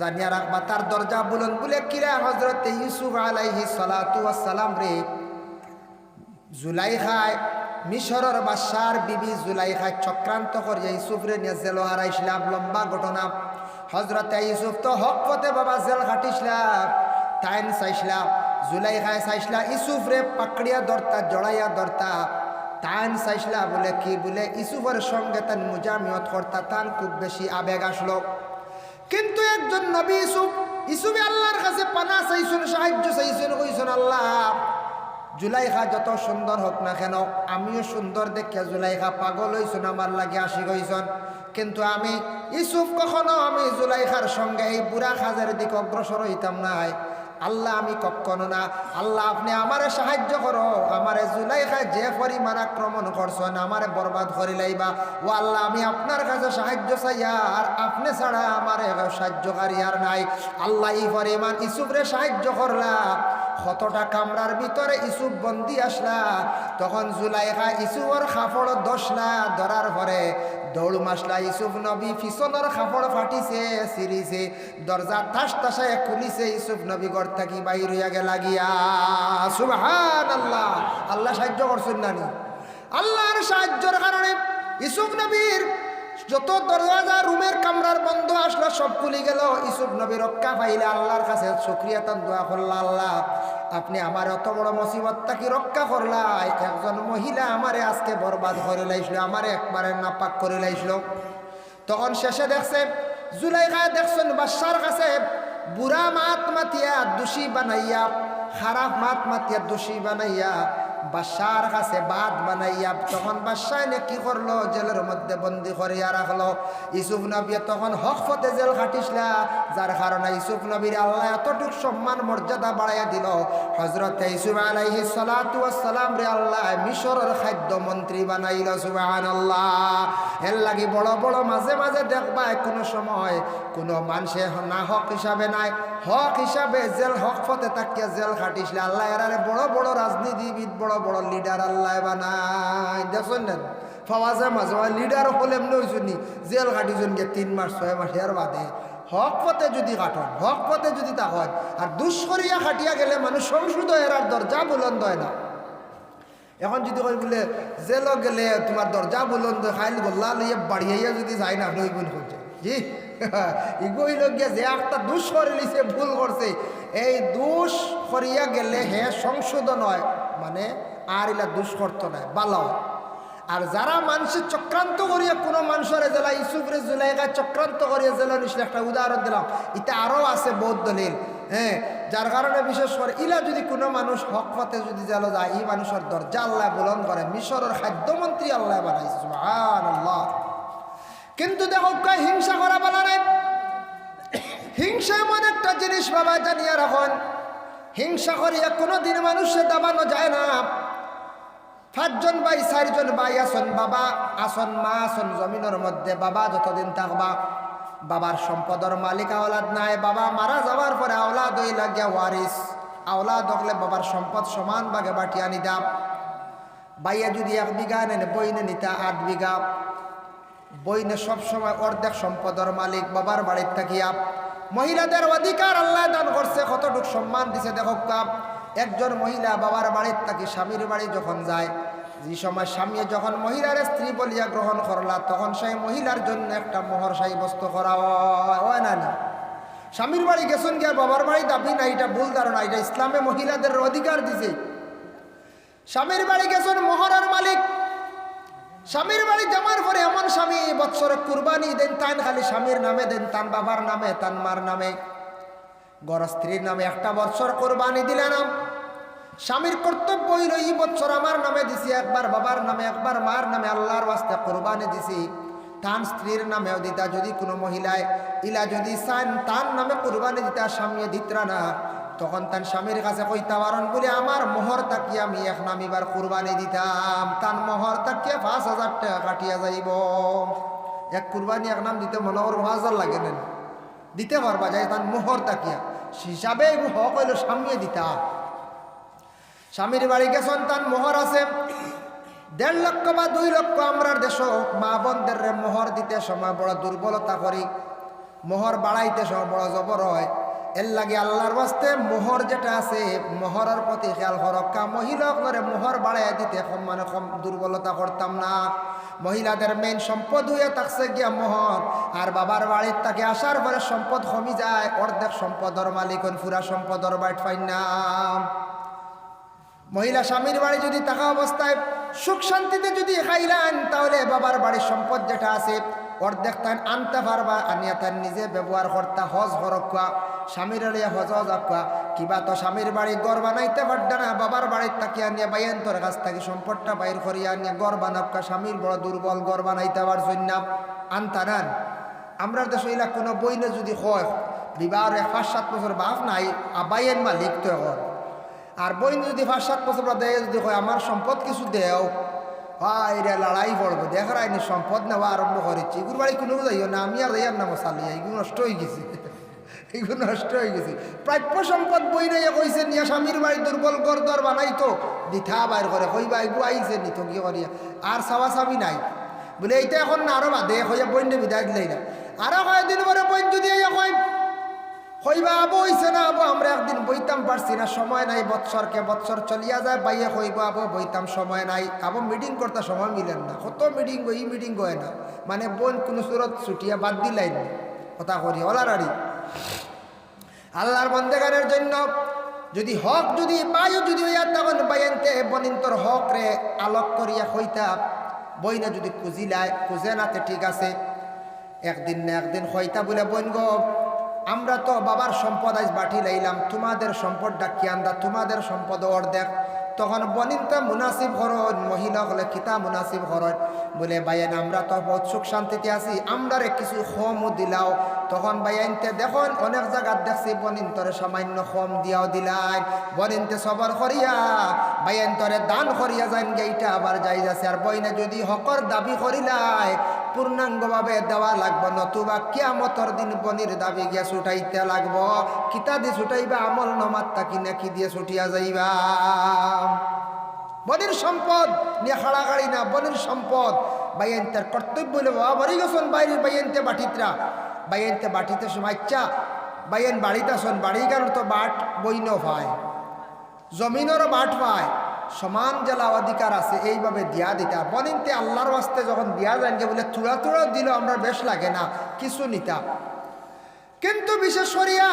জানিয়া রাখবা তার দরজা বুলন্দ বলে। কিরা হযরত ইউসুফ আলাইহিস সালাতু ওয়াস সালাম রে জুলাইখায়, মিশরের বাদশার বিবি জুলাইখায় চক্রান্ত করিয়া ইউসুফরে নিয়ে জেল হারাইছিলাম। লম্বা ঘটনা। হযরত ইউসুফ তো হক পথে বাবা জেল খাটিছিলাম, টাইম চাইছিলাম। জুলাইখায় চাইছিলা ইসুফরে পাকড়িয়া ধরতা জড়াইয়া ধরতা তান চাইছিলা বলে কি বলে ইসুফের সঙ্গে তান মুজামিয়ত করতা তান খুব বেশি আবেগ আসলো কিন্তু একজন নবী ইসুফে আল্লাহর কাছে পানা চাইছেন সাহায্য চাইছেন কইছেন আল্লাহ জুলাইখা যত সুন্দর হোক না কেন আমিও সুন্দর দেখে জুলাইখা পাগল হইছেন আমার লাগে আসি গইছেন কিন্তু আমি ইসুফ কখনো আমি জুলাইখার সঙ্গে এই বুড়া খাজের দিকে অগ্রসর হইতাম নাই আল্লাহ আমি কখনো না আল্লাহ আপনি আমারে সাহায্য করো আমারে জুলাইখায় যে পরিমাণ আক্রমণ করছেন আমারে বরবাদ করে লাইবা ও আল্লাহ আমি আপনার কাছে সাহায্য চাই আর আপনি ছাড়া আমারে সাহায্যকারী আর নাই আল্লাহ এই পরিমাণ ইসুফরে সাহায্য করলা কতটা কামরার ভিতরে ইসুফ বন্দি আসলা তখন জুলাইখা ইসুফর খাপড় দশলা ধরার পরে দৌড় মাসলা ইসুফ নবী পিছনের খাপড় ফাটিছে সিরিছে দরজা ঠাস ঠাসায় খুলিছে ইসুফ নবী ঘর থাকি বাইর হইয়া গেলা গিয়া সুবহানাল্লাহ আল্লাহ সাহায্য করছেন নানি আল্লাহর সাহায্যের কারণে ইসুফ নবীর যত দরজা রুমের কামরার বন্ধ আসলো সব খুলি গেল ইসুফ নবী রক্ষা পাইলে আল্লাহর কাছে শুকরিয়াতান দোয়া করলা আল্লাহ আপনি আমার এত বড় মুসিবতটা কি রক্ষা করলাই একজন মহিলা আমারে আজকে বরবাদ করে লাইছিল আমারে একবারে নাপাক করে লাইছিল তখন শেষে দেখছে জুলাইখা দেখছেন বাদশার কাছে বুড়া মাত মাতিয়া দোষী বানাইয়া খারাপ মাত মাতিয়া দোষী বানাইয়া বাদশার কাছে বাদ বানাইয়া তখন বাদশাহ নে কি করলো জেলের মধ্যে বন্দি করিয়া রাখলো ইসুফ নবী তখন হক পথে জেল খাটিসলা যার কারণে ইসুফ নবীর আল্লাহ এতটুক সম্মান মর্যাদা বাড়াইয়া দিল হযরত ইসুফ আলাইহিস সালাতু ওয়াস সালাম রে আল্লাহ মিশরের খাদ্য মন্ত্রী বানাইল সুবহানাল্লাহ এর লাগি বড় বড় মাঝে মাঝে দেখবা কোনো সময় কোনো মানুষে না হক হিসাবে নাই হক হিসাবে জেল হক পথে তাকিয়া জেল খাটিসলা আল্লাহ এরারে বড় বড় রাজনীতিবিদ বড় বড় লিডার আল্লাহ বানাই দেখছেন না ফওয়াজে মাঝে লিডার হলে এমনি হয়েছুনি জেল কাটিছেন গিয়ে 3 মাস 6 মাস এর বাদে হক পথে যদি কাটন হক পথে যদি তা হয় আর দুষ্করিয়া খাটিয়া গেলে মানুষ সংশোধ এরার দরজা বুলন্দ হয় না এখন যদি কই বলে জেল গেলে তোমার দরজা বুলন্দ খাইল গোল্লা লইয়া বাড়িয়াইয়া যদি যায় না নই বোন করছে জি ইগোই লগিয়া যে একটা দুষ করে লিছে ভুল করছে এই দুষ করিয়া গেলে হে সংশোধন হয় মানে আর ইলা দুষ করতো না বালাও আর যারা মানুষের চক্রান্ত করিয়া কোনো মানুষের জেলা ইসুফরে জুলাইখা চক্রান্ত করিয়া জেলা নিশ্চয় একটা উদাহরণ দিলাম এটা আরও আছে বহুত দলিল হ্যাঁ যার কারণে বিশেষ করে ইলা যদি কোনো মানুষ হক পথে যদি জেলা যায় এই মানুষের দরজা আল্লাহ বুলন্দ করে মিশরের খাদ্যমন্ত্রী আল্লাহ বানাইছে সুবহানাল্লাহ কিন্তু দেখো হিংসা করা বলা নাই হিংসা এমন একটা জিনিস বাবা জানিয়া রাখুন হিংসা করিয়া কোনোদিন মানুষে দাবানো যায় না 5 জন ভাই 4 জন ভাই আসন বাবা আসন মা আসন জমিনের মধ্যে বাবা যতদিন থাকবা বাবার সম্পদের মালিক আওলাদ নাই বাবা মারা যাওয়ার পরে আওলাদ হই লাগিয়া ওয়ারিস আওলাদ হলে বাবার সম্পদ সমান ভাগে বাটিয়া নিতাম ভাইয়া যদি 1 বিঘা নেন বইনে নিতা 8 বিঘা বইনে সবসময় অর্ধেক সম্পদের মালিক বাবার বাড়ির থাকিয়া মহিলাদের অধিকার আল্লাহ দান করছে কতটুক সম্মান দিছে দেখো একজন মহিলা বাবার বাড়ির থাকি স্বামীর বাড়ি যখন যায় যে সময় স্বামী যখন মহিলার স্ত্রী বলিয়া গ্রহণ করলা তখন সেই মহিলার জন্য একটা মোহর সাব্যস্ত করা হয় না স্বামীর বাড়ি গেছেন গিয়া বাবার বাড়ি দাবি না এটা ভুল ধারণা এটা ইসলামে মহিলাদের অধিকার দিছে স্বামীর বাড়ি গেছেন মোহরের মালিক স্বামীর বাড়ি যাওয়ার পরে এমন স্বামী বৎসরে কুরবানি দেন তান খালি স্বামীর নামে দেন তান বাবার নামে তান মার নামে গড় স্ত্রীর নামে একটা বৎসর কুরবানি দিলে না স্বামীর কর্তব্য হইল এই বৎসর আমার নামে দিছি একবার বাবার নামে একবার মার নামে আল্লাহর ওয়াস্তে কুরবানি দিছি তান স্ত্রীর নামেও দিতা যদি কোনো মহিলায় ইলা যদি চান তার নামে কুরবানি দিতা স্বামী দিতরা না তখন তার স্বামীর কাছে কইতা পারেন বলে আমার মোহর তাকিয়ে আমি এক নামিবার কুরবানি দিতাম তার মোহর তাকিয়ে 5,000 টাকা কাটিয়া যাইব এক কুরবানি এক নাম দিতে মনে হয় 5,000 লাগে নেন দিতে পারবা যায় তার মোহর তাকিয়া হিসাবে হক হইল স্বামী দিতা স্বামীর বাড়ি গেছেন তার মোহর আছে 1.5 লক্ষ বা 2 লক্ষ আমরা দেশ মা বোনদের মোহর দিতে সময় বড় দুর্বলতা করি মোহর বাড়াইতে সময় বড় জবর হয় এর লাগে আল্লাহর ওয়াস্তে মোহর যেটা আছে মোহরের প্রতি খেয়াল রক্ষা মহিলা মোহর বাড়াইয়া দিতে কম মানে কম দুর্বলতা করতাম না মহিলাদের মেইন সম্পদ হইয়া থাকছে গিয়া মোহর, আর বাবার বাড়ির তাকে আসার পরে সম্পদ কমি যায়, অর্ধেক সম্পদর মালিক পুরা সম্পদর বাড়ি পাই না। মহিলা স্বামীর বাড়ি যদি থাকা অবস্থায় সুখ শান্তিতে যদি খাইলেন, তাহলে বাবার বাড়ির সম্পদ যেটা আছে অর্ধেক তাই আনতে পারবা, আনিয়া তার নিজে ব্যবহার করতা, হজ হরকা স্বামীর লিয়া হজ হজা কিবা তো স্বামীর বাড়ি গড় বানাইতে পারডা না, বাবার বাড়ির তাকে আনিয়া বাইন্তর কাছ থেকে সম্পদটা বাইর করিয়া আনিয়া গড় বানাবকা, স্বামীর বড় দুর্বল গড় বানাইতে পারছই না, আনতা নান। আমরা দেশ এলাকা কোনো বইনে যদি হয় বিবাহের 5-7 বছর বাপ নাই, বাইয়েন মালিক তো এখন, আর বইন যদি 5-7 বছর দেয় যদি হয় আমার সম্পদ কিছু দেও, এরা লড়াই পড়বো, দেখার আইনি সম্পদ নেওয়া আরম্ভ করেছি। এগুলো বাড়ি কোনো যাইও না, আমি আর যাইয়ার নামো চালিয়ে, এগুলো নষ্ট হয়ে গেছে, এগুলো নষ্ট হয়ে গেছে। প্রাপ্য সম্পদ বই নিয়ে কইছে নিয়ে স্বামীর বাড়ি দুর্বল গরদর বানাইতো দিথা বাইর করে কইবা এগুলো আইছে নিত কি করিয়া, আর চাওয়া চাবি নাই বলে এইটা এখন না আরো বাদে হইয়া বইনে বিদায় দিলেই না। আরো কয়েকদিন পরে বইন যদি কয় হইবা আবো হইছে না আবো আমরা একদিন বইতাম পারছি না, সময় নাই, বৎসরকে বৎসর চলিয়া যায়, বাইয়ে হইব আবো বইতাম সময় নাই, আবো মিটিং করতে সময় মিলেন না, কত মিটিং বই মিটিং হয় না, মানে বোন কোনো সুরত ছুটিয়া বাদ দিলাই না কথা করি ওলারারি। আল্লাহর বন্দেগানের জন্য যদি হক যদি পাইও যদি হইয়া তখন বাইনতে বনিন্তর হক রে আলোক করিয়া হইতা, বইনে যদি খুঁজিলায় খুঁজে নাতে ঠিক আছে, একদিন না একদিন হইতা বলে বইন গো আমরা তো বাবার সম্পদ আজ বাটি লাইলাম, তোমাদের সম্পদটা কি আন্দা, তোমাদের সম্পদ অর্ধেক। তখন বনিনটা মুনাসিব হরণ, মহিলা হলে কিতা মুনাসিব হরণ বলে বাইন আমরা তো বহুত সুখ শান্তিতে আছি, আমরারে কিছু খমও দিলাও। তখন বাইনতে দেখুন অনেক জায়গার দেখছি বনিন্তরে সামান্য খম দিয়াও দিলাই, বনিনতে সবর করিয়া বাইনতরে দান করিয়া যান গেইটা আবার যাই যাচ্ছে। আর বইনে যদি হকর দাবি করিলাই পূর্ণাঙ্গভাবে দেওয়া লাগবো, নতুবা কিয়ামতর দিন বনির দাবি গিয়া ছুটাইতে লাগবো। কিতা দিয়ে ছুটাইবা আমল নমাত্তা কিনা কি দিয়ে ছুটিয়া যাইবা। বনির সম্পদ নিয়ে খাড়াখাড়ি না, বনির সম্পদ বাইনতের কর্তব্য হইলে বাবা বাড়ি গেছেন বাইরে বাইনতে বাটিতরা বাইনতে বাটিতে সমাইচ্ছা বাইন বাড়িতে আসন, বাড়ি কারণ তো বাট বইন পায়, জমিনেরও বাট পায়, সমান জেলা অধিকার আছে, এইভাবে দিয়া দিতা। বনিনতে আল্লাহর ওয়াস্তে যখন দিয়া যান যে বলে চূড়া চূড়া দিল আমরা বেশ লাগে না কিছু নিতা, কিন্তু বিশেষ করিয়া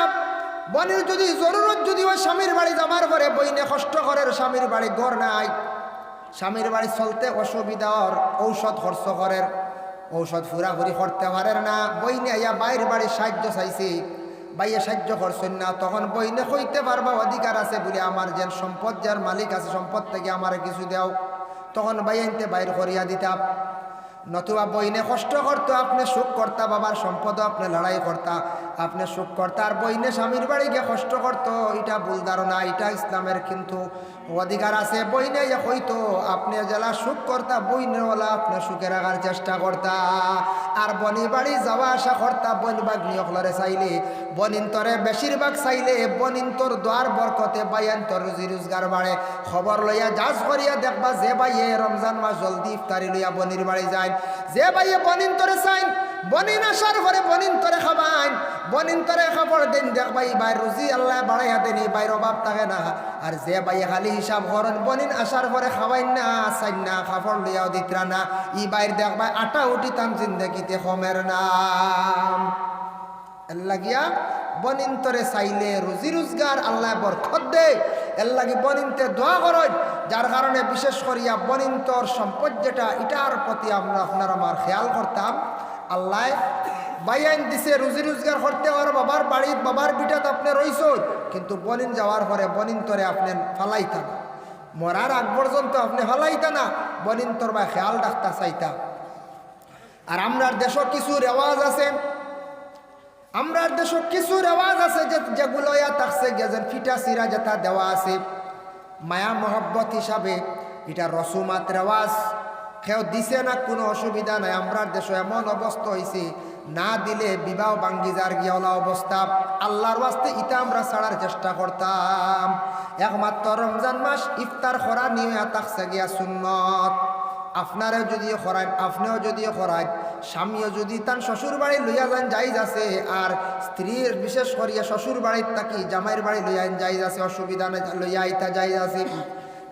বনির যদি জরুরত যদি ওই স্বামীর বাড়ি যাবার পরে বইনে কষ্ট করে, স্বামীর বাড়ি ঘর নাই, স্বামীর বাড়ি চলতে অসুবিধার, ঔষধ খরচ করের, ঔষধ ফুরাফুরি করতে পারেন না, বইনে আইয়া বাইরের বাড়ির সাহায্য চাইছে, বাইয়ে সাহায্য করছেন না, তখন বইনে কইতে পারবা অধিকার আছে বলে আমার যে সম্পদ যার মালিক আছে সম্পদ থেকে আমার কিছু দেও, তখন বাইনতে বাইর করিয়া দিতাম। নতুবা বইনে কষ্ট করতো, আপনি সুখ করতা, বাবার সম্পদও আপনি লড়াই করতা, আপনি সুখ করতা, আর বইনে স্বামীর বাড়ি গিয়ে কষ্ট করতো, এটা ভুল ধারণা, এটা ইসলামের কিন্তু অধিকার আছে। বইনে হইতো আপনি জেলা সুখ করতা, বইনেওয়ালা আপনি সুখে রাখার চেষ্টা করতা, আর বনি বাড়ি যাওয়া আসা করতা, বনবাগ নিয়কলরে চাইলে বনিন্তরে বেশিরভাগ চাইলে বনিন্তর দ্বার বরকতে বাইন্তর রুজি রোজগার বাড়ে। খবর লইয়া যাচ করিয়া দেখবা যে বাইয়ে রমজান মাস জলদি ইফতারি লইয়া বনির বাড়ি যায়, যে বাইয়ে বনিন্তরে চাইন বনিন আসার পরে বনিন্তরে খাবাইন, বনিন্তরে খবর দিন দেখবা এই বাইর রুজি আল্লাহ বাড়াইয়া দেন, এই বাইর অভাব থাকে না। আর যে বাইয়ে খালি হিসাব করেন বনিন আসার পরে খাওয়াইন না, চাইন না, খাবর লইয়াও দিতরা না, ই বাইর দেখবা আটা উঠি তান জিন্দগিতে কমের নাম লাগিয়া বনিন্তরে চাইলে রুজি রোজগার আল্লাহ বরকত দে, এর লাগি বনিনতে দোয়া করেন, যার কারণে বিশেষ করিয়া বনিন্তর সম্পদ যেটা এটার প্রতি আমরা আপনার আমার খেয়াল করতাম। আল্লাহ বাইয়াইন দিছে রুজি রোজগার করতে আর বাবার বাড়ির বাবার বিটাত আপনি রইছ, কিন্তু বনিন যাওয়ার পরে বনিন্তরে আপনি ফালাইতা না, মরার আগ পর্যন্ত আপনি ফালাইতা না, বনিন্তর বা খেয়াল রাখতা চাইতা। আর আমরার দেশও কিছু রেওয়াজ আছে, আমরার দেশ কিছু রেওয়াজ আছে যেগুলো থাকছে যেন ফিটা সিরা যেটা দেওয়া আছে মায়া মহব্বত হিসাবে, এটা রসুমাত রেওয়াজ, কেউ দিছে না কোনো অসুবিধা নাই। আমরার দেশে এমন অবস্থা হয়েছে না দিলে বিবাহ ভাঙ্গি যার গিয়াওলা অবস্থা, আল্লাহর ওয়াস্তে ইটা আমরা ছাড়ার চেষ্টা করতাম। একমাত্র রমজান মাস ইফতার করা নিয়ে থাকছে গিয়া সুন্নত, আপনারাও যদিও করান, আপনিও যদিও করান, স্বামীও যদি তার শ্বশুর বাড়ি লইয়া যান যাইজ আছে, আর স্ত্রীর বিশেষ করিয়া শ্বশুর বাড়ির থাকি জামাইয়ের বাড়ি লইয়া যাইজ আছে, অসুবিধা লইয়া আইতা যাইজ আছে।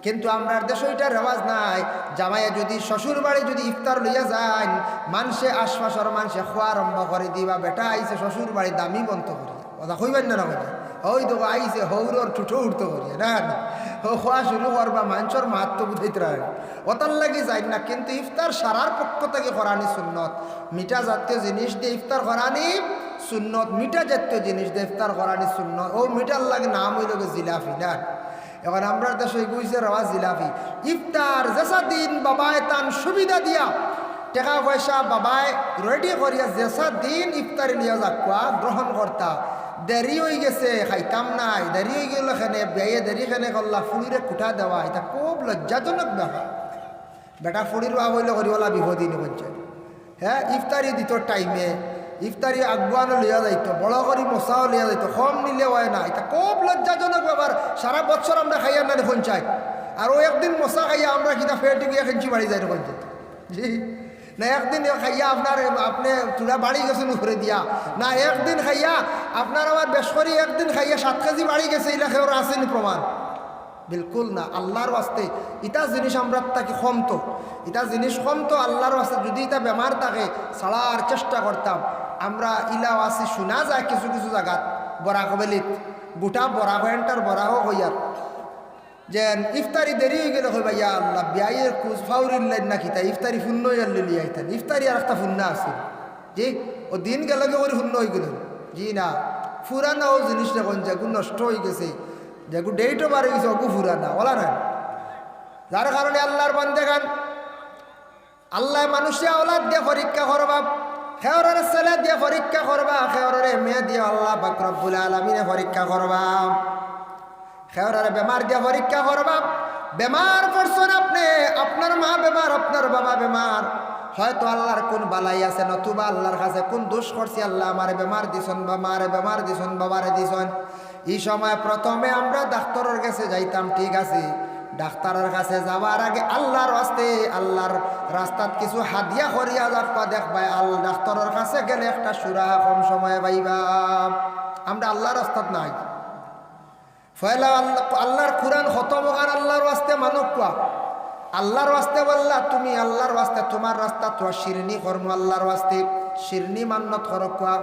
কিন্তু আমরা দেশে ওইটা রেওয়াজ নাই। জামাইয়ে যদি শ্বশুর বাড়ি যদি ইফতার লইয়া যান, মানুষে আশপাশর মানুষে খোয়া আরম্ভ করে দিবা, বেটা আইসে শ্বশুর বাড়ি দামি বন্ধ করিয়া কথা কইবেন না কথা, ওই তো আইসে হৌরর ঠুটো উঠতে করিয়া না না খোয়া শুরু করবা, মানুষের মাহাত্ম বুঝাইতে রাখে ওতার লাগি যাই না। কিন্তু ইফতার সারার পক্ষ থেকে করানি সুন্নত। মিঠা জাতীয় জিনিস দিয়ে ইফতার করানি সুন্নত, মিঠা জাতীয় জিনিস দিয়ে ইফতার করানি সুন্নত। ও মিঠার লাগে নাম হইল জিলাপি না। এখন আমরা দেশে গুইছে রওয়া জিলাপি। ইফতার যেসা দিন বাবায় তান সুবিধা দিয়া টাকা পয়সা বাবায় রেডি করিয়া যেসা দিন ইফতারি নিয়ে যাকুয়া গ্রহণ করতা, দেরি হয়ে গেছে খাইতাম নাই, দেরি হয়ে গেল এখানে বেয়ে দেরি খানে করলা ফুড়িরে কুঠা দেওয়া, এটা খুব লজ্জাজনক ব্যাপার। বেটা ফুড়ির বা হইলে করিওলা বিপদী নিবঞ্চ। হ্যাঁ, ইফতারি দিত টাইমে, ইফতারি আগুয়ানো লিয়া যাইত, বড় করি মশাও লিয়া যাইত, কম নিলে হয় না, এটা খুব লজ্জাজনক ব্যাপার। সারা বছর আমরা খাইয়া না দেখুন চাই, আর ও একদিন মশা খাইয়া আমরা কিনা ফেটে গিয়ে খেঞ্চি বাড়ি যাই দেখুন জি না। একদিন খাইয়া আপনার আপনি চূড়া বাড়ি গেছেন উপরে দিয়া না, একদিন খাইয়া আপনার আমার বেশ করি একদিন খাইয়া 7 কেজি বাড়ি গেছে, এলা খেয়ে আসেনি প্রমাণ বিলকুল না। আল্লাহর ওয়াস্তে ইটা জিনিস আমরা তাকে কমতো, ইটা জিনিস কমতো আল্লাহর ওয়াস্তে। যদি এটা বেমার থাকে ছাড়ার চেষ্টা করতাম। আমরা ইলাও আসি শোনা যায় কিছু কিছু জায়গাত বরাক বেলিত গোটা বরাক এন্টার বরাহ হইয়ার যে ইফতারি দেরি হয়ে গেলে হয় ভাইয়া আল্লাহ বিয়াইয়ের কুচ ফাউরির লাইন না খিতা ইফতারি শূন্য লিলি আইতেন, ইফতারি আর একটা শূন্য আছে জি, ও দিন গেলে ওর শূন্য হয়ে গেল জি না। ফুরানা ও জিনিস দেখুন যেগুলো নষ্ট হয়ে গেছে, যেগুলো ডেটও বাড়ে গেছে ওগু ফুরানা ওলা না। যার কারণে আল্লাহর বান্দে গান আল্লাহ মানুষে আওলাদ দিয়ে পরীক্ষা করবা, খেয়রের ছেলে দিয়ে পরীক্ষা করবা, খেয়রের মেয়ে দিয়ে আল্লাহ পাক রব্বুল আলামিনে পরীক্ষা করবা, খেয়রের বেমার দিয়ে পরীক্ষা করবা। বেমার পড়ছেন আপনি, আপনার মা বেমার, আপনার বাবা বেমার, হয়তো আল্লাহর কোন বালাই আছে, নতুবা আল্লাহর কাছে কোন দোষ করছি, আল্লাহ আমার বেমার দিছন বা মারে বেমার দিছন বাবারে দিছন। এই সময় প্রথমে আমরা ডাক্তারের কাছে যাইতাম, ঠিক আছে, ডাক্তারের কাছে যাওয়ার আগে আল্লাহর রাস্তে আল্লাহর রাস্তাত কিছু হাদিয়া করিয়া যাবা দেখবা। আল্লাহ ডাক্তারের কাছে গেলে একটা সুরা কম সময়ে পাইবা। আমরা আল্লাহর রাস্তাত নাই ফয়লা আল্লাহর কুরআন খতম আর আল্লাহর রাস্তে মানব কোয়া, আল্লাহর রাস্তে বললা তুমি, আল্লাহর রাস্তে তোমার রাস্তা তো শিরনি কর্ম, আল্লাহর রাস্তে শিরনি মান্নত করো কোয়া।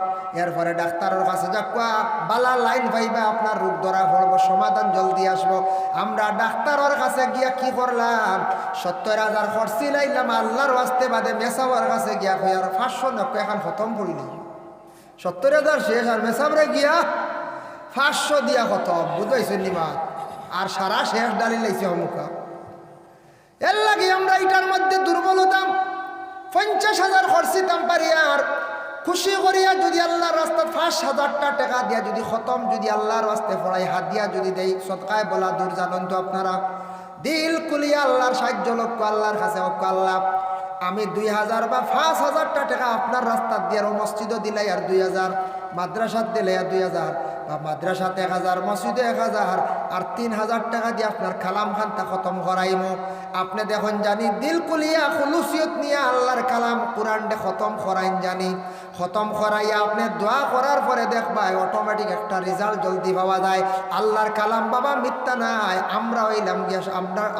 এরপরে ডাক্তারের কাছে যা কোয়া, বালা লাইন পাইবা, আপনার রোগ ধরা পড়ব, সমাধান জলদি আসবো। আমরা ডাক্তারের কাছে গিয়া কি করলাম, 70,000 খরচি লাইলাম আল্লাহর রাস্তে বাদে মেসাবার কাছে গিয়া কই আর 590 এখন খতম করিলি, 70,000 শেষ, আর মেসাবরে গিয়া 500 দিয়া খতম, বুঝাইছেন নিমা, আর সারা শেষ ডালি লাইছে অমুকা। এর লাগে আমরা এটার মধ্যে দুর্বলতা, 50,000 খরচিতাম পারি আর খুশি করিয়া যদি আল্লাহর রাস্তায় 5,000টা টাকা দিয়া যদি খতম যদি আল্লাহর রাস্তায় পড়াই হাত দিয়া যদি দেই, সদকায় বলা দূর জানেন তো আপনারা, দিল কুলিয়া আল্লাহর সাহায্য লক্ষ্য আল্লাহর কাছে আল্লাহ আমি 2,000 বা 5,000টা টাকা আপনার রাস্তা দিয়ে মসজিদও দিলাই আর 2,000, মাদ্রাসাত দিলে আর 2,000, বা মাদ্রাসাতে 1,000, মসজিদে 1,000, আর 3,000 টাকা দিয়ে আপনার কালাম খানটা খতম করাইমো। আপনি দেখুন জানি দিল কুলিয়া খুলুসিয়ত নিয়ে আল্লাহর কালাম কোরআনটা খতম করাইন জানি, খতম করাইয়া আপনি দোয়া করার পরে দেখবা অটোমেটিক একটা রেজাল্ট জলদি পাওয়া যায়। আল্লাহর কালাম বাবা মিথ্যা নাই, আমরা হইলাম গিয়া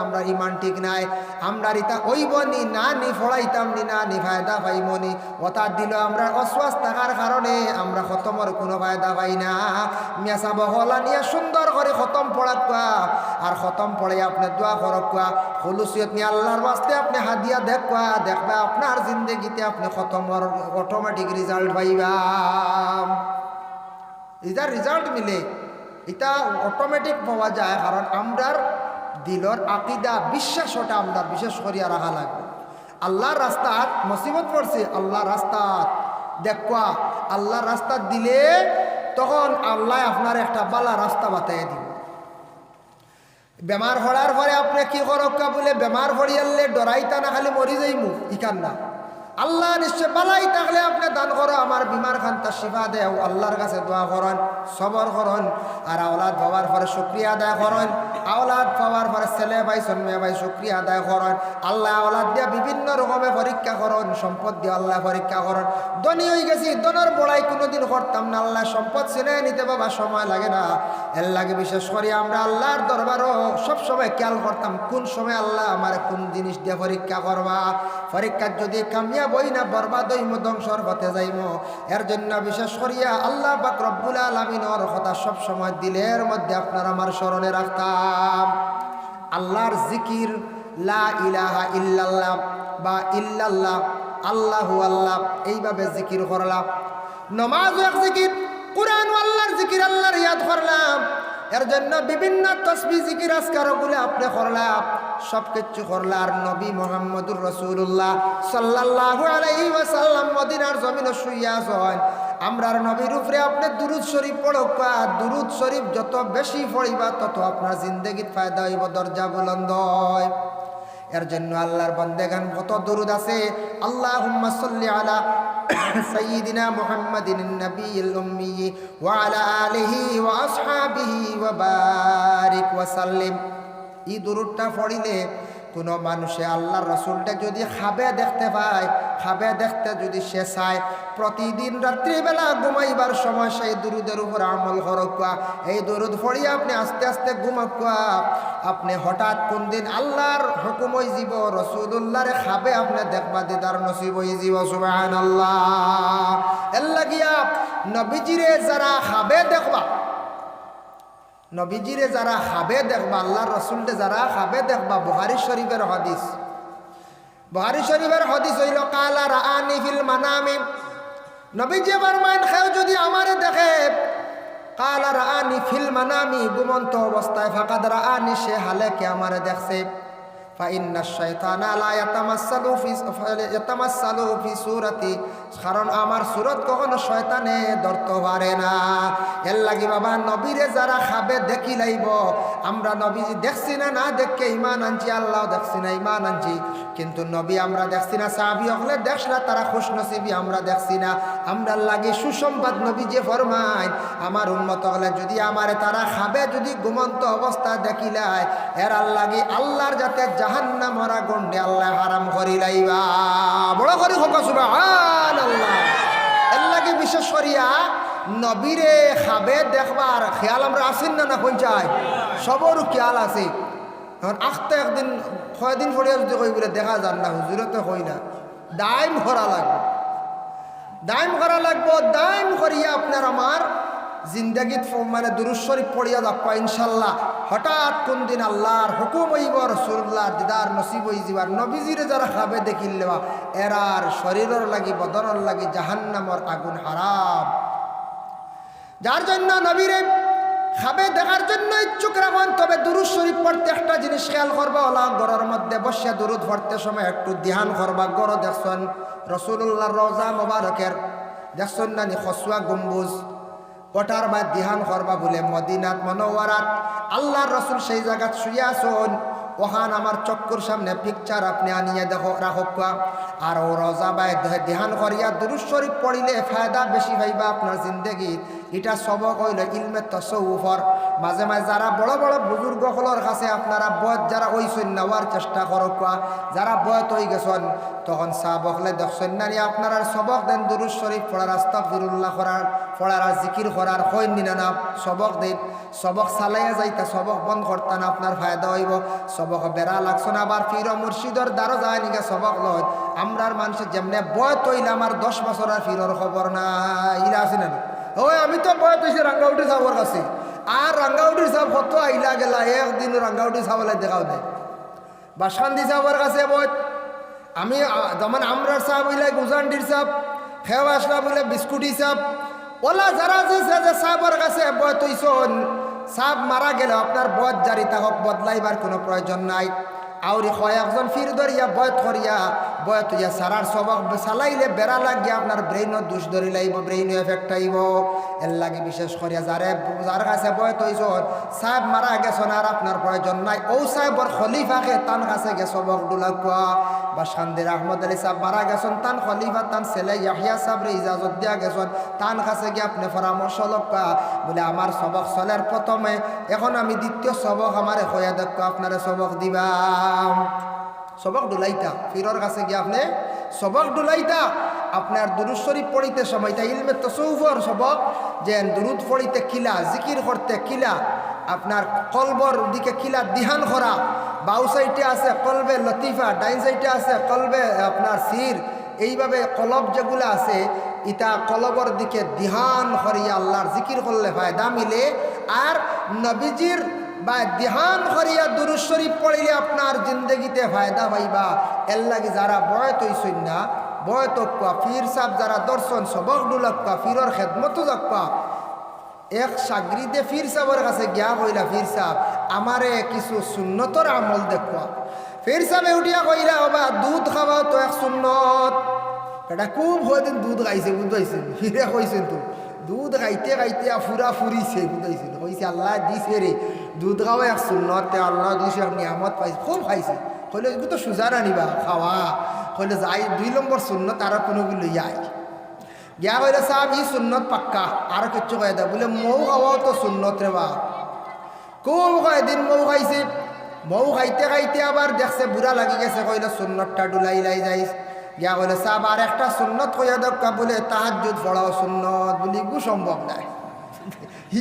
আমরা ইমান ঠিক নাই, আমরা রিতা ওইবনি না নি ফড়াইতাম নি না নি ফায়দা পাইমনি, ওটা দিল আমরা অশ্বাস থাকার কারণে আমরা খতমের কোনো ফায়দা পাই না। মেসা বহলা নিয়ে সুন্দর করে খতম পড়াকুয়া, আর খতম পড়ে আপনি দোয়া করকুয়া, খুলুসিয়ত নিয়ে আল্লাহর বাস্তে আপনি হাদিয়া দেখবা, দেখবা আপনার জিন্দগিতে আপনি খতমর অটোমেটিক রেজাল্ট পাইবা। এটা রেজাল্ট মিলে, এটা অটোমেটিক পাওয়া যায়, কারণ আমরার দিলর আকিদা বিশ্বাসটা আমরা বিশেষ করিয়া রাখা লাগবে। আল্লাহর রাস্তাত মুসিবত পড়ছে, আল্লাহর রাস্তাত দেখবা, আল্লাহর রাস্তা দিলে তখন আল্লাহ আপনার একটা বালা রাস্তা বাতাইয়া দিব। বেমার হওয়ার পরে আপনি কি করক্কা বলে বেমার হরিয়ালে ডরাইতা না খালি মরি যাইমু ইকান না, আল্লাহ নিশ্চয় বালাই থাকলে আপনি দান করো, আমার বিমার খান্তা শিফা দেও, আল্লাহর কাছে দোয়া করেন, সবর করেন, আর আওলাদ বাবার পরে শুকরিয়া আদায় করেন। আওলাদ পাওয়ার পরে ছেলে পাইছেন মেয়ে ভাই শুকরিয়া আদায় করেন। আল্লাহ আওলাদ দিয়া বিভিন্ন রকমের পরীক্ষা করেন, সম্পদ দিয়ে আল্লাহ পরীক্ষা করেন। ধনী হয়ে গেছি, ধনের বড়াই কোনোদিন করতাম না, আল্লাহ সম্পদ ছিনে নিতে বাবা সময় লাগে না। এর লাগে বিশেষ করে আমরা আল্লাহর দরবারও সবসময় খেয়াল করতাম কোন সময় আল্লাহ আমার কোন জিনিস দিয়ে পরীক্ষা করবা। পরীক্ষার যদি কামিয়াব হই না বরবাদ হইম, ধ্বংসর পথে যাইম। এর জন্য বিশেষ করিয়া আল্লাহ পাক রব্বুল আলামিনের কথা সবসময় দিলের মধ্যে আপনার আমার স্মরণে রাখতাম। আল্লাহর জিকির, লা ইলাহা ইল্লাল্লাহ বা ইল্লাল্লাহ, আল্লাহু আল্লাহ, এইভাবে জিকির করলাম। নমাজও এক জিকির, কুরআন আল্লাহর জিকির, আল্লাহর ইয়াদ করলাম। এর জন্য বিভিন্ন তসবিহ জিকির আজকারগুলো আপনি করলাম, সব কিছু করলাম। আর নবী মুহাম্মদুর রাসূলুল্লাহ সাল্লাল্লাহু আলাইহি ওয়াসাল্লাম মদিনার জমিনে শুইয়া আছেন। আমরার নবীর উপরে আপনি দুরুদ শরীফ পড়ক। দুরুদ শরীফ যত বেশি পড়িবা তত আপনার জিন্দেগির ফায়দা হইব, দরজা বুলন্দ হয়। এর জন্য আল্লাহর বান্দেগান কত দুরুদ আছে। আল্লাহুম্মা সাল্লি আলা সাইয়্যিদিনা মুহাম্মাদিন নবিয়্যিল উম্মি ওয়া আলা আলিহি ওয়া আসহাবিহি ওয়া বারিক ওয়া সাল্লিম। এই দুরুদটা পড়িলে কোনো মানুষে আল্লাহর রাসূলটা যদি খাবে দেখতে পায়, খাবে দেখতে যদি সে চায়, প্রতিদিন রাত্রিবেলা ঘুমাইবার সময় সেই দুরুদের উপর আমল করক। এই দুরুদ পড়িয়া আপনি আস্তে আস্তে ঘুমাক। আপনি হঠাৎ কোন দিন আল্লাহর হুকুম হয়ে যাব, রাসূলুল্লাহরে খাবে আপনি দেখবা দিদার নসিব হয়ে যাব। সুবহানাল্লাহ। এর লাগিয়া নবীজিরে যারা খাবে দেখবা, নবীজিরে যারা খাবে দেখবা, আল্লাহর রাসূলকে যারা খাবে দেখবা, বুখারী শরীফের হাদিস, বুখারী শরীফের হাদিস হইল কালা রাআনি ফিল মানামি। নবীজি ফরমায়েন কেউ যদি আমারে দেখে, কালা রাআনি ফিল মানামি, ঘুমন্ত অবস্থায়, ফাকাদ রাআনি, সে হালে কে আমারে দেখছে। ফাইন্নাশ শাইতানা লা ইয়াতামাসসালু ফি সূরাতি, কারণ আমার সুরত কখনো শয়তানে ধরতে পারে না। এর লাগি বাবা নবীরে যারা খাবে দেখি লাইব। আমরা নবীজি দেখছি না, না দেখে ইমান আনছি, আল্লাহ দেখছি না ইমান আনছি, কিন্তু নবী আমরা দেখছি না। সাহাবী হলে দেখছ না, তারা খুশনসিবি, আমরা দেখছি না। আমরা লাগি সুসংবাদ নবী যে ফরমায়, আমার উম্মত হলে যদি আমারে তারা খাবে যদি ঘুমন্ত অবস্থা দেখিলায়, এর আল্লাহি আল্লাহর যাতে জাহান্নাম হরা গন্ডে আল্লাহ হারাম করি লাইবা। বড় করি হোক সুবহানাল্লাহ। এর লাগি বিশেষ করিয়া নবীরে খাবে দেখবার খেয়াল আমরা আসেন না, না পঞ্চায় সবরও খেয়াল আছে। এখন আখতে একদিন কয়দিন পরে যদি কই বলে দেখা যান না, হুজুরতে কই না, দাইম করা লাগবে, দাইম করা লাগবো। দাইম করিয়া আপনার আমার জিন্দাগিত মানে দুরূদ শরীফ পড়িয়া যাবা ইনশাল্লাহ। হঠাৎ কোন দিন আল্লাহর হুকুম হইব, রাসূলুল্লাহর দিদার নসিব হই যাবার। নবীজিরে যারা খাবে দেখিলেবা এরার শরীরের লাগি বদনের লাগি জাহান্নামর আগুন হারাম। যার জন্য নবীরে খাবে দেখার জন্য ইচ্ছুক রাখুন। তবে দুরূদ শরীফ পড়তে একটা জিনিস খেয়াল করবা, ওলা ঘরের মধ্যে বসে দুরূদ পড়তে সময় একটু ধ্যান করবা। ঘর দেখছেন রাসূলুল্লাহর রওজা মোবারকের দেখছেন না নি খসুয়া গম্বুজ, ওটার বা ধ্যান করবা বলে মদিনাত মনোয়ারাত আল্লাহর রাসূল সেই জায়গা শুয়ে আসুন। ওখান আমার চক্কর সামনে পিকচার আপনি আনিয়ে দেখো রাখক। আর ও রোজা বাই ধ্যান করিয়া দুরূদ শরীফ পড়িলে ফায়দা বেশি পাইবা আপনার জিন্দগি। এটা সবক হইল ইলমে তাসাউফর। মাঝে মাঝে যারা বড় বড় বুজুর্গ হলর কাছে আপনারা বয়স যারা ওইসন নেওয়ার চেষ্টা করক। যারা বয়স হয়ে গেছেন তখন সাহাবকলে দেখছেন না আপনারা সবক দেন দুরূদ শরীফ পড়ার, আস্তাগফিরুল্লাহ করার, পড়ার আর জিকির করার হইন না না সবক দিন। সবক চালাইয়া যাইতা, সবক বন্ধ করতাম আপনার ফায়দা হইব। সবক বেড়া লাগছো না, আবার ফির মুর্শিদর দ্বারও যায় নিকে সবক লয়। আমরার মানুষের যেমনে বয় তৈলে আমার 10 বছর আর ফিরর খবর নাই, ইলা আছে না? ওই আমি তো বয় তৈছি রাঙ্গাউটি সাহর কাছে, আর রাঙ্গাউটির সাহ কত আইলা গেলা, একদিন রাঙ্গাউটি সাহলাই দেখাও দেয়। বাসকান্দি সাহর কাছে বয় আমি যেমন আমরার সাহ বইলাই গুজান্ডির সাহ, খেয়ে আসলা বলে বিস্কুটি সাহ, ওলা যারা যে সাহর কাছে বয় তৈছন, সাহ মারা গেলে আপনার বয় জারি থাকক, বদলাইবার কোনো প্রয়োজন নাই। আউরি কয়েকজন ফির ধরিয়া বয়ত করিয়া বয়ত হইয়া সারার সবক চালাইলে বেড়া লাগিয়া আপনার ব্রেইনও দুষ ধরি লাগব, ব্রেইনও এফেক্ট আইব। এর লাগে বিশেষ করিয়া যার কাছে বয়ত হইছ সাহেব মারা গেছেন আর আপনার প্রয়োজন নাই, ও সাহেবর খলিফাকে তান কাছে গে সবক ডুলা কোয়া বাসখান্দের আহমদ আলী সাহেব মারা গেছেন, তান খলিফা তান ছেলে ইয়াহিয়া সাহেবরে ইজাজত দিয়া গেছেন, তান কাছে গিয়ে আপনি পরামর্শ লক্কা বলে আমার সবক চলের প্রথমে, এখন আমি দ্বিতীয় সবক আমার হইয়া দেখো আপনারা সবক দিবা। সবক ডুলাইতা ফিরর কাছে গিয়ে আপনি সবক ডুলাইতা। আপনার দুরুদ শরীফ পড়িতে সময়টা ইলমে তসৌফর সবক, যে দুরুদ পড়িতে কিলা, জিকির করতে কিলা, আপনার কলবর দিকে কিলা দিহান করা, বাউ সাইডে আছে কলবে লতিফা, ডাইন সাইডে আছে কলবে আপনার সির, এইভাবে কলব যেগুলো আছে ইটা কলবর দিকে দিহান করিয়া আল্লাহর জিকির করলে ফায়দা মিলে। আর নবীজির বা দিহান করিয়া দুরুদ শরীফ পড়িলে আপনার জিন্দগিতে ফায়দা পাইবা। এর লাগে যারা বয়ত হইছেন না, বয়ত পীর সাহেব যারা দর্শন সবক ডুলক্কা ফিরর খেদমতো যাক্কা, এক সাগরিদে ফির সাহেবের কাছে গিয়া কইলা, ফির সাহেব আমারে কিছু সুন্নতর আমল দেখবা। ফির সাহেবে উঠিয়া কইলা, বাবা দুধ খাওয়াও তো এক সুন্নত। এটা খুব হয়দিন দুধ খাইছে বুঝাইছেন, ফিরে কইছেন তো দুধ খাইতে খাইতে ফুরা ফুরিছে বুঝাইছেন, কইছে আল্লাহ দিছে রে দুধ খাওয়া এক সুন্নত, আল্লাহ দিছে এক নিয়ামত পাইছে, খুব খাইছে। কইলে এগুলো তো সুজার আনিবা খাওয়া, কইলে যাই 2 নম্বর সুন্নত আর কোনোগুলো যাই গিয়া কইলে সাহেব ই সুন্নত পাক্কা, আর কিচ্ছু কয়ে দেয় বলে মৌ খাওয়াও তো সুন্নত রে বা। খুব কয়েকদিন মৌ খাইছে, মৌ খাইতে খাইতে আবার দেখছে বুড়া লাগি গেছে, কইলে সুন্নতটা ডুলাই লাই যাইস। গিয়া কইলে সাহেব আর একটা সুন্নত কইয়া দক্কা বলে তাহাজ্জুদ পড়াও সুন্নত, বলি ইগু সম্ভব নাই,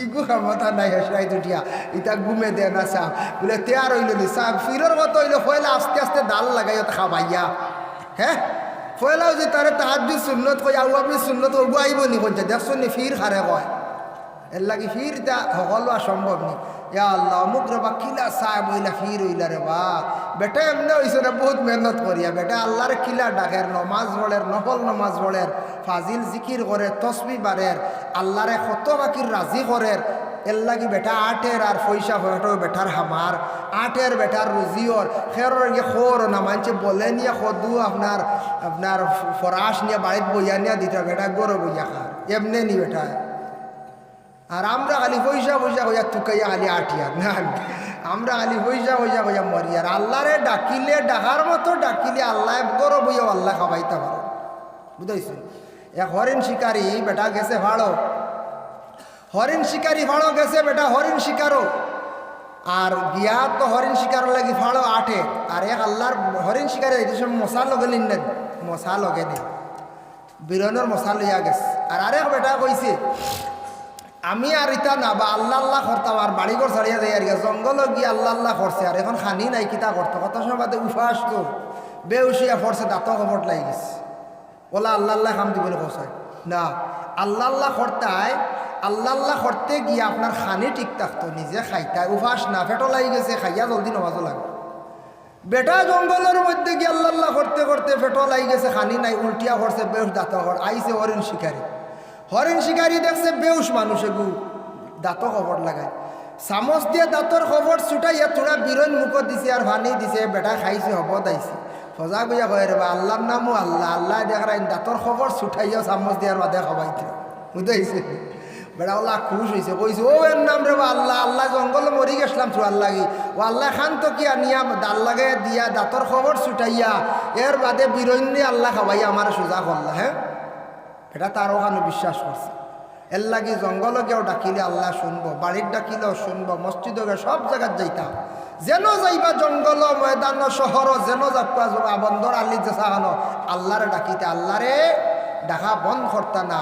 ইগু ক্ষমতা নাই হেসরাই দুটিয়া ইটা ঘুমে দে না সাহেব বলে তেয়ার হইলি সাহেব ফিরর মতো হইলে পয়লা আস্তে আস্তে ডাল লাগাই খাবাইয়া, হ্যাঁ পয়লাও যে তারে তাহাজ্জুদ সুন্নত কই আউ আপনি সুন্নত ওগু আইব নি কইছে দেখছেন নি ফির খারে কয়। এর লাগি ফির দা সকল সম্ভব নি। ইয়া আল্লাহ অমুক রে বা কিলা সাহেব হইলা ফির হইলা রে বা, বেটা এমনি হইছে না বহুত মেহনত করিয়া, বেটা আল্লাহরে কিলা ডাকের, নমাজ পড়ের, নফল নমাজ পড়ের, ফাজিল জিকির করে, তসবি বাড়ের, আল্লাহরে কত বাকির রাজি করের। এর লাগি বেটা আটের আর পয়সা হয়তো বেটার হামার, আটের বেটার রুজিওর খেরর গিয়ে খোর না মানছে বলে নিয়ে খদু আপনার আপনার ফরাস নিয়ে বাড়িতে বইয়া নিয়ে দিতে বেটা গরো বইয়া খা এমনি নি বেটা। আর আমরা খালি পয়সা পয়সা হইয়া তুকাইয়া খালি আটিয়া না, আমরা খালি পয়সা পয়সা হইয়া মরি। আর আল্লাহরে ডাকিলে ডাকার মতো ডাকিলে আল্লাহ গরো বইয়াও আল্লাহ খাবাইতে পারো বুঝাইছি। এক হরিণ শিকারী বেটা গেছে ভাড়ো, হরিণ শিকারী ফাড়ো গেছে বেটা হরিণ শিকারও, আর গিয়া তো হরিণ শিকার লাগি ফাড়ো আঠে, আর এক আল্লাহর হরিণ শিকারে মশা লগেলিন না, মশা লগে নি বীরনের মশা লইয়া গেছে। আর আরেক বেটা কইছে আমি আর ইতা না বা আল্লাহ আল্লাহ করতাম, আর বাড়িঘর ছাড়িয়া যাই আর জঙ্গল গিয়ে আল্লাহ আল্লাহ করছে, আর এখন খানি নাই কিতা করতো, কত সময় বাদে উফাস তো বেউসিয়া পড়ছে, দাঁত কপট লাগি গেছে, ওলা আল্লাহ আল্লাহ খাম দিবলে কষায় না, আল্লাহ আল্লাহ করতায়, আল্লাহ আল্লাহ করতে গিয়ে আপনার খানি ঠিক থাকতো, নিজে খাইতায় উপাস না, ফেটো লাগি গেছে খাইয়া জলদি নমাজও লাগে। বেটা জঙ্গলের মধ্যে গিয়ে আল্লাহ আল্লাহ করতে করতে ফেটো লাগি গেছে, খানি নাই, উল্টিয়া করছে, বেউস দাঁত আইছে হরিণ শিকারী, হরিণ শিকারী দেখছে বেউস মানুষে গু দাঁত খবর লাগায়, চামচ দিয়ে দাঁতর খবর ছুটাইয়া তোরা বিরন মুখত দিছে আর ভানি দিছে, বেটা খাইছে হব দাইছে সজা গইয়া কয়ে রে বা আল্লাহর নামও আল্লাহ, আল্লাহ দেখাই দাঁতর খবর ছুটাইয়া চামচ দিয়ার বাদে খাবাইতে বুঝাইছে। বেড়া ওলা খুশ হয়েছে, কইছে ও এর নাম রে বা আল্লাহ, আল্লাহ জঙ্গল মরি গেছিলাম চুয়ার লাগি, ও আল্লাহ খান তো কিয়া নিয়া দাল লাগে দিয়া দাঁতর খবর ছুটাইয়া এর বাদে বিরণ্যে আল্লাহ খাবাইয়া আমার সোজা করলা। হ্যাঁ এটা তার ওখানে বিশ্বাস করছে। এর লাগি জঙ্গল গিয়েও ডাকিলে আল্লাহ শুনবো, বাড়ির ডাকিলেও শুনবো, মসজিদে গিয়ে সব জায়গায় যাইতাম, যেন যাইবা জঙ্গল ময়দান শহর যেন যাবা বন্দর আলি যে চাহানো আল্লাহরে ডাকিতে, আল্লাহরে ডাকা বন্ধ করতা না,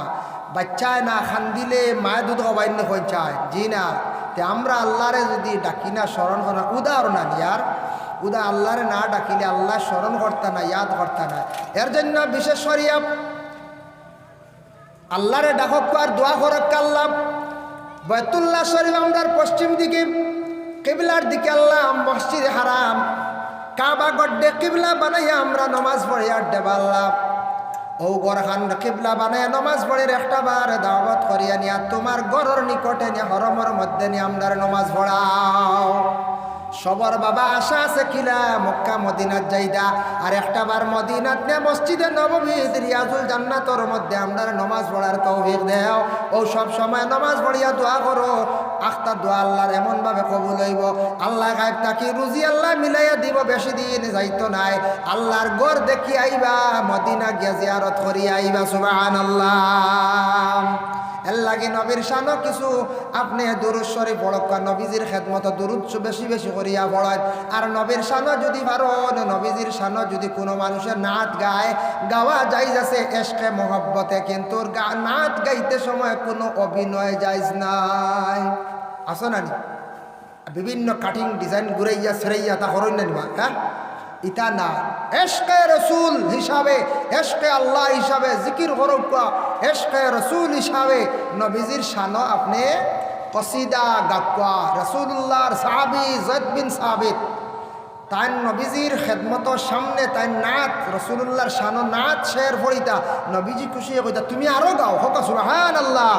বাচ্চায় না খান দিলে মায়ের দুধ হবাইন্য হয়ে চায় জি না। তে আমরা আল্লাহরে যদি ডাকি না স্মরণ করা উদাহরণ আনি, আর উদা আল্লাহরে না ডাকিলে আল্লাহ স্মরণ করতা না, ইয়াদ করতা না। এর জন্য বিশেষ করিয়া আল্লাহরে ডাকক আর দোয়া করক আল্লাহ বাইতুল্লাহ শরীফ আমরার পশ্চিম দিকে কিবলার দিকে আল্লাহ মসজিদে হারাম কাবা গড্ডে কিবলা বানাইয়া আমরা নমাজ পড়ি আর দেবা আল্লাহ ও গরখান কিবলা বানায় নমাজ পড়ে একটা বার দাওয়াত করিয়া নিয়া তোমার গরর নিকটে নিয়ে হরমর মধ্যে নিয়ে আমরা নমাজ পড়াও। সবার বাবা আশা আছে কিলা মক্কা মদিনাত যাইদা, আর একটা বার মদিনাত নে মসজিদে নববী রিয়াজুল জান্নাতর মধ্যে আমরা নমাজ পড়ার তৌফিক দেও। ও সব সময় নমাজ পড়িয়া দোয়া করো আখতা দোয়া আল্লাহর এমনভাবে কবুল হইব। আল্লাহ গায়েব তাকি রুজি আল্লাহ মিলাইয়া দিব, বেশি দিন যাইতো নাই। আল্লাহর গড় দেখি আইবা, মদিনা গিয়া জিয়ারত করি আইবা। সুবহানাল্লাহ। এর লাগে নবীর শানও কিছু আপনি দুরূদ শরীফ পড়ক, নবীজির খেদমত দুরূদ বেশি বেশি করিয়া পড়েন। আর নবীর শানও যদি পারেন, নবীজির শানও যদি কোনো মানুষের নাচ গায়, গাওয়া যাইজ আছে এশকে মহব্বতে, কিন্তু নাচ গাইতে সময় কোনো অভিনয় যাইজ নাই। আসো না বিভিন্ন কাটিং ডিজাইন ঘুরাইয়া সেরাইয়া তা হরই না, হ্যাঁ ইতা না। এশকে রসুল হিসাবে, এশকে আল্লাহ হিসাবে জিকির করবা, এশকে রসুল হিসাবে নবীজির শানও আপনি কসিদা গাপ্পা। রসুল্লাহর সাহাবি জৈদ বিন সাবিত তাই নবীজির খেদমতর সামনে তাই নাচ, রসুল্লাহর শানও নাচ শের ফরিতা, নবীজি খুশি কইতা তুমি আরো গাও, হোক সুবহানাল্লাহ।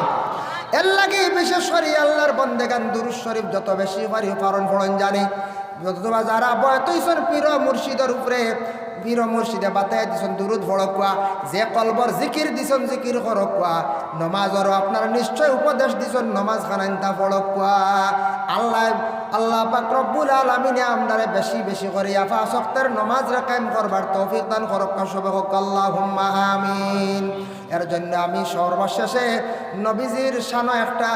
এর লাগে বিশেষ করে আল্লাহর বন্দেগান দুরূদ শরীফ যত বেশি পারি পারণ পড়ন জানি, যতবা যারা বয়তইছন পীর মুর্শিদের উপরে, পীর মুর্শিদে বাতায় দিছন দুরুদ ভড়কুয়া, যে কলবর জিকির দিছন জিকির করকুয়া, নমাজরও আপনার নিশ্চয় উপদেশ দিছন নমাজ খানাইনতা পড়কুয়া। আল্লাহ পাক রব্বুল আলামিনে আমরারে বেশি বেশি করে পাঁচ ওয়াক্তের নমাজ কায়েম করবার তৌফিক দান করক, সবে হোক আল্লাহুম্মা আমিন। এর জন্য আমি সর্বশেষে নবীজির শানও একটা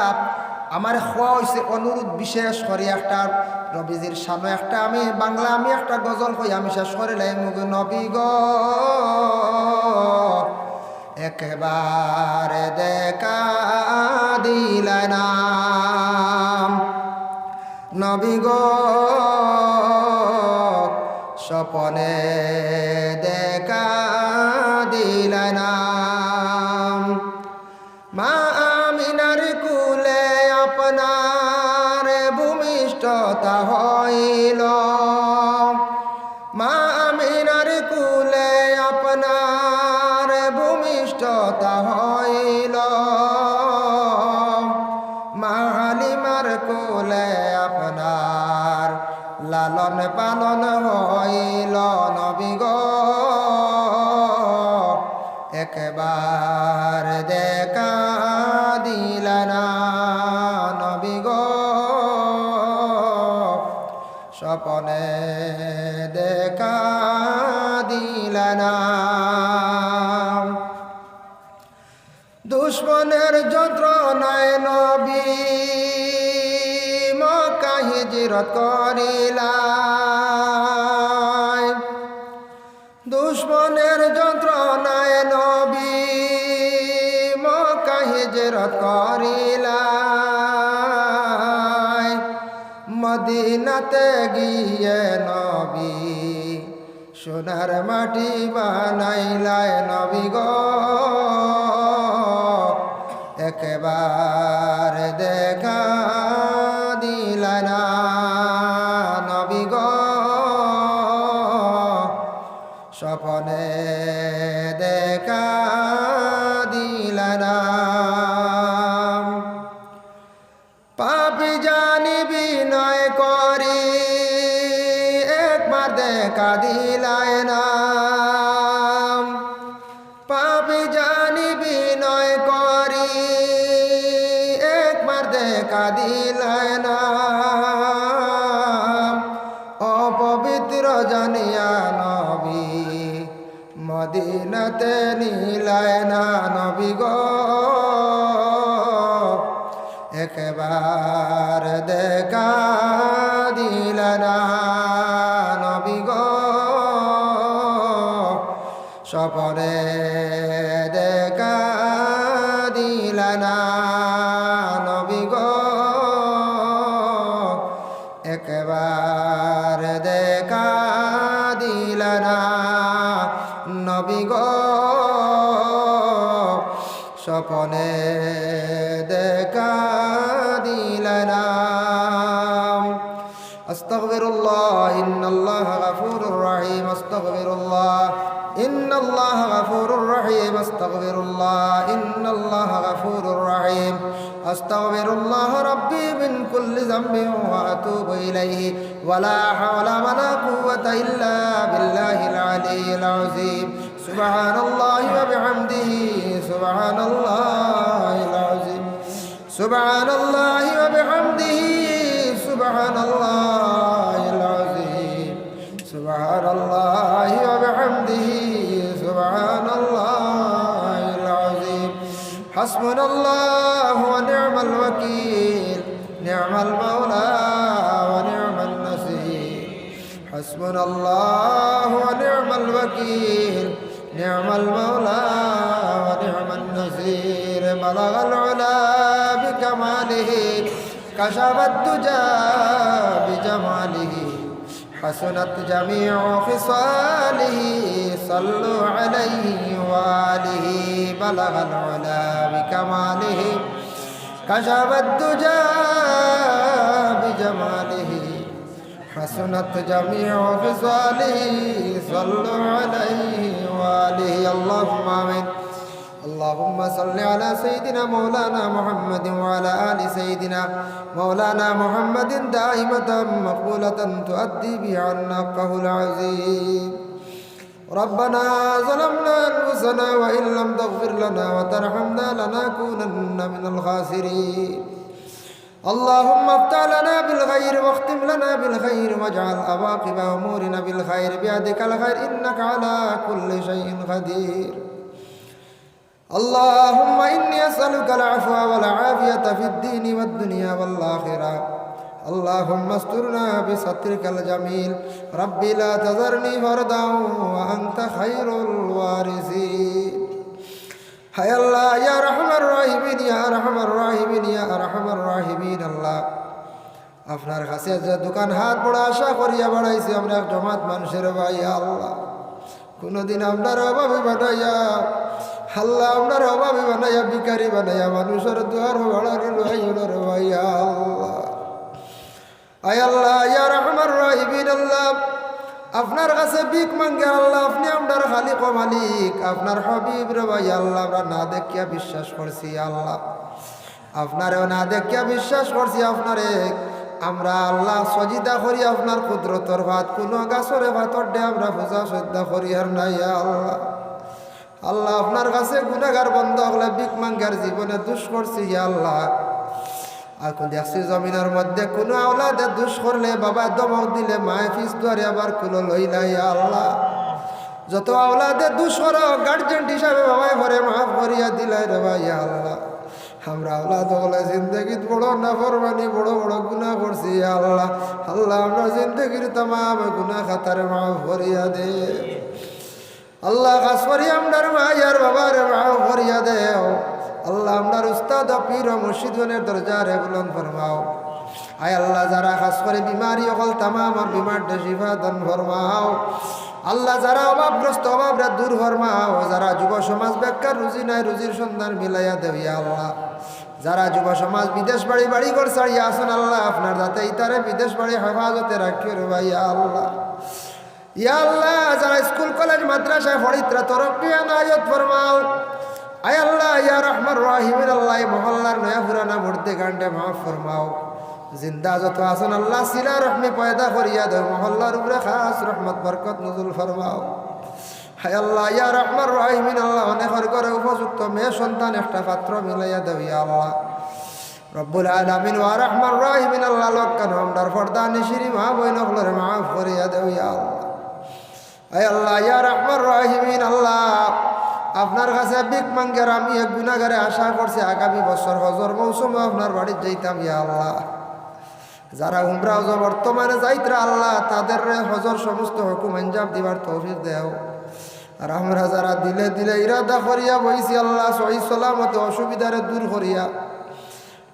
আমার খোয়া হয়েছে অনুরোধ বিশেষ করে একটা নবীজির শানও একটা আমি বাংলা আমি একটা গজল কই আমি শেষ করে লাইমুগ। নবী গো একেবারে দেখা দিলে না, নবী গো স্বপনে দেখা দিলে না, মা আমিনার কুলে আপনার ভূমিষ্ঠতা হইল, মা আমিনার কুলে আপনার ভূমিষ্ঠতা হইল, মা হালিমার কুলে আপনার লালন পালন হইল, নবী গো একবার দেখা দিলা না, নবী গো স্বপনে দেখা দিলা না। দুশ্মনের যন্ত্রণায় নবী মক্কা হিজরত করিলা, দুশ্মনের যন্ত্রণায় নবী মক্কা হিজরত করিলা, মদিনাতে গিয়ে নবী সোনার মাটি বানাইলায়, নবী গো একবার দেখা দিলা না, নবী গো স্বপনে দেখা দিলা না। পাপী জানি বিনয় করি একবার দেখা দিলায় না, পাপী জানি বিনয় করি একবার দেখা দিলায় না, অপবিত্র জানিয়া নবী মদিনাতে নিলায় না, নবী গো একবার দেখা দিলা না, নবী গো স্বপনে দেখা দিলা না, নবী গো একবার দেখা দিলা না, নবী গো স্বপনে দেখা দিলা না। আস্তাগফিরুল্লাহ ইন্নাল্লাহা গফুরুর রহিম, আস্তাগফিরুল্লাহ ইন্নাল্লাহা গফুরুর রহিম, আস্তাগফিরুল্লাহ ইন্নাল্লাহা গফুরুর রহিম, আস্তাগফিরুল্লাহ রাব্বি মিন কুল্লি যামবিন ওয়া আতুবু ইলাইহি ওয়া লা হাওলা ওয়া লা কুওয়াতা ইল্লা বিল্লাহিল আলিয়্যিল আযীম। সুবহানাল্লাহি ওয়া বিহামদিহি সুবহানাল্লাহিল আযীম। সুবহানাল্লাহি ওয়া বিহামদিহি সুবহানাল্লাহিল আযীম সুবহানাল্লাহি ওয়া বিহামদিহি সুবহানাল্লাহিল আযীম হাসবুনাল্লাহু ওয়া নি'মাল ওয়াকিল নি'মাল মাওলা ওয়া নি'মান নাসীর হাসবুনাল্লাহু ওয়া নি'মাল ওয়াকিল নি'মাল মাওলা ওয়া নি'মান নাসীর বালাগাল উলা বিকামালিহি কাশাফাদ দুজা বিজামালিহি হাসনাত জামিউ খিসালিহি সাল্লু আলাইহি ওয়া আলিহি বালাগাল উলা বিকামালিহি কাশাফাদ দুজা বিজামালিহি হাসনাত জামিউ খিসালিহি সাল্লু আলাইহি ওয়া আলিহি আল্লাহুম্মা আমিন اللهم صل على سيدنا مولانا محمد وعلى آل سيدنا مولانا محمد دائمة مقبولة تؤدي به عنا حقه العظيم ربنا ظلمنا أنفسنا وإن لم تغفر لنا وترحمنا لنكونن من الخاسرين اللهم افتح لنا بالخير واختم لنا بالخير واجعل عواقب أمورنا بالخير بيدك الخير إنك على كل شيء قدير اللهم إني أسألك العفو والعافية في الدين والدنيا والآخرة اللهم استرنا بسترك الجميل ربي لا تذرني فردا وأنت خير الوارثين হায় আল্লাহ ইয়া রহমান রাহিমিন ইয়া আরহামার রাহিমিন ইয়া আরহামার রাহিমিন আল্লাহ আপনার কাছে যে দোকান হাত বড় আশা করিয়া বাড়াইছি আমরা জমাত মানুষের ভাই আল্লাহ কোনোদিন আপনার অভাবী বানাইয়া আল্লাহ আপনার অভাবী বানাইয়া ভিখারি বানাইয়া মানুষের দুয়ার বাড়ানি লইয়ার ভাই আল্লাহ আয় আল্লাহ ইয়া রহমান রাহিমিন আল্লাহ আপনার কাছে ভিক মাঙ্গে আল্লাহ আপনি আপনার খালিক ও মালিক আপনার হাবিব রে ভাই আল্লাহ আমরা না দেখিয়া বিশ্বাস করছি আল্লাহ আপনারেও না দেখিয়া বিশ্বাস করছি আপনারে আমরা আল্লাহ সজিদা করি আপনার কুদরতর ভাত কোনো গাছরে ভাতর দে আমরা পূজা শ্রদ্ধা করি আর নাই আল্লাহ আল্লাহ আপনার কাছে গুনাহগার বন্ধ হলে ভিক মাঙ্গার জীবনে দুষ করছি আল্লাহ আর কোন দেখছি জমিনের মধ্যে কোনো আওলাদে দুষ করলে বাবা দমক দিলে মায়ে ফিস ধরে আবার কুলো লইলাই আল্লাহ যত আওলাদে দুষ করো গার্জেন হিসাবে বাবাই ভরে মাফ করিয়া দিলাই রে ভাই আল্লাহ আমরা আওলাদ হলে জিন্দগিত বড় নাফরমানি বড় বড় গুনাহ করছি আল্লাহ আল্লাহ আমরা জিন্দগির तमाम গুনাহ খাতারে মাফ করিয়া দে আল্লাহ খাস করি আমরার ভাই আর বাবার মাফ করিয়া দেও আল্লাহ আমরার উস্তাদ পীর ও মুর্শিদনের দরজারে বুলন্দ ফরমাও আয় আল্লাহ যারা খাস করে বিমারি হল तमाम আর বিমার শিফা দান ফরমাও আল্লাহ যারা অভাবগ্রস্ত অভাবরা দূর ফরমাও যারা যুব সমাজ বেকার রুজি নাই রুজির সন্ধান মিলাইয়া দেও ইয়া আল্লাহ যারা যুব সমাজ বিদেশ বাড়ি বাড়ি ঘর ছাড়িয়া আসুন আল্লাহ আপনার যাতে ইতারে বিদেশ বাড়ি হেফাজতে রাখিও রে ভাই আল্লাহ ইয়া আল্লাহ যারা স্কুল কলেজ মাদ্রাসায় ফরিত্রা তরক্কি আনায়ত ফরমাও আয় আল্লাহ ইয়া রহমান রাহিমিন আল্লাহ মহল্লার নয়া পুরানা মূর্তি গান্ডে মাফ ফরমাও জিন্দা যত আসুন আল্লাহ সিলা রহমি পয়দা করিয়া দেও মহল্লার উপরে খাস রহমত বরকত নজুল ফরমাও হায় আল্লাহ ইয়া রহমান রাহিমিন আল্লাহ অনেকের ঘরে উপযুক্ত মেয়ে সন্তান একটা পাত্র মিলাইয়া দেও ইয়া আল্লাহ রব্বুল আলামিন ওয়া রহমান রাহিমিন আল্লাহ লক্কান আমদার ফর্দা নিশিরি মা বই নকলরে মাফ করিয়া দেও ইয়া আল্লাহ আয় আল্লাহ ইয়া রহমান রাহিমিন আল্লাহ আপনার কাছে ভিক মাঙ্গের আমি এক গুনাহগারে আশা করছি আগামী বছর হজর মৌসুমে আপনার বাড়িতে যাইতাম ইয়া আল্লাহ যারা উমরা হজ বর্তমানে যাইতরা আল্লাহ তাদের হজর সমস্ত হুকুম আঞ্জাম দিবার তৌফিক দেও আর আমরা যারা দিলে দিলে ইরাদা করিয়া বইছি আল্লাহ সহি সালামত অসুবিধারে দূর করিয়া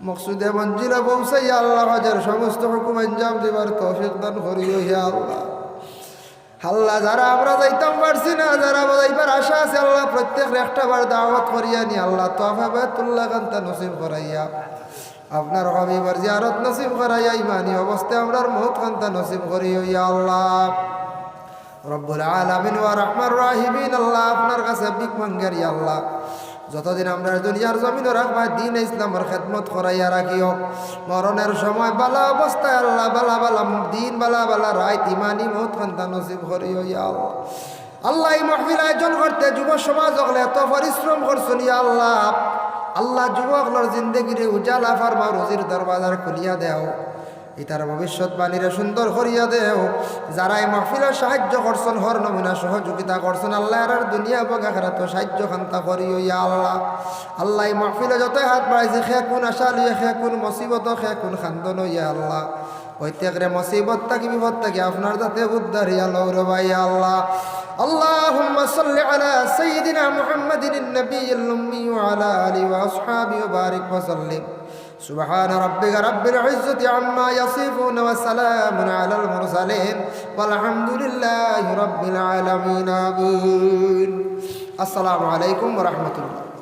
মকসুদে মঞ্জিলে পৌঁছাইয়া আল্লাহ হজের সমস্ত হুকুম আঞ্জাম দিবার তৌফিক দান করিও ইয়া আল্লাহ আল্লাহ যারা আমরা যাইতাম পারছি না যারা যাইবার আশা আছে আল্লাহ প্রত্যেক একটা বার দাওয়াত করিয়া নি আল্লাহ তোফা বাইতুল্লাহ কান্তা নসিব করাইয়া আপনার হাবিবার জিয়ারত নসিব করাইয়া ইমানি অবস্থায় আমরার মউত কান্তা নসিব করিও ইয়া আল্লাহ রব্বুল আলামিন ওয়া রহমান রাহিমিন আল্লাহ আপনার কাছে ভিক মাঙ্গার ইয়া আল্লাহ যতদিন আমরা দুনিয়ার জমিনে রাখবা দিন ইসলামের খেদমত করাইয়া রাখিও মরণের সময় বালা অবস্থায় আল্লাহ বালা বালা দিন বালা বালা রাত ইমানি মউত কান্তা নসিব করিও ইয়া আল্লাহ আল্লাহ এই মাহফিল আয়োজন করতে যুব সমাজ হলে এত পরিশ্রম করছেন ইয়া আল্লাহ আল্লাহ যুবকলর জিন্দগিরে উজালা ফার্মা রোজির দরবাজার খুলিয়া দেও ইতার ভবিষ্যৎবাণীরে সুন্দর করিয়া দেও যারা এই মাহফিলের সাহায্য করছেন হর নমুনা সহযোগিতা করছেন আল্লাহ আর দুনিয়া বগাখারা তো সাহায্য খান্তা করিও ইয়া আল্লাহ আল্লাহ এই মাহফিলে যতই হাত বাড়াইছে খে কোন আশা লইয়া খে কোন মুসিবত খে কোন খান্দন ইয়া আল্লাহ প্রত্যেকের মুসিবত থাকি বিপদ থাকি আপনার যাতে উদ্ধার ইয়া লৌরবা ইয়া আল্লাহ اللهم صل على سيدنا محمد النبي الأمي وعلى آله وأصحابه وبارك وسلم سبحان ربك رب العزة عما يصفون وسلام على المرسلين والحمد لله رب العالمين آمين السلام عليكم ورحمة الله